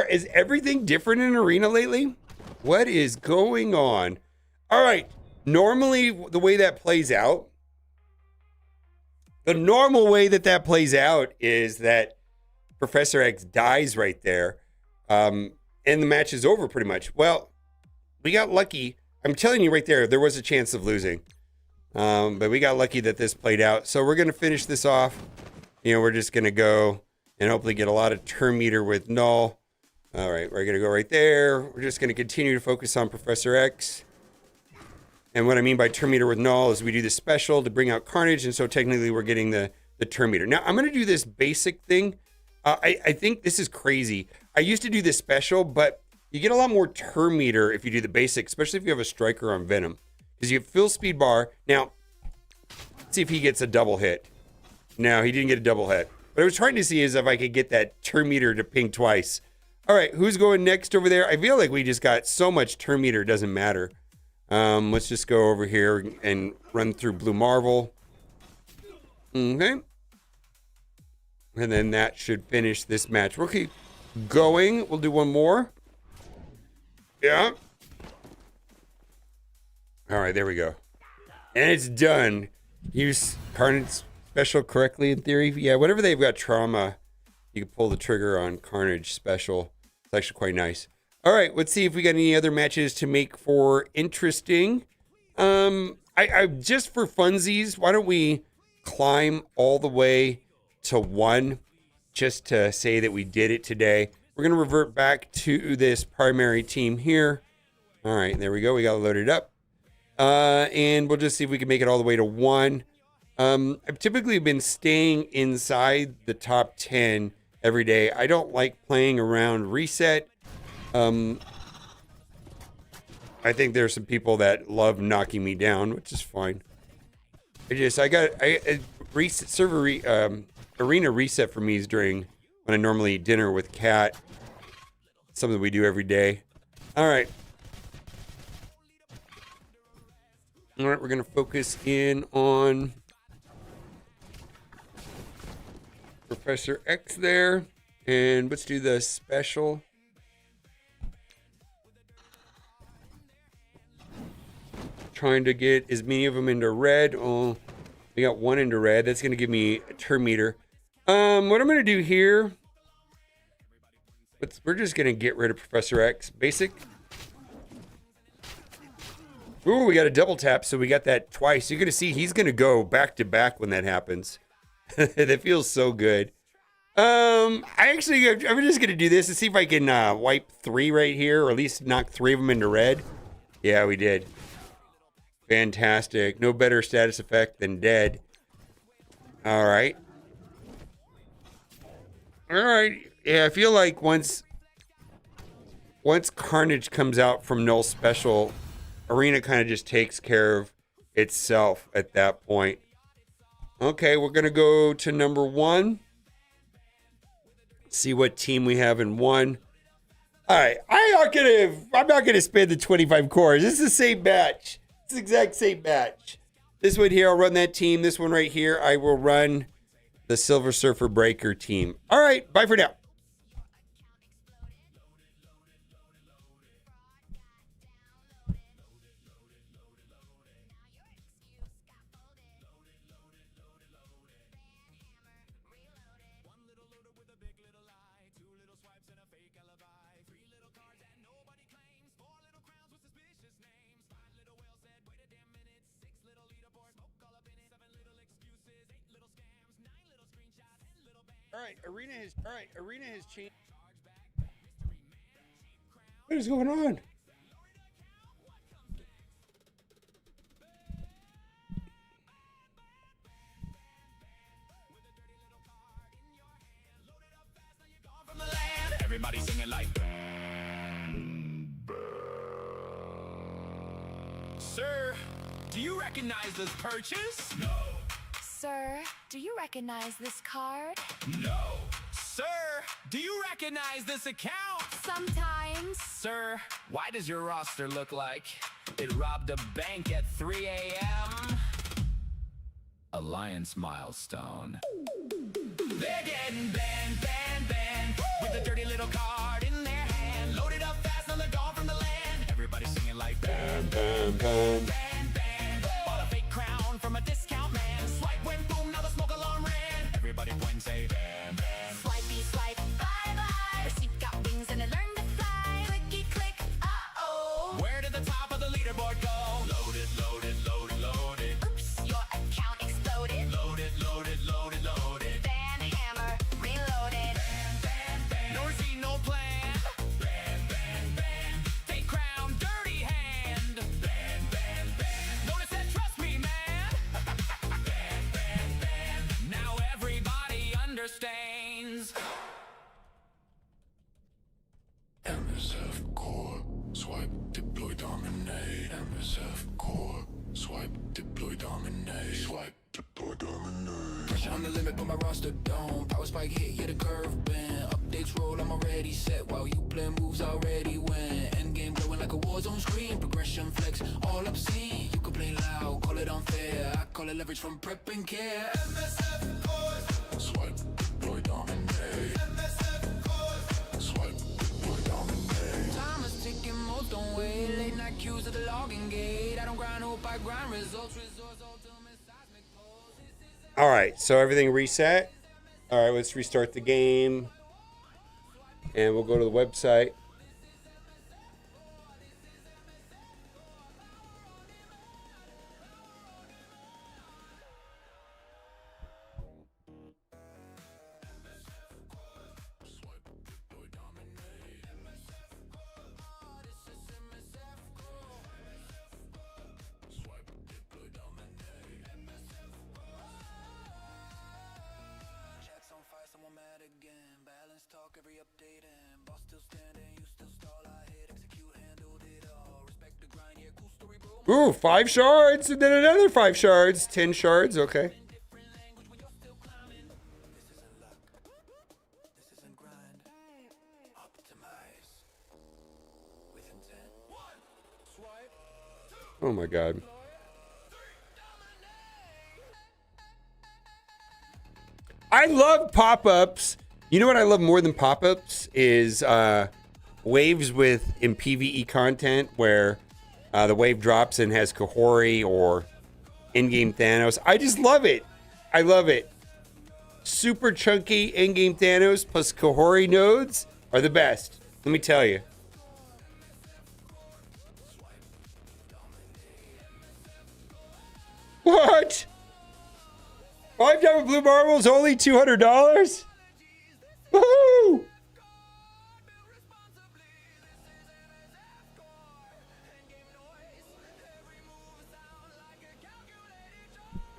Is everything different in Arena lately? What is going on? All right. Normally, the way that plays out, the normal way that plays out is that Professor X dies right there. And the match is over pretty much. Well, we got lucky. I'm telling you right there was a chance of losing. But we got lucky that this played out. So we're going to finish this off. We're just going to go and hopefully get a lot of turn meter with null. All right, we're going to go right there. We're just going to continue to focus on Professor X. And what I mean by turn meter with null is we do the special to bring out Carnage, and so technically we're getting the turn meter. Now, I'm going to do this basic thing. I think this is crazy. I used to do this special, but you get a lot more turn meter if you do the basic, especially if you have a striker on Venom. Because you have full speed bar. Now, let's see if he gets a double hit. No, he didn't get a double hit. What I was trying to see is if I could get that turn meter to ping twice. All right, who's going next over there? I feel like we just got so much turn meter, it doesn't matter. Let's just go over here and run through Blue Marvel. Okay. And then that should finish this match. We'll keep going. We'll do one more. Yeah. All right, there we go. And it's done. Use Carnage special correctly in theory. Yeah, whenever they've got trauma, you can pull the trigger on Carnage special. It's actually quite nice. All right, let's see if we got any other matches to make for interesting. I just for funsies, why don't we climb all the way to 1 just to say that we did it today. We're going to revert back to this primary team here. All right, there we go. We got it loaded up. And we'll just see if we can make it all the way to 1. I've typically been staying inside the top 10 every day. I don't like playing around reset. I think there's some people that love knocking me down, which is fine. Arena reset for me is during when I normally eat dinner with Kat. Something we do every day. All right. All right, we're going to focus in on Professor X there. And let's do the special. Trying to get as many of them into red. Oh, we got 1 into red. That's going to give me a turn meter. What I'm going to do here, we're just going to get rid of Professor X. Basic. Ooh, we got a double tap, so we got that twice. You're going to see he's going to go back to back when that happens. That feels so good. I'm just going to do this and see if I can wipe 3 right here, or at least knock 3 of them into red. Yeah, we did. Fantastic. No better status effect than dead. All right. All right. Yeah, I feel like once Carnage comes out from Null Special, Arena kind of just takes care of itself at that point. Okay, we're going to go to number 1. See what team we have in 1. All right. I'm not going to spend the 25 cores. This is the same match. It's the exact same match. This one here, I'll run that team. This one right here, I will run the Silver Surfer Breaker team. All right, bye for now. Arena has changed. What is going on? Everybody singing like Sir, do you recognize this purchase? No. Sir, do you recognize this card? No. Sir, do you recognize this account? Sometimes. Sir, why does your roster look like it robbed a bank at 3 a.m.? Alliance milestone. They're getting banned, banned, banned, with a dirty little card in their hand. Loaded up fast, now they're gone from the land. Everybody singing like bam, bam, bam, bam, bam. Bought a fake crown from a discount man. Swipe went boom, now the smoke alarm ran. Everybody point and say bam, bam. Swipey swipe, bye bye. Receipt got wings and it learned to fly. Clicky click, uh-oh. Where did the top of the leaderboard go? Loaded, loaded, loaded, loaded. Oops, your account exploded. Loaded, loaded, loaded, loaded. Ban hammer, reloaded. understands. MSF core, swipe, deploy, dominate. MSF core, swipe, deploy, dominate. Swipe, deploy, dominate. Pressure on the limit, but my roster don't. Power spike hit, yeah, the curve bend. Updates roll, I'm already set. While you play moves, already win. Endgame glowing like a war zone screen. Progression flex, all obscene. You can play loud, call it unfair. I call it leverage from prep and care. MSF cores. Swipe, deploy, dominate. MSF cores. Swipe, deploy, dominate. Time is ticking, most don't wait. Late night queues at the logging gate. I don't grind, hope I grind results. Resource ultimate seismic pulse. All right, so everything reset. All right, let's restart the game. And we'll go to the website. Checks on fire, someone mad again. Balance talk, every update and boss still standing, you still stall. I hit, execute, handled it all. Respect the grind, yeah, cool story, bro. Ooh, 5 shards, and then another 5 shards. 10 shards, okay. Oh my god. I love pop-ups. You know what I love more than pop-ups is waves with in PvE content where the wave drops and has Kahori or in-game Thanos. I just love it. I love it. Super chunky in-game Thanos plus Kahori nodes are the best. Let me tell you. What? 5 diamond blue marbles only $200? Woohoo!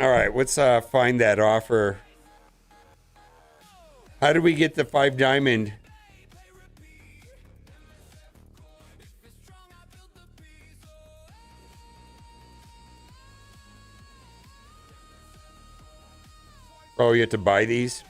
All right, let's find that offer. How did we get the 5 diamond? Oh, you have to buy these?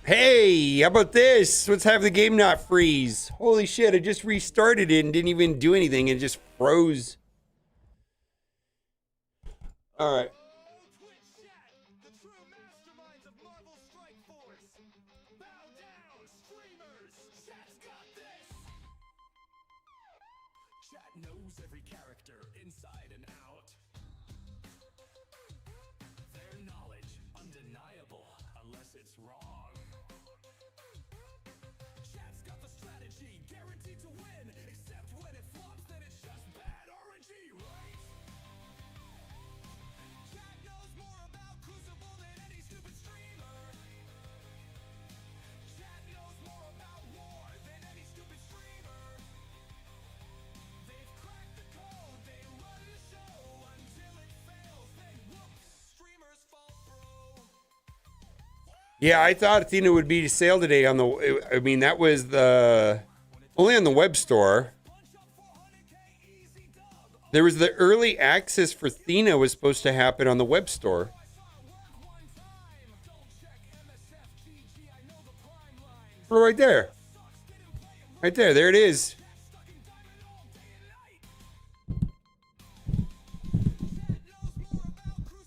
Hey, how about this? Let's have the game not freeze. Holy shit, I just restarted it and didn't even do anything. It just froze. All right. Knows every character inside and out. Their knowledge undeniable unless it's wrong. Chat's got the strategy guaranteed to win, except when it flops, then it's just bad RNG, right? Chat knows more about Crucible than any stupid streamer. Chat knows more about war than any stupid streamer. They've cracked the code, they run the show until it fails, then whoops, streamers fall pro. Yeah, I thought Athena would be to sale today on the... I mean, that was the... Only on the web store. There was the early access for Athena was supposed to happen on the web store. Oh, right there. Right there. There it is.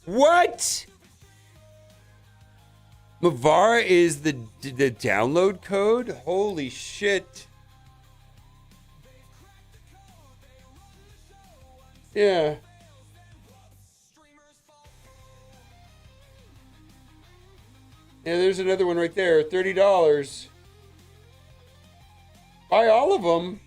What? Mavara is the download code? Holy shit. Yeah. Yeah, there's another one right there. $30. Buy all of them.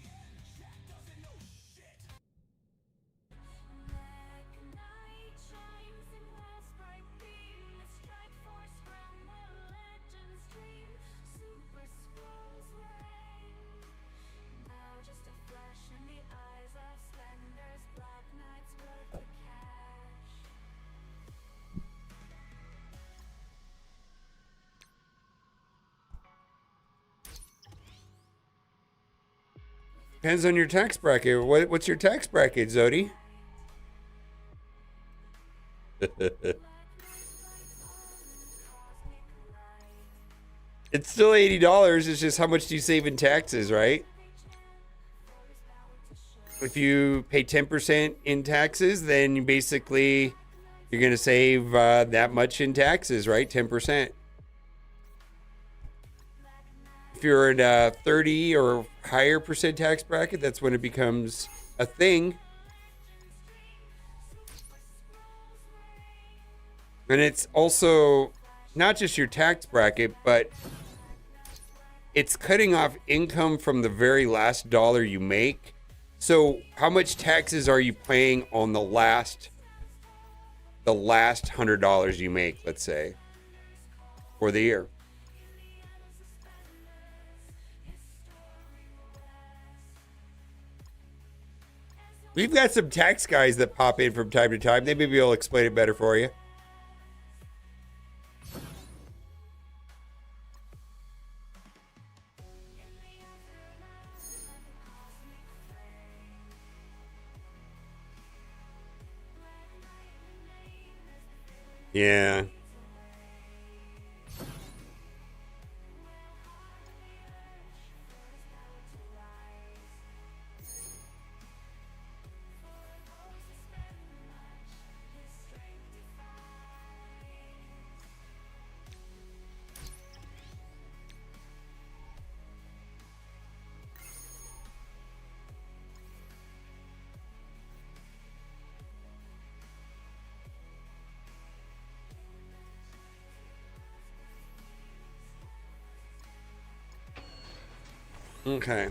Depends on your tax bracket. What's your tax bracket, Zodi? It's still $80. It's just how much do you save in taxes, right? If you pay 10% in taxes, then you basically you're going to save that much in taxes, right? 10%. If you're in a 30 or higher percent tax bracket, that's when it becomes a thing. And it's also not just your tax bracket, but it's cutting off income from the very last dollar you make. So how much taxes are you paying on the last $100 you make, let's say, for the year? We've got some tax guys that pop in from time to time. They maybe will explain it better for you. Yeah. Okay.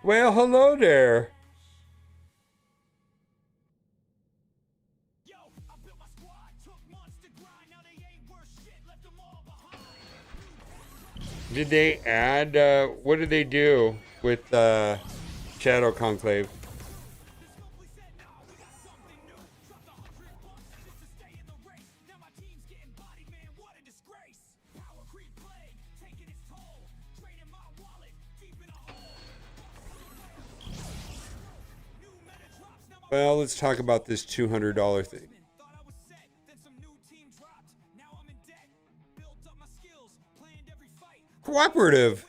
Well, hello there. Did they add, what did they do with Shadow Conclave? Well, let's talk about this $200 thing. Cooperative.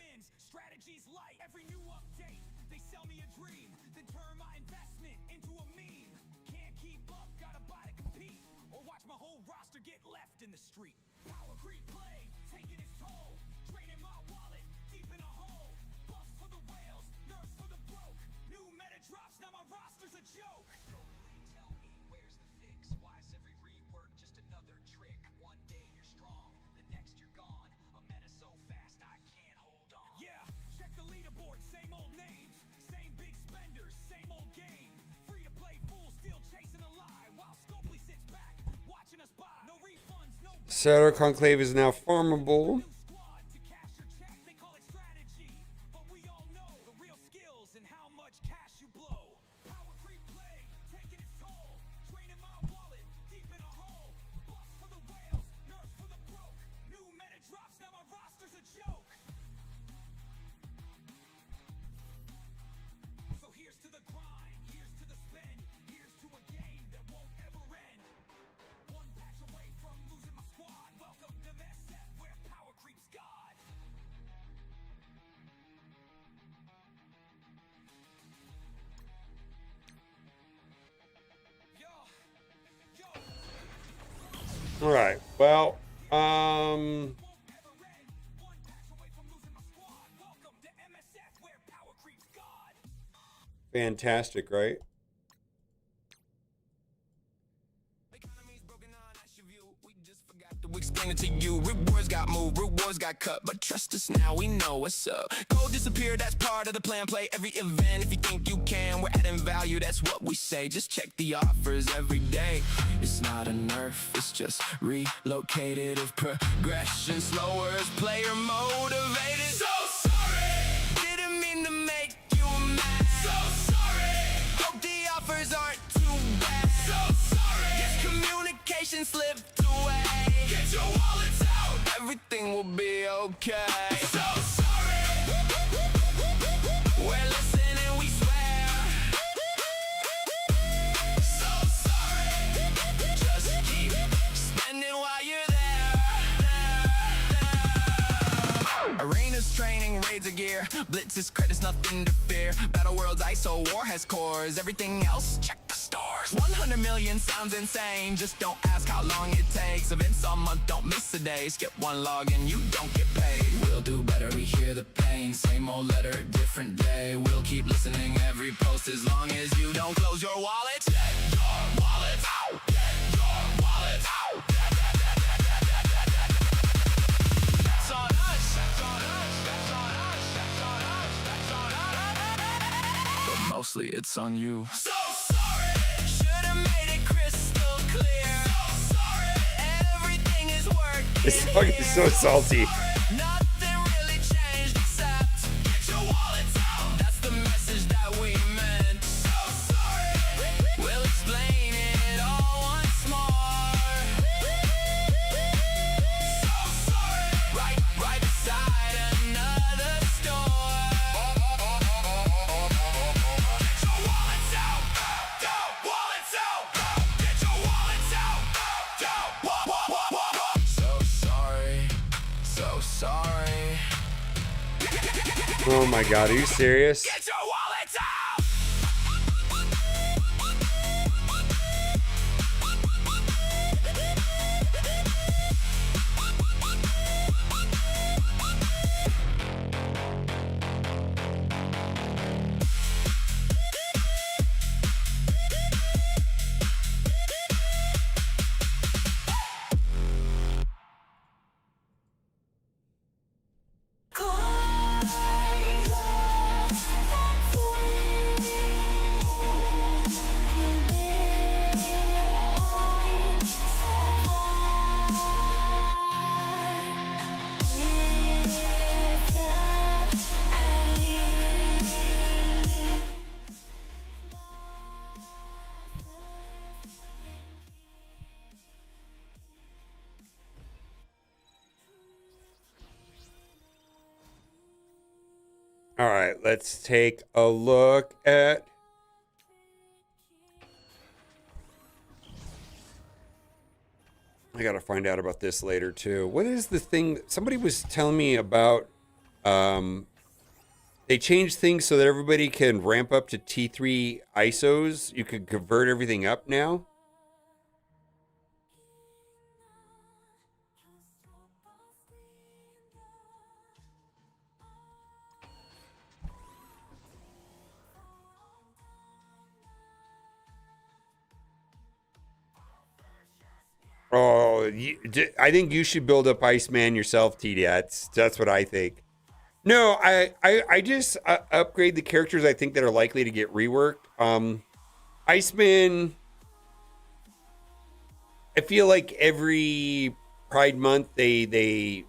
Shadow Conclave is now farmable. All right. Well, fantastic, right? Explain it to you. Rewards got moved. through. Rewards got cut, but trust us now, we know what's up. Gold disappear, that's part of the plan. Play every event if you think you can. We're adding value, that's what we say. Just check the offers every day. It's not a nerf, it's just relocated. If progression slower as player motivated. So sorry, didn't mean to make you mad. So sorry, hope the offers aren't too bad. So sorry, guess communication slipped away. Get your wallets out, everything will be okay. So sorry, we're listening, we swear. So sorry, just keep spending while you're there. Arenas training, raids of gear. Blitz's credits, nothing to fear. Battle World's ISO war has cores. Everything else, check the stars. 100 million sounds insane. Just don't ask how long it takes. Events all month, don't miss a day. Skip one login, you don't get paid. We'll do better, we hear the pain. Same old letter, different day. We'll keep listening every post as long as you don't close your wallet. Get your wallet out. Get your wallet out. That's on us. That's on us. That's on us. That's on us. That's on us. But mostly it's on you. So sorry. Should've made it crystal clear. So sorry. Everything is working. This song is so salty. Nothing really changed except get your wallets out. That's the message that we meant. So sorry. We'll explain it all once more. So sorry. Right beside another store. Get your wallets out. Go, wallets out. Get your wallets out. Go. So sorry. So sorry. Oh my god, are you serious? Get your wallets out. All right, let's take a look at. I gotta find out about this later too. What is the thing? Somebody was telling me about. They changed things so that everybody can ramp up to T3 ISOs. You can convert everything up now. Oh, I think you should build up Iceman yourself, TD. That's what I think. No, I just upgrade the characters I think that are likely to get reworked. Iceman, I feel like every Pride Month they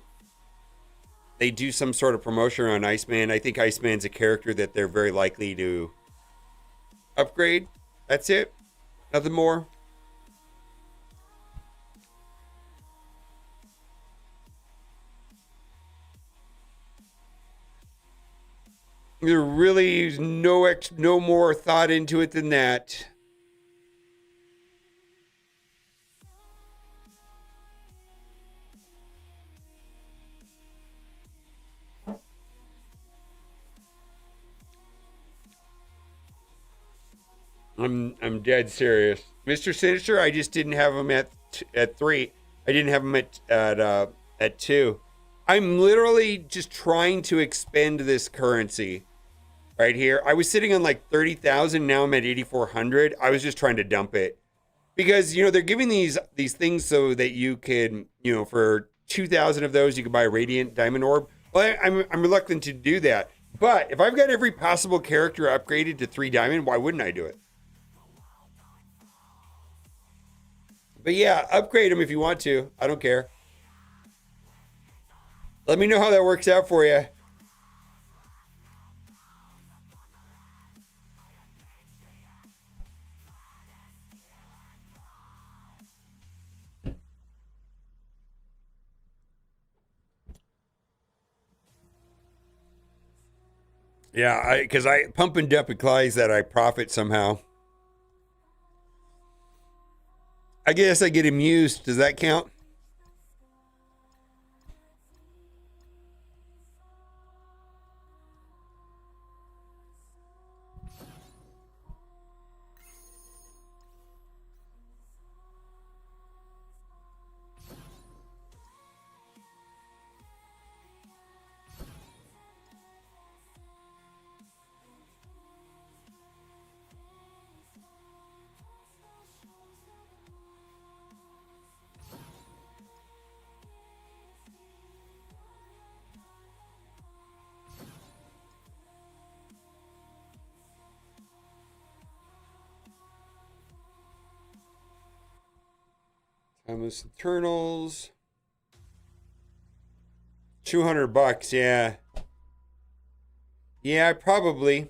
do some sort of promotion on Iceman. I think Iceman's a character that they're very likely to upgrade. That's it. Nothing more. There really is no more thought into it than that. I'm dead serious. Mr. Sinister, I just didn't have him at 3. I didn't have him at 2. I'm literally just trying to expend this currency right here. I was sitting on like 30,000. Now I'm at 8,400. I was just trying to dump it because, you know, they're giving these things so that you can, you know, for 2,000 of those, you can buy a Radiant Diamond Orb. Well, I'm reluctant to do that. But if I've got every possible character upgraded to 3 Diamond, why wouldn't I do it? But yeah, upgrade them if you want to. I don't care. Let me know how that works out for you. Yeah, because I pump and dump implies that I profit somehow. I guess I get amused. Does that count? Timeless Eternals. $200, yeah. Yeah, probably.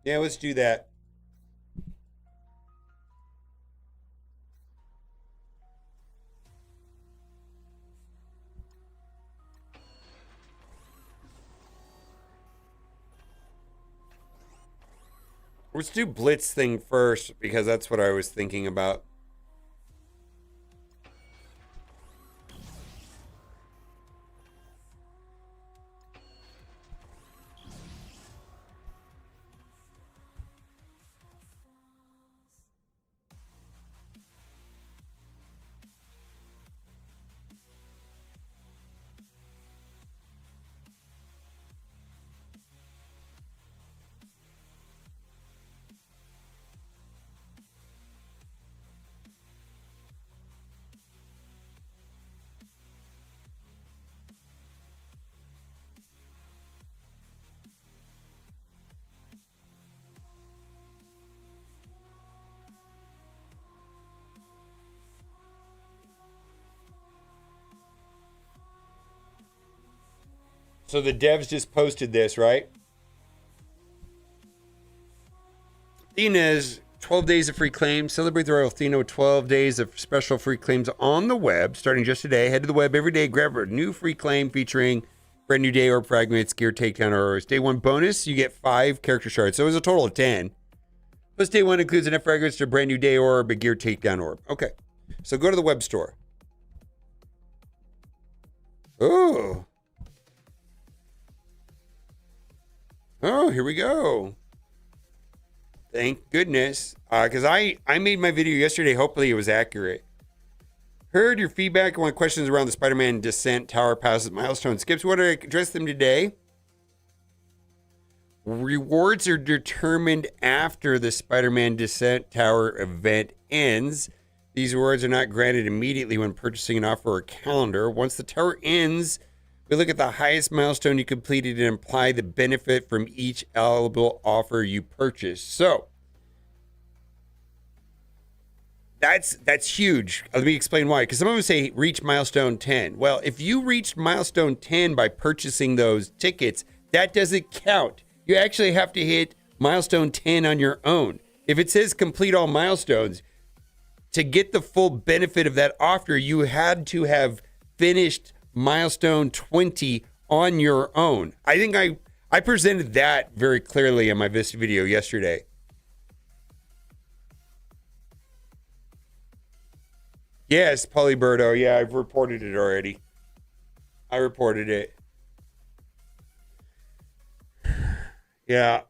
Yeah, let's do that. Let's do Blitz thing first, because that's what I was thinking about. So the devs just posted this, right? Athena's 12 days of free claims. Celebrate the Royal Athena with 12 days of special free claims on the web, starting just today. Head to the web every day, grab a new free claim featuring brand new day orb fragments, gear takedown orders. Day 1 bonus, you get 5 character shards. So it was a total of 10. Plus day 1 includes enough fragments to a brand new day orb, a gear takedown orb. Okay. So go to the web store. Oh. Oh, here we go. Thank goodness. Because I made my video yesterday. Hopefully it was accurate. Heard your feedback and want questions around the Spider-Man Descent Tower Passes milestone skips. Want to address them today? Rewards are determined after the Spider-Man Descent Tower event ends. These rewards are not granted immediately when purchasing an offer or calendar. Once the tower ends, we look at the highest milestone you completed and apply the benefit from each eligible offer you purchased. So that's huge. Let me explain why. Because some of them say reach milestone 10. Well, if you reached milestone 10 by purchasing those tickets, that doesn't count. You actually have to hit milestone 10 on your own. If it says complete all milestones, to get the full benefit of that offer, you had to have finished milestone 20 on your own. I think I presented that very clearly in my Vista video yesterday. Yes, Polyberto. Yeah, I've reported it already. I reported it. Yeah.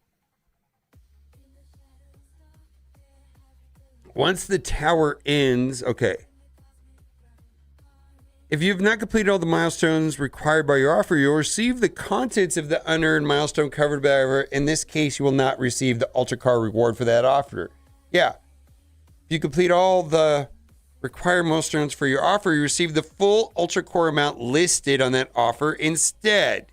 Once the tower ends, okay. If you have not completed all the milestones required by your offer, you'll receive the contents of the unearned milestone covered by offer. In this case, you will not receive the Ultra Car reward for that offer. Yeah. If you complete all the require milestones for your offer, you receive the full Ultra Core amount listed on that offer instead.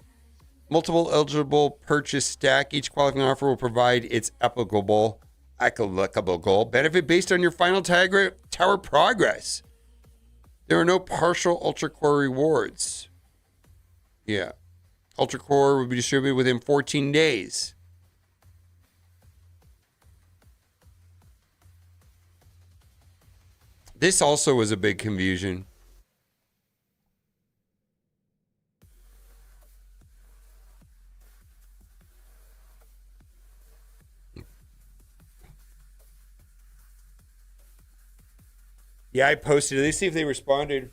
Multiple eligible purchase stack. Each qualifying offer will provide its applicable benefit based on your final tower progress. There are no partial Ultra Core rewards. Yeah. Ultra Core will be distributed within 14 days. This also was a big confusion. Yeah, I posted it. Let's see if they responded.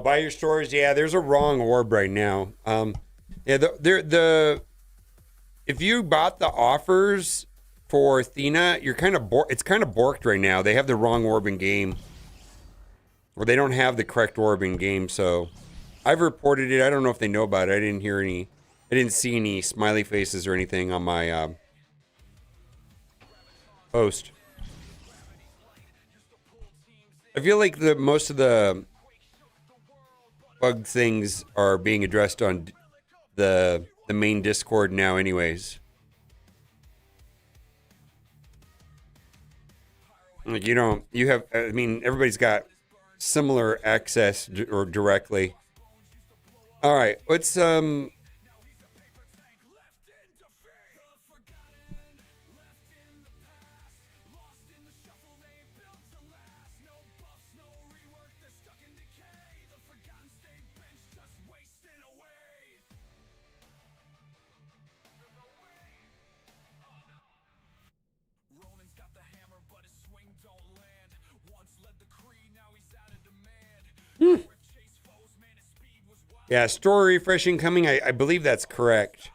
Buy your stores. Yeah, there's a wrong orb right now. Yeah, if you bought the offers for Athena, you're kind of it's kind of borked right now. They have the wrong orb in game, or they don't have the correct orb in game. So I've reported it. I don't know if they know about it. I didn't see any smiley faces or anything on my post. I feel like most of the bug things are being addressed on the main Discord now anyways. Like everybody's got similar access or directly. All right, let's yeah, story refreshing coming. I believe that's correct.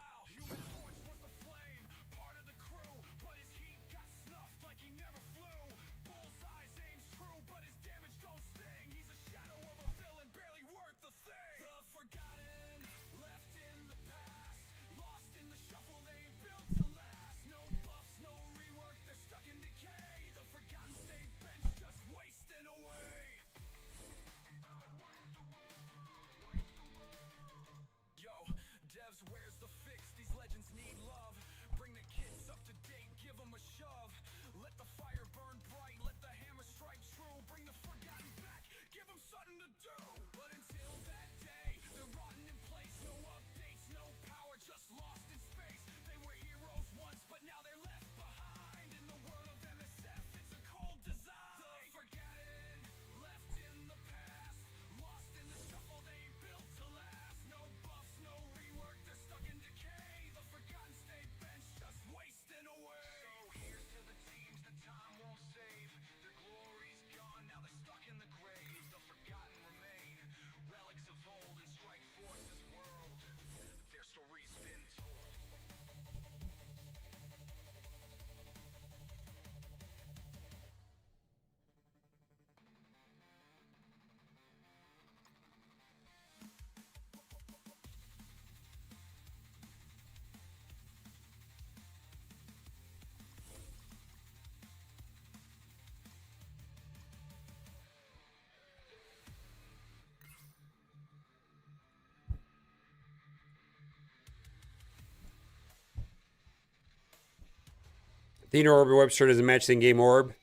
The inner orb Webster doesn't match the in-game orb.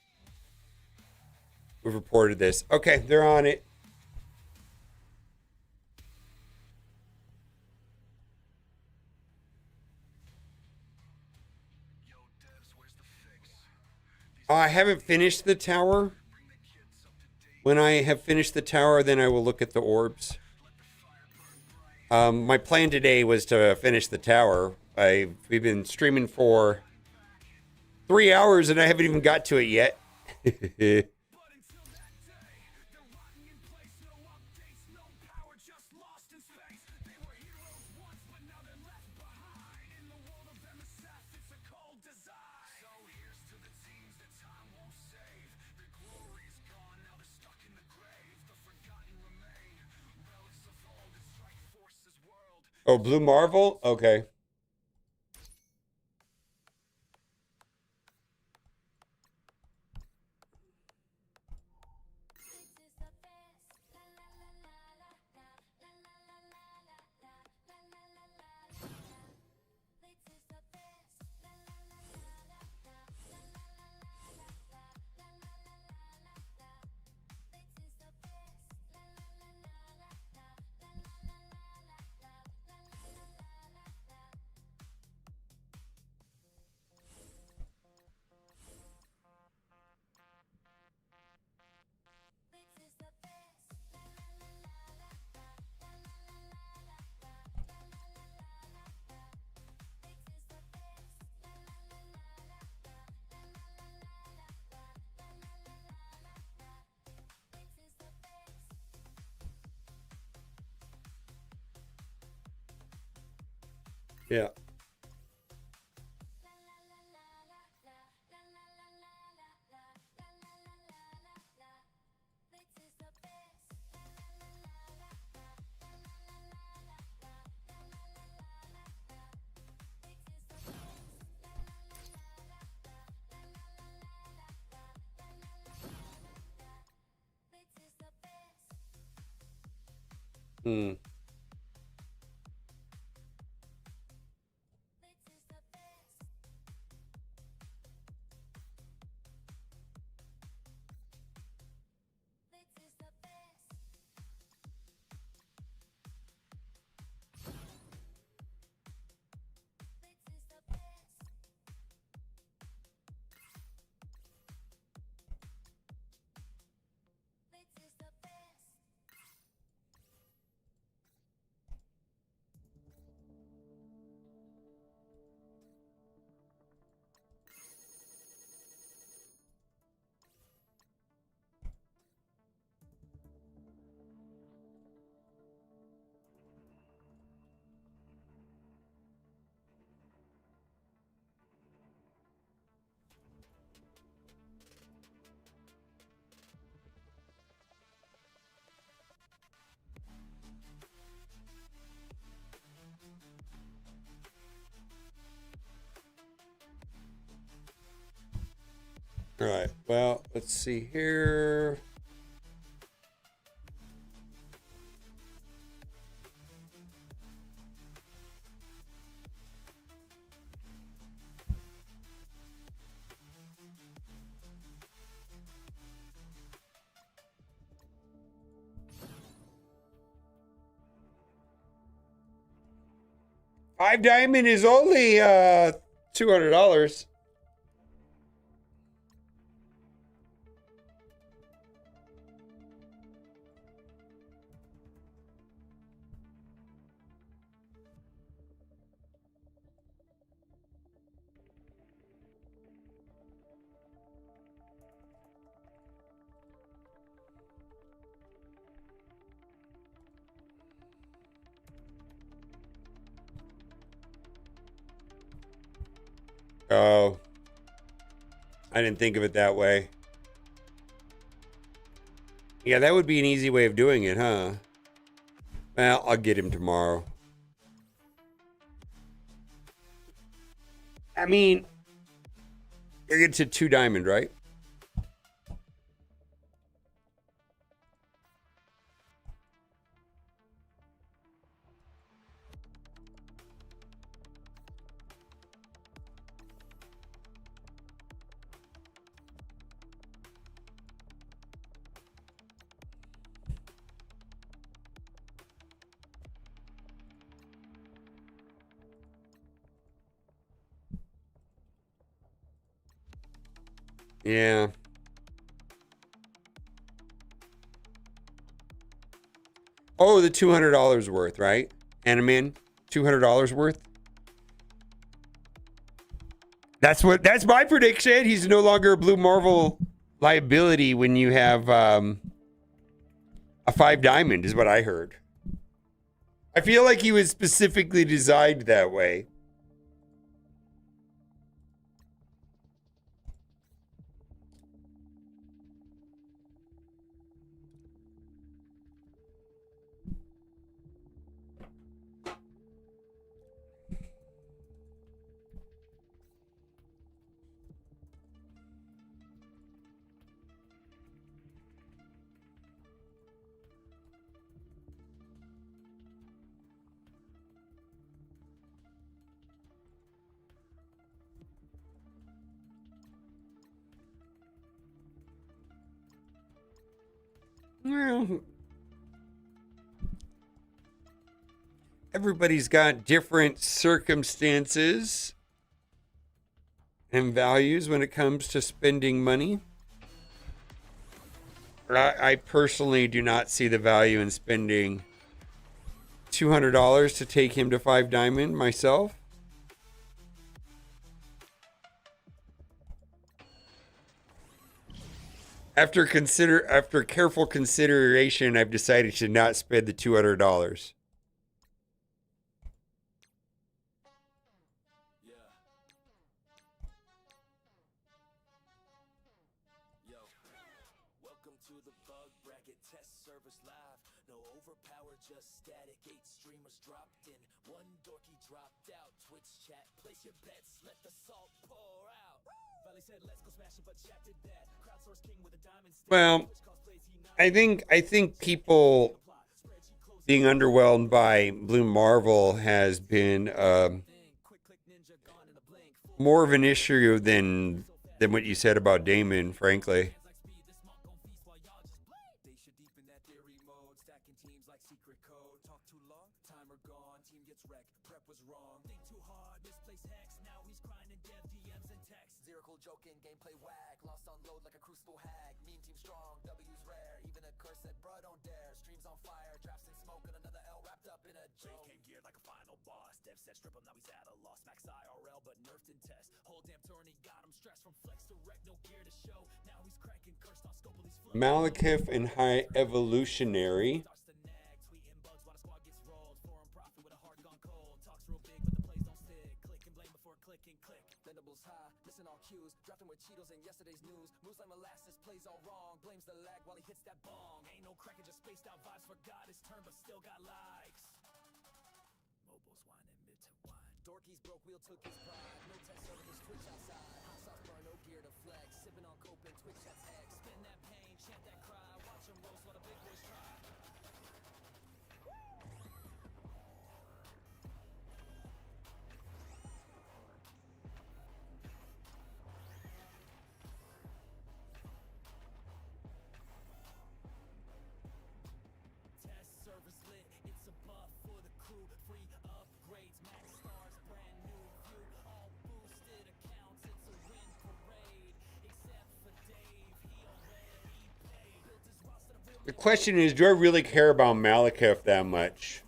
We've reported this. Okay, they're on it. I haven't finished the tower. When I have finished the tower, then I will look at the orbs. My plan today was to finish the tower. We've been streaming for 3 hours and I haven't even got to it yet. Oh, Blue Marvel? Okay. Yeah. Hmm. All right. Well, let's see here. Five diamond is only $200. Oh, I didn't think of it that way. Yeah, that would be an easy way of doing it, huh? Well, I'll get him tomorrow. I mean, you're getting to 2 diamond, right? Yeah. Oh, the $200 worth, right? Animin, $200 worth. That's my prediction. He's no longer a Blue Marvel liability when you have a 5 diamond, is what I heard. I feel like he was specifically designed that way. Well, everybody's got different circumstances and values when it comes to spending money. I personally do not see the value in spending $200 to take him to 5 diamond myself. After careful consideration, I've decided to not spend the $200. Welcome to the bug bracket test service live. No overpower, just static. 8 streamers dropped in. 1 dorky dropped out. Twitch chat, place your bets. Let the salt pour out. Valley said, let's go smash it, but chat did that. Crowdsource king with a diamond stick. Well, I think people being underwhelmed by Blue Marvel has been more of an issue than what you said about Damon, frankly. Strip him, now he's at a loss. Max IRL, but nerfed in test. Whole damn tourney got him stressed from flex to wreck, no gear to show. Now he's cranking, cursed on scope of these flows. Malekith and High Evolutionary. Missing all cues, drafting with Cheetos in yesterday's news. Moves like molasses, plays all wrong. Blames the lag while he hits that bong. Ain't no cracking, just spaced out vibes. Forgot his turn, but still got likes. Mobiles whining mid to wine. Dorky's broke wheel took his pride. No test service, Twitch outside. Hot sauce burn, no gear to flex. Sipping on cope and Twitch chat's X. Spin that pain, chant that cry. Watch him roast while the big boys try. Test service lit, it's a buff for the crew. Free upgrades, max stars, brand new view. All boosted accounts, it's a win parade. Except for Dave, he already paid. Built his roster to real. The question is, do I really care about Malekith that much?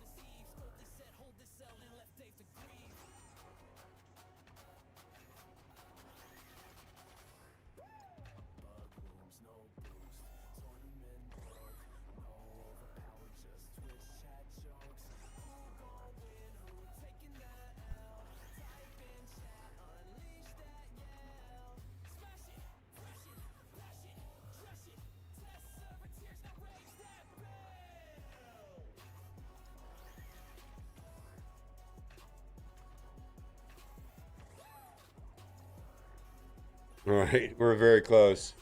All right, we're very close.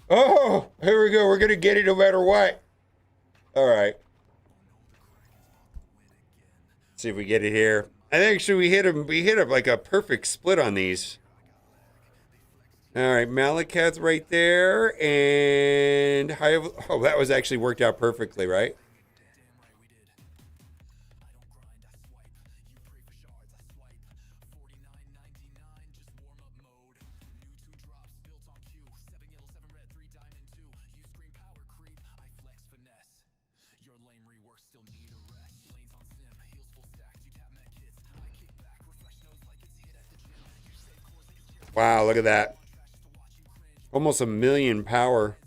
Oh, here we go. We're going to get it no matter what. All right. See if we get it here. I think actually we hit him like a perfect split on these. All right, Malekith right there. And that was actually worked out perfectly, right? Wow, look at that. Almost 1 million power.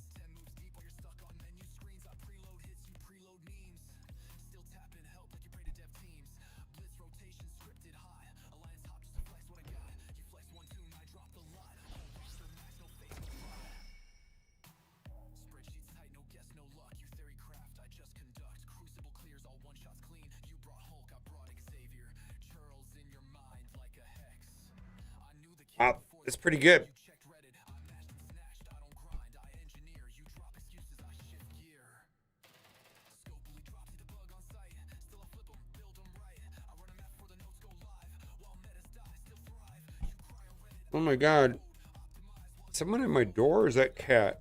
Wow, that's pretty good. Oh my god. Someone at my door, or is that cat?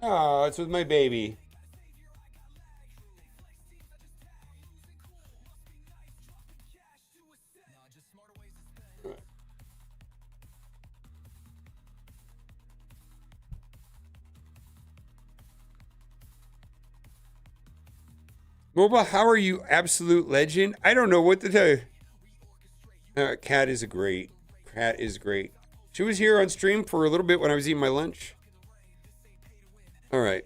Oh, it's with my baby. Mobile, how are you? Absolute legend. I don't know what to tell you. Cat is great. Cat is great. She was here on stream for a little bit when I was eating my lunch. All right.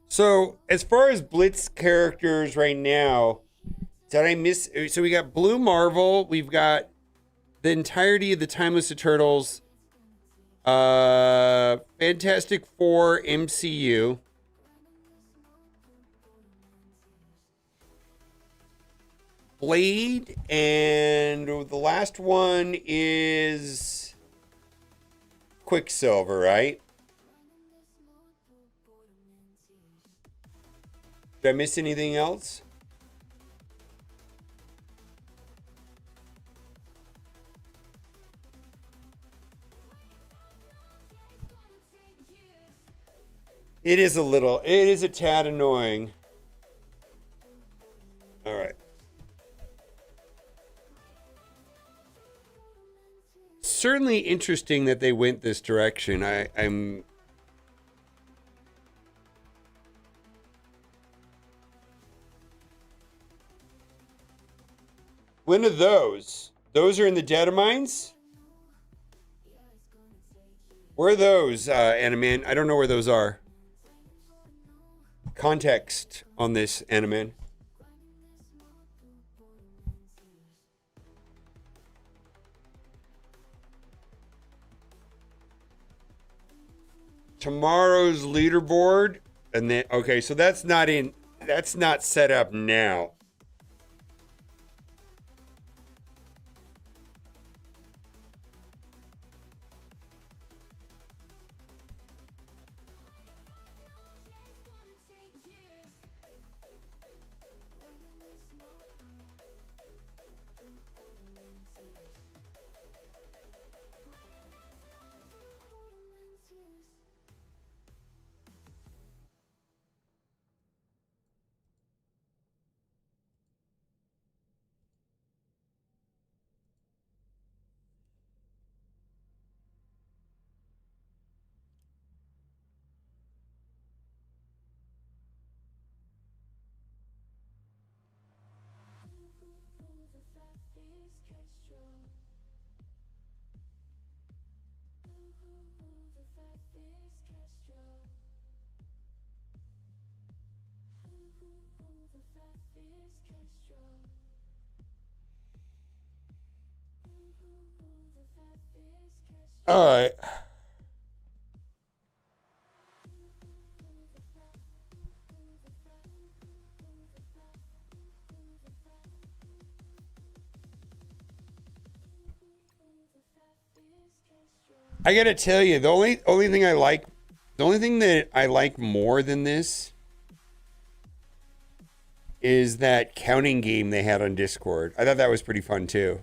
So, as far as Blitz characters right now, did I miss? So we got Blue Marvel. We've got the entirety of the Timeless Turtles. Fantastic Four MCU. Blade, and the last one is Quicksilver, right? Did I miss anything else? It is a tad annoying. All right. certainly interesting that they went this direction. I'm When are those? Those are in the data mines? Where are those, Animan? I don't know where those are. Context on this, Animan. Tomorrow's leaderboard, and then okay, so that's not set up now. All right. I gotta tell you, the only thing that I like more than this is that counting game they had on Discord. I thought that was pretty fun too.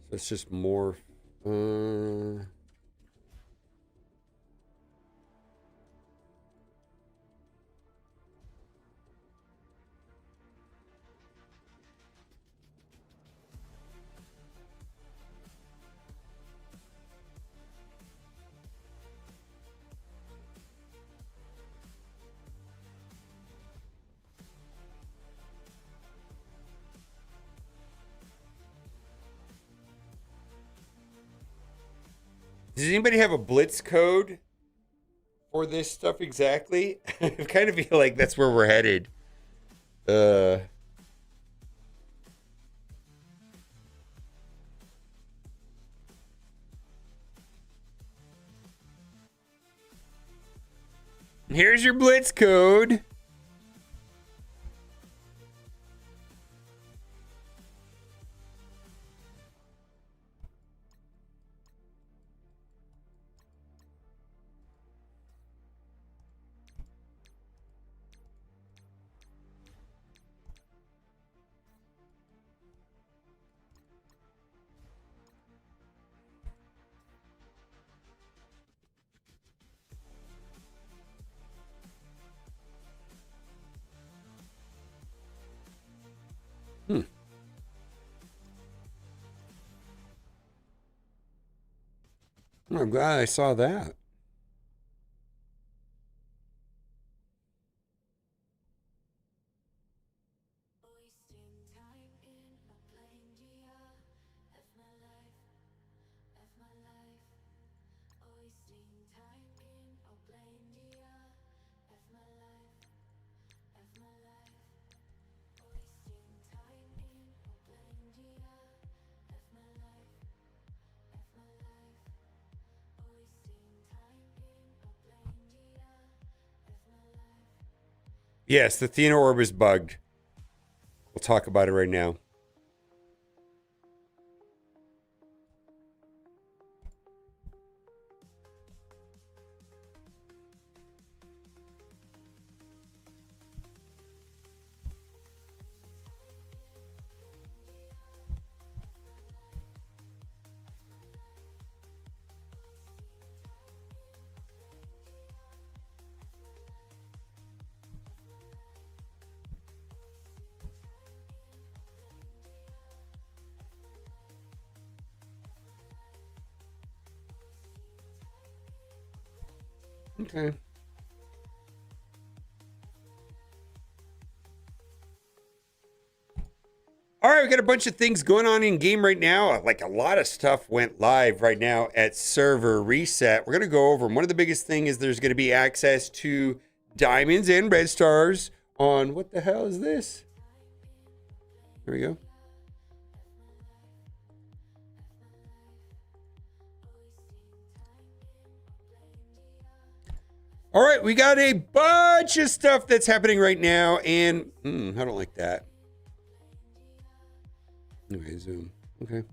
So it's just more. Does anybody have a blitz code for this stuff exactly? I kind of feel like that's where we're headed. Here's your blitz code. I'm glad I saw that. Yes, the Athena orb is bugged. We'll talk about it right now. Okay. All right, we got a bunch of things going on in game right now. Like a lot of stuff went live right now at server reset. We're going to go over them. One of the biggest things is there's going to be access to diamonds and red stars on, what the hell is this? Here we go. All right, we got a bunch of stuff that's happening right now, and I don't like that. Okay, zoom. Okay.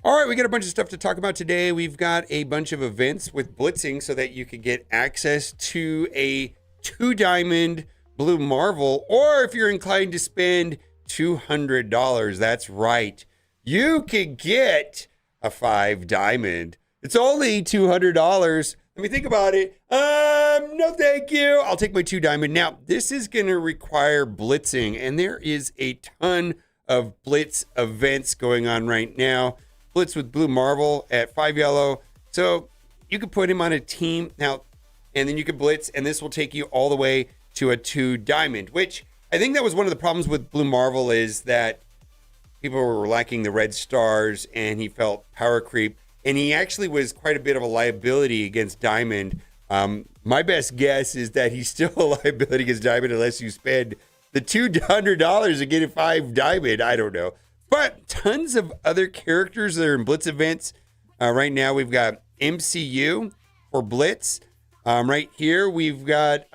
All right, we got a bunch of stuff to talk about today. We've got a bunch of events with blitzing so that you can get access to a 2-diamond blue marvel, or if you're inclined to spend $200, that's right. You can get a 5-diamond. It's only $200. Let me think about it. No, thank you. I'll take my 2-diamond. Now, this is going to require blitzing, and there is a ton of blitz events going on right now. Blitz with blue marvel at 5 yellow. So you can put him on a team now, and then you can blitz, and this will take you all the way to a 2-diamond, which I think that was one of the problems with blue marvel, is that people were lacking the red stars, and he felt power creep. And he actually was quite a bit of a liability against Diamond. My best guess is that he's still a liability against Diamond unless you spend the $200 to get a 5-diamond. I don't know. But tons of other characters that are in Blitz events. Right now we've got MCU for Blitz. Right here we've got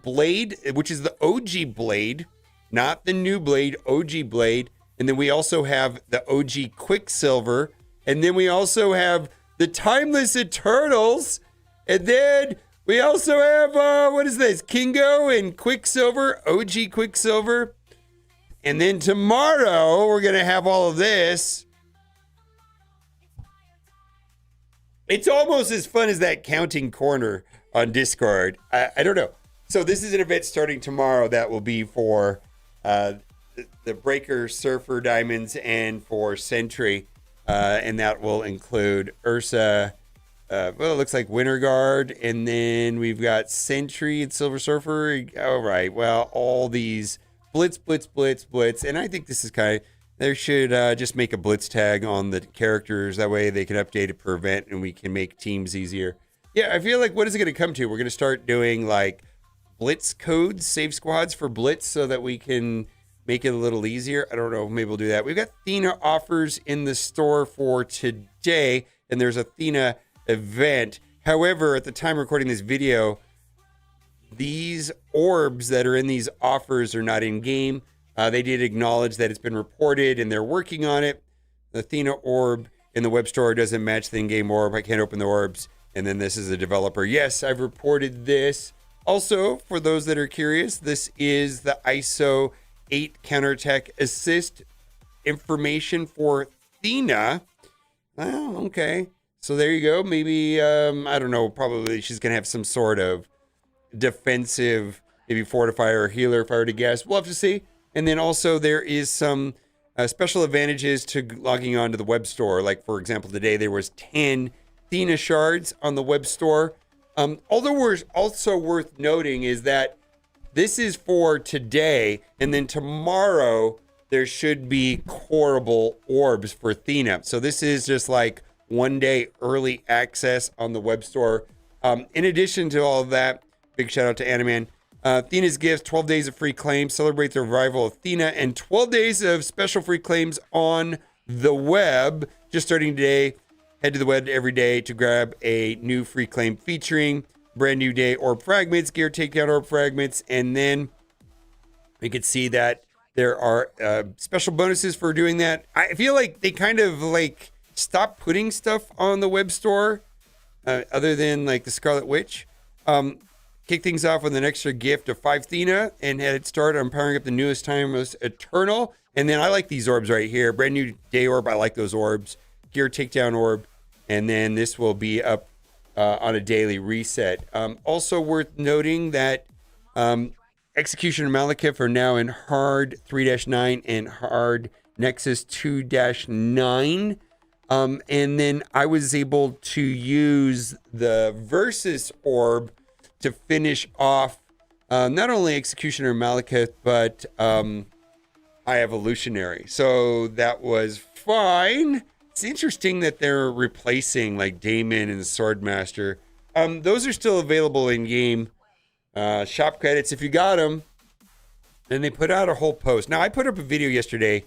Blade, which is the OG Blade, not the new Blade, OG Blade. And then we also have the OG Quicksilver. And then we also have the Timeless Eternals. And then we also have, what is this? Kingo and Quicksilver, OG Quicksilver. And then tomorrow, we're going to have all of this. It's almost as fun as that counting corner on Discord. I don't know. So this is an event starting tomorrow that will be for the Breaker, Surfer Diamonds, and for Sentry. And that will include Ursa. Well, it looks like Winter Guard. And then we've got Sentry and Silver Surfer. All right. Well, all these blitz. And I think this is kind of, they should just make a blitz tag on the characters. That way they can update it per event and we can make teams easier. Yeah, I feel like, what is it going to come to? We're going to start doing like blitz codes, save squads for blitz so that we can make it a little easier. I don't know. Maybe we'll do that. We've got Athena offers in the store for today, and there's a Athena event. However, at the time of recording this video, these orbs that are in these offers are not in game. They did acknowledge that it's been reported and they're working on it. The Athena orb in the web store doesn't match the in-game orb. I can't open the orbs. And then this is a developer. Yes, I've reported this. Also, for those that are curious, this is the ISO 8 counterattack assist information for Athena. Oh, okay. So there you go. Maybe, I don't know, probably she's going to have some sort of defensive, maybe fortifier or healer if I were to guess. We'll have to see. And then also there is some special advantages to logging on to the web store. Like, for example, today there was 10 Athena shards on the web store. Although also worth noting is that this is for today, and then tomorrow there should be coreable orbs for Athena. So this is just like 1 day early access on the web store. In addition to all of that, big shout out to Animan. Athena's Gifts, 12 days of free claims, celebrate the arrival of Athena, and 12 days of special free claims on the web. Just starting today, head to the web every day to grab a new free claim featuring brand new day orb fragments, gear takedown orb fragments, and then we can see that there are special bonuses for doing that. I feel like they kind of like stopped putting stuff on the web store other than like the Scarlet Witch. Kick things off with an extra gift of 5 Athena and had it start on powering up the newest Timeless Eternal. And then I like these orbs right here. Brand new day orb. I like those orbs. Gear takedown orb. And then this will be up on a daily reset. Also worth noting that Execution and Malekith are now in hard 3-9 and hard Nexus 2-9. And then I was able to use the Versus orb to finish off not only Executioner Malekith, but High Evolutionary. So that was fine. It's interesting that they're replacing like Daemon and Swordmaster. Those are still available in game shop credits if you got them. And they put out a whole post. Now I put up a video yesterday.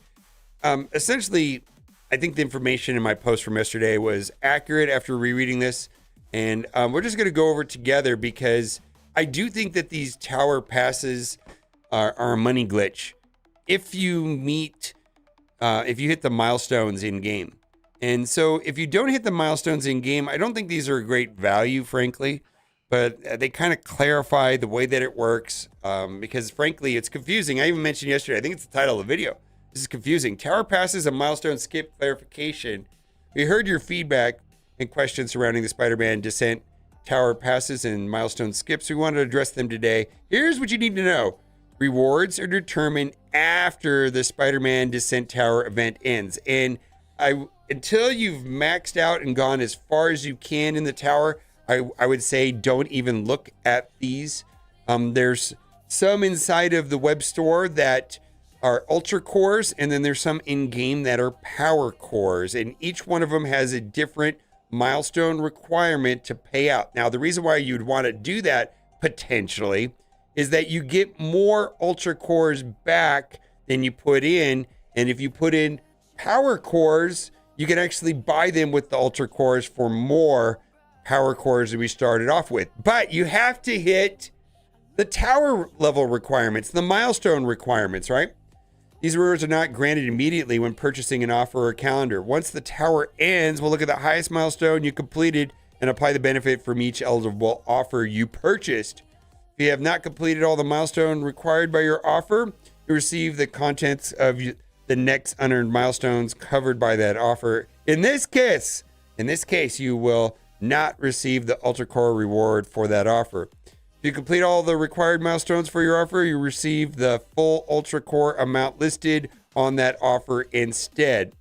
Essentially, I think the information in my post from yesterday was accurate after rereading this. And we're just going to go over it together because I do think that these tower passes are a money glitch. If you hit the milestones in game. And so if you don't hit the milestones in game, I don't think these are a great value, frankly. But they kind of clarify the way that it works because, frankly, it's confusing. I even mentioned yesterday, I think it's the title of the video. This is confusing. Tower passes and milestone skip clarification. We heard your feedback and questions surrounding the Spider-Man Descent tower passes and milestone skips. We wanted to address them today. Here's what you need to know. Rewards are determined after the Spider-Man Descent tower event ends. And until you've maxed out and gone as far as you can in the tower, I would say don't even look at these. There's some inside of the web store that are ultra cores, and then there's some in-game that are power cores, and each one of them has a different milestone requirement to pay out. Now, the reason why you'd want to do that potentially is that you get more ultra cores back than you put in, and if you put in power cores, you can actually buy them with the ultra cores for more power cores that we started off with. But you have to hit the tower level requirements, the milestone requirements, right? These rewards are not granted immediately when purchasing an offer or a calendar. Once the tower ends, we'll look at the highest milestone you completed and apply the benefit from each eligible offer you purchased. If you have not completed all the milestone required by your offer, you receive the contents of the next unearned milestones covered by that offer. In this case, you will not receive the Ultra Core reward for that offer. If you complete all the required milestones for your offer, you receive the full Ultra Core amount listed on that offer instead.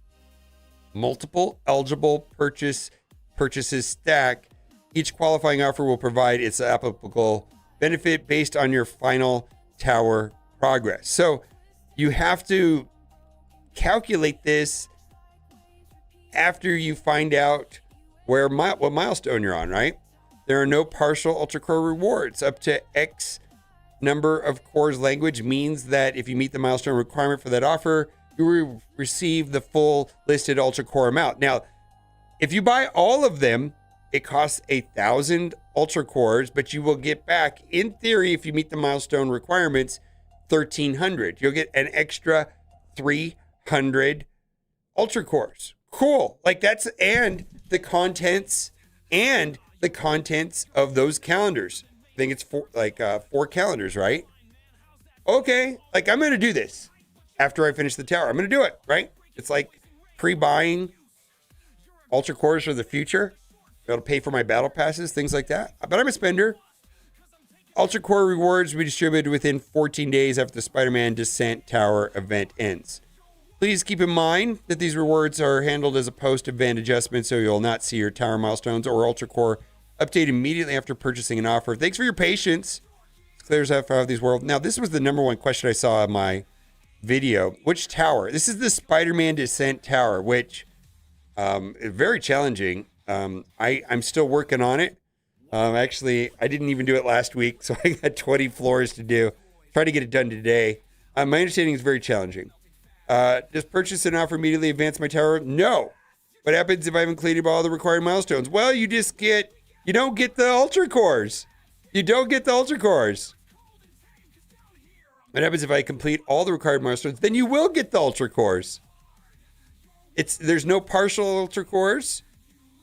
Multiple eligible purchases stack. Each qualifying offer will provide its applicable benefit based on your final tower progress. So you have to calculate this after you find out what milestone you're on, right? There are no partial Ultra Core rewards. Up to X number of cores language means that if you meet the milestone requirement for that offer, you will receive the full listed Ultra Core amount. Now, if you buy all of them, it costs 1,000 Ultra Cores, but you will get back, in theory, if you meet the milestone requirements, 1,300. You'll get an extra 300 Ultra Cores. Cool. Like that's, and the contents of those calendars. I think it's 4 calendars, right? Okay, like I'm going to do this after I finish the tower. I'm going to do it, right? It's like pre-buying Ultra Cores for the future. Be able to pay for my battle passes, things like that. But I'm a spender. Ultra Core rewards will be distributed within 14 days after the Spider-Man Descent Tower event ends. Please keep in mind that these rewards are handled as a post-event adjustment, so you'll not see your tower milestones or Ultra Core update immediately after purchasing an offer. Thanks for your patience. This clears out for these world. Now, this was the number one question I saw in my video. Which tower? This is the Spider-Man Descent Tower, which is very challenging. I'm still working on it. Actually, I didn't even do it last week, so I got 20 floors to do. Try to get it done today. My understanding is very challenging. Just purchase and offer immediately advance my tower? No. What happens if I haven't completed all the required milestones? Well, you don't get the Ultra Cores. You don't get the Ultra Cores. What happens if I complete all the required milestones? Then you will get the Ultra Cores. There's no partial Ultra Cores.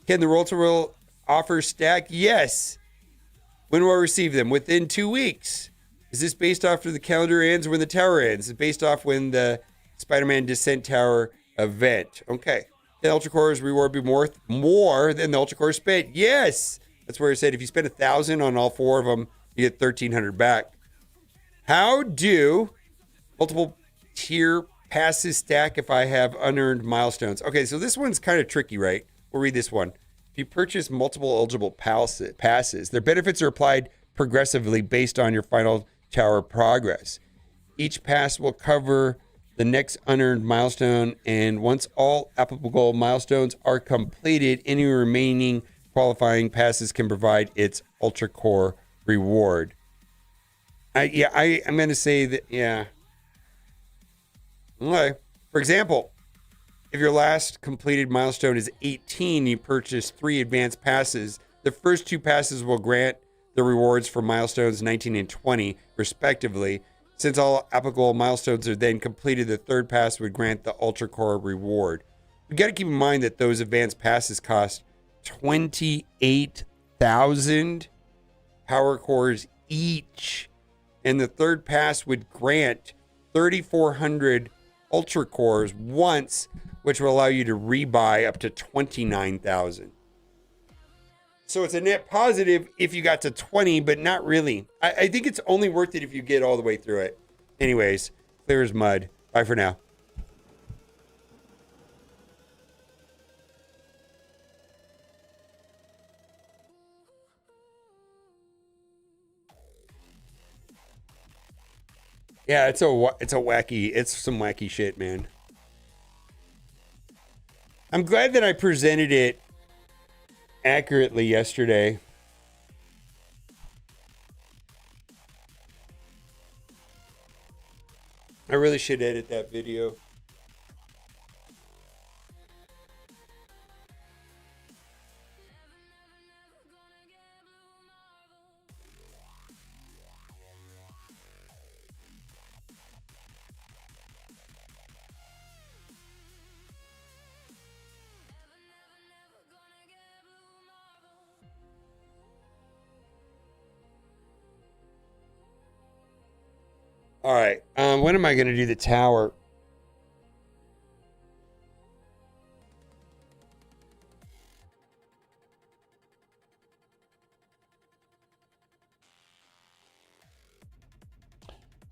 Can the Ultra offer stack? Yes. When will I receive them? Within 2 weeks. Is this based off of the calendar ends or when the tower ends? It's based off when the Spider-Man Descent Tower event. Okay. The Ultra Cores reward be more than the Ultra Core spent. Yes. That's where it said if you spend 1,000 on all 4 of them, you get 1,300 back. How do multiple tier passes stack if I have unearned milestones? Okay, so this one's kind of tricky, right? We'll read this one. If you purchase multiple eligible passes, their benefits are applied progressively based on your final tower progress. Each pass will cover the next unearned milestone, and once all applicable milestones are completed, any remaining qualifying passes can provide its Ultra Core reward. I'm going to say that, yeah. Okay. For example, if your last completed milestone is 18, you purchase 3 advanced passes. The first 2 passes will grant the rewards for milestones 19 and 20, respectively. Since all applicable milestones are then completed, the third pass would grant the Ultra Core reward. We got to keep in mind that those advanced passes cost 28,000 power cores each, and the third pass would grant 3,400 Ultra Cores once, which will allow you to rebuy up to 29,000. So it's a net positive if you got to 20, but not really. I think it's only worth it if you get all the way through it. Anyways, clear as mud. Bye for now. Yeah, it's some wacky shit, man. I'm glad that I presented it accurately yesterday. I really should edit that video. All right. When am I going to do the tower?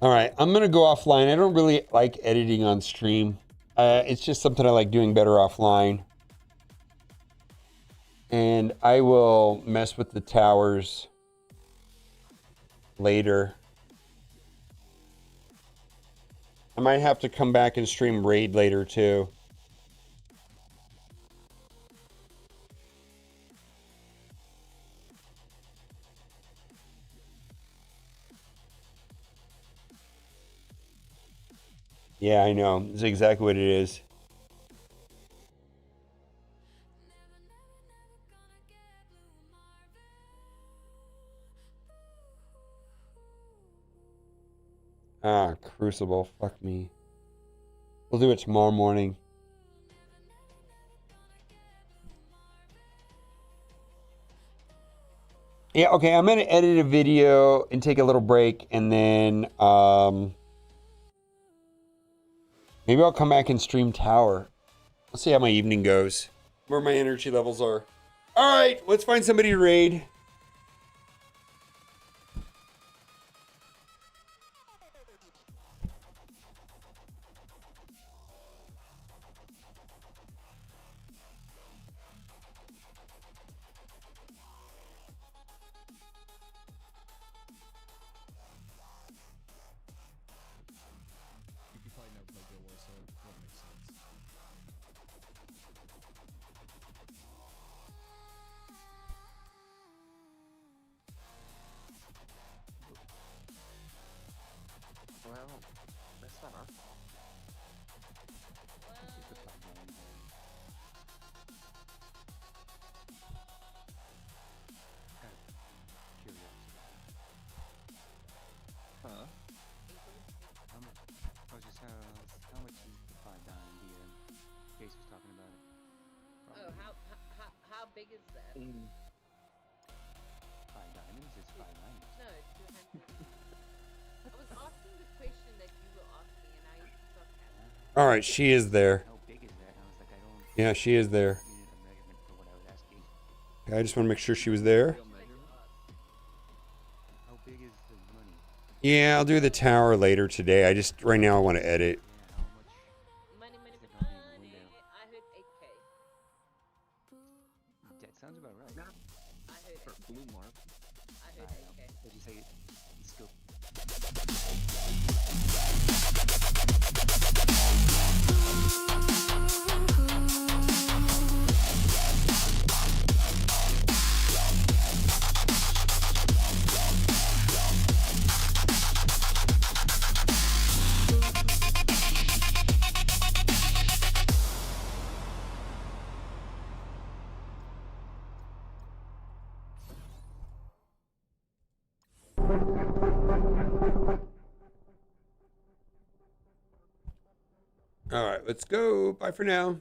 All right. I'm going to go offline. I don't really like editing on stream. It's just something I like doing better offline. And I will mess with the towers later. I might have to come back and stream Raid later too. Yeah, I know. This is exactly what it is. Crucible. Fuck me. We'll do it tomorrow morning. Yeah, okay. I'm going to edit a video and take a little break, and then maybe I'll come back and stream Tower. Let's see how my evening goes, where my energy levels are. All right, let's find somebody to raid. Well, that's not our fault. Huh? How much? I was just how much is the 5 diamond? The Case was talking about it. Oh, how big is that? 5 diamonds is 5 diamonds. No, 200. I was asking the question that you were asking, and I suck at. All right, she is there. How big is that? And I was like, I don't. Yeah, she is there. Unit of measurement for what I was asking. I just want to make sure she was there. How big is the money? Yeah, I'll do the tower later today. I just right now I want to edit. Money. I heard 8K. That sounds about right. I heard For 8K. blue mark. I heard 8K. Did you say it's still? All right, let's go. Bye for now.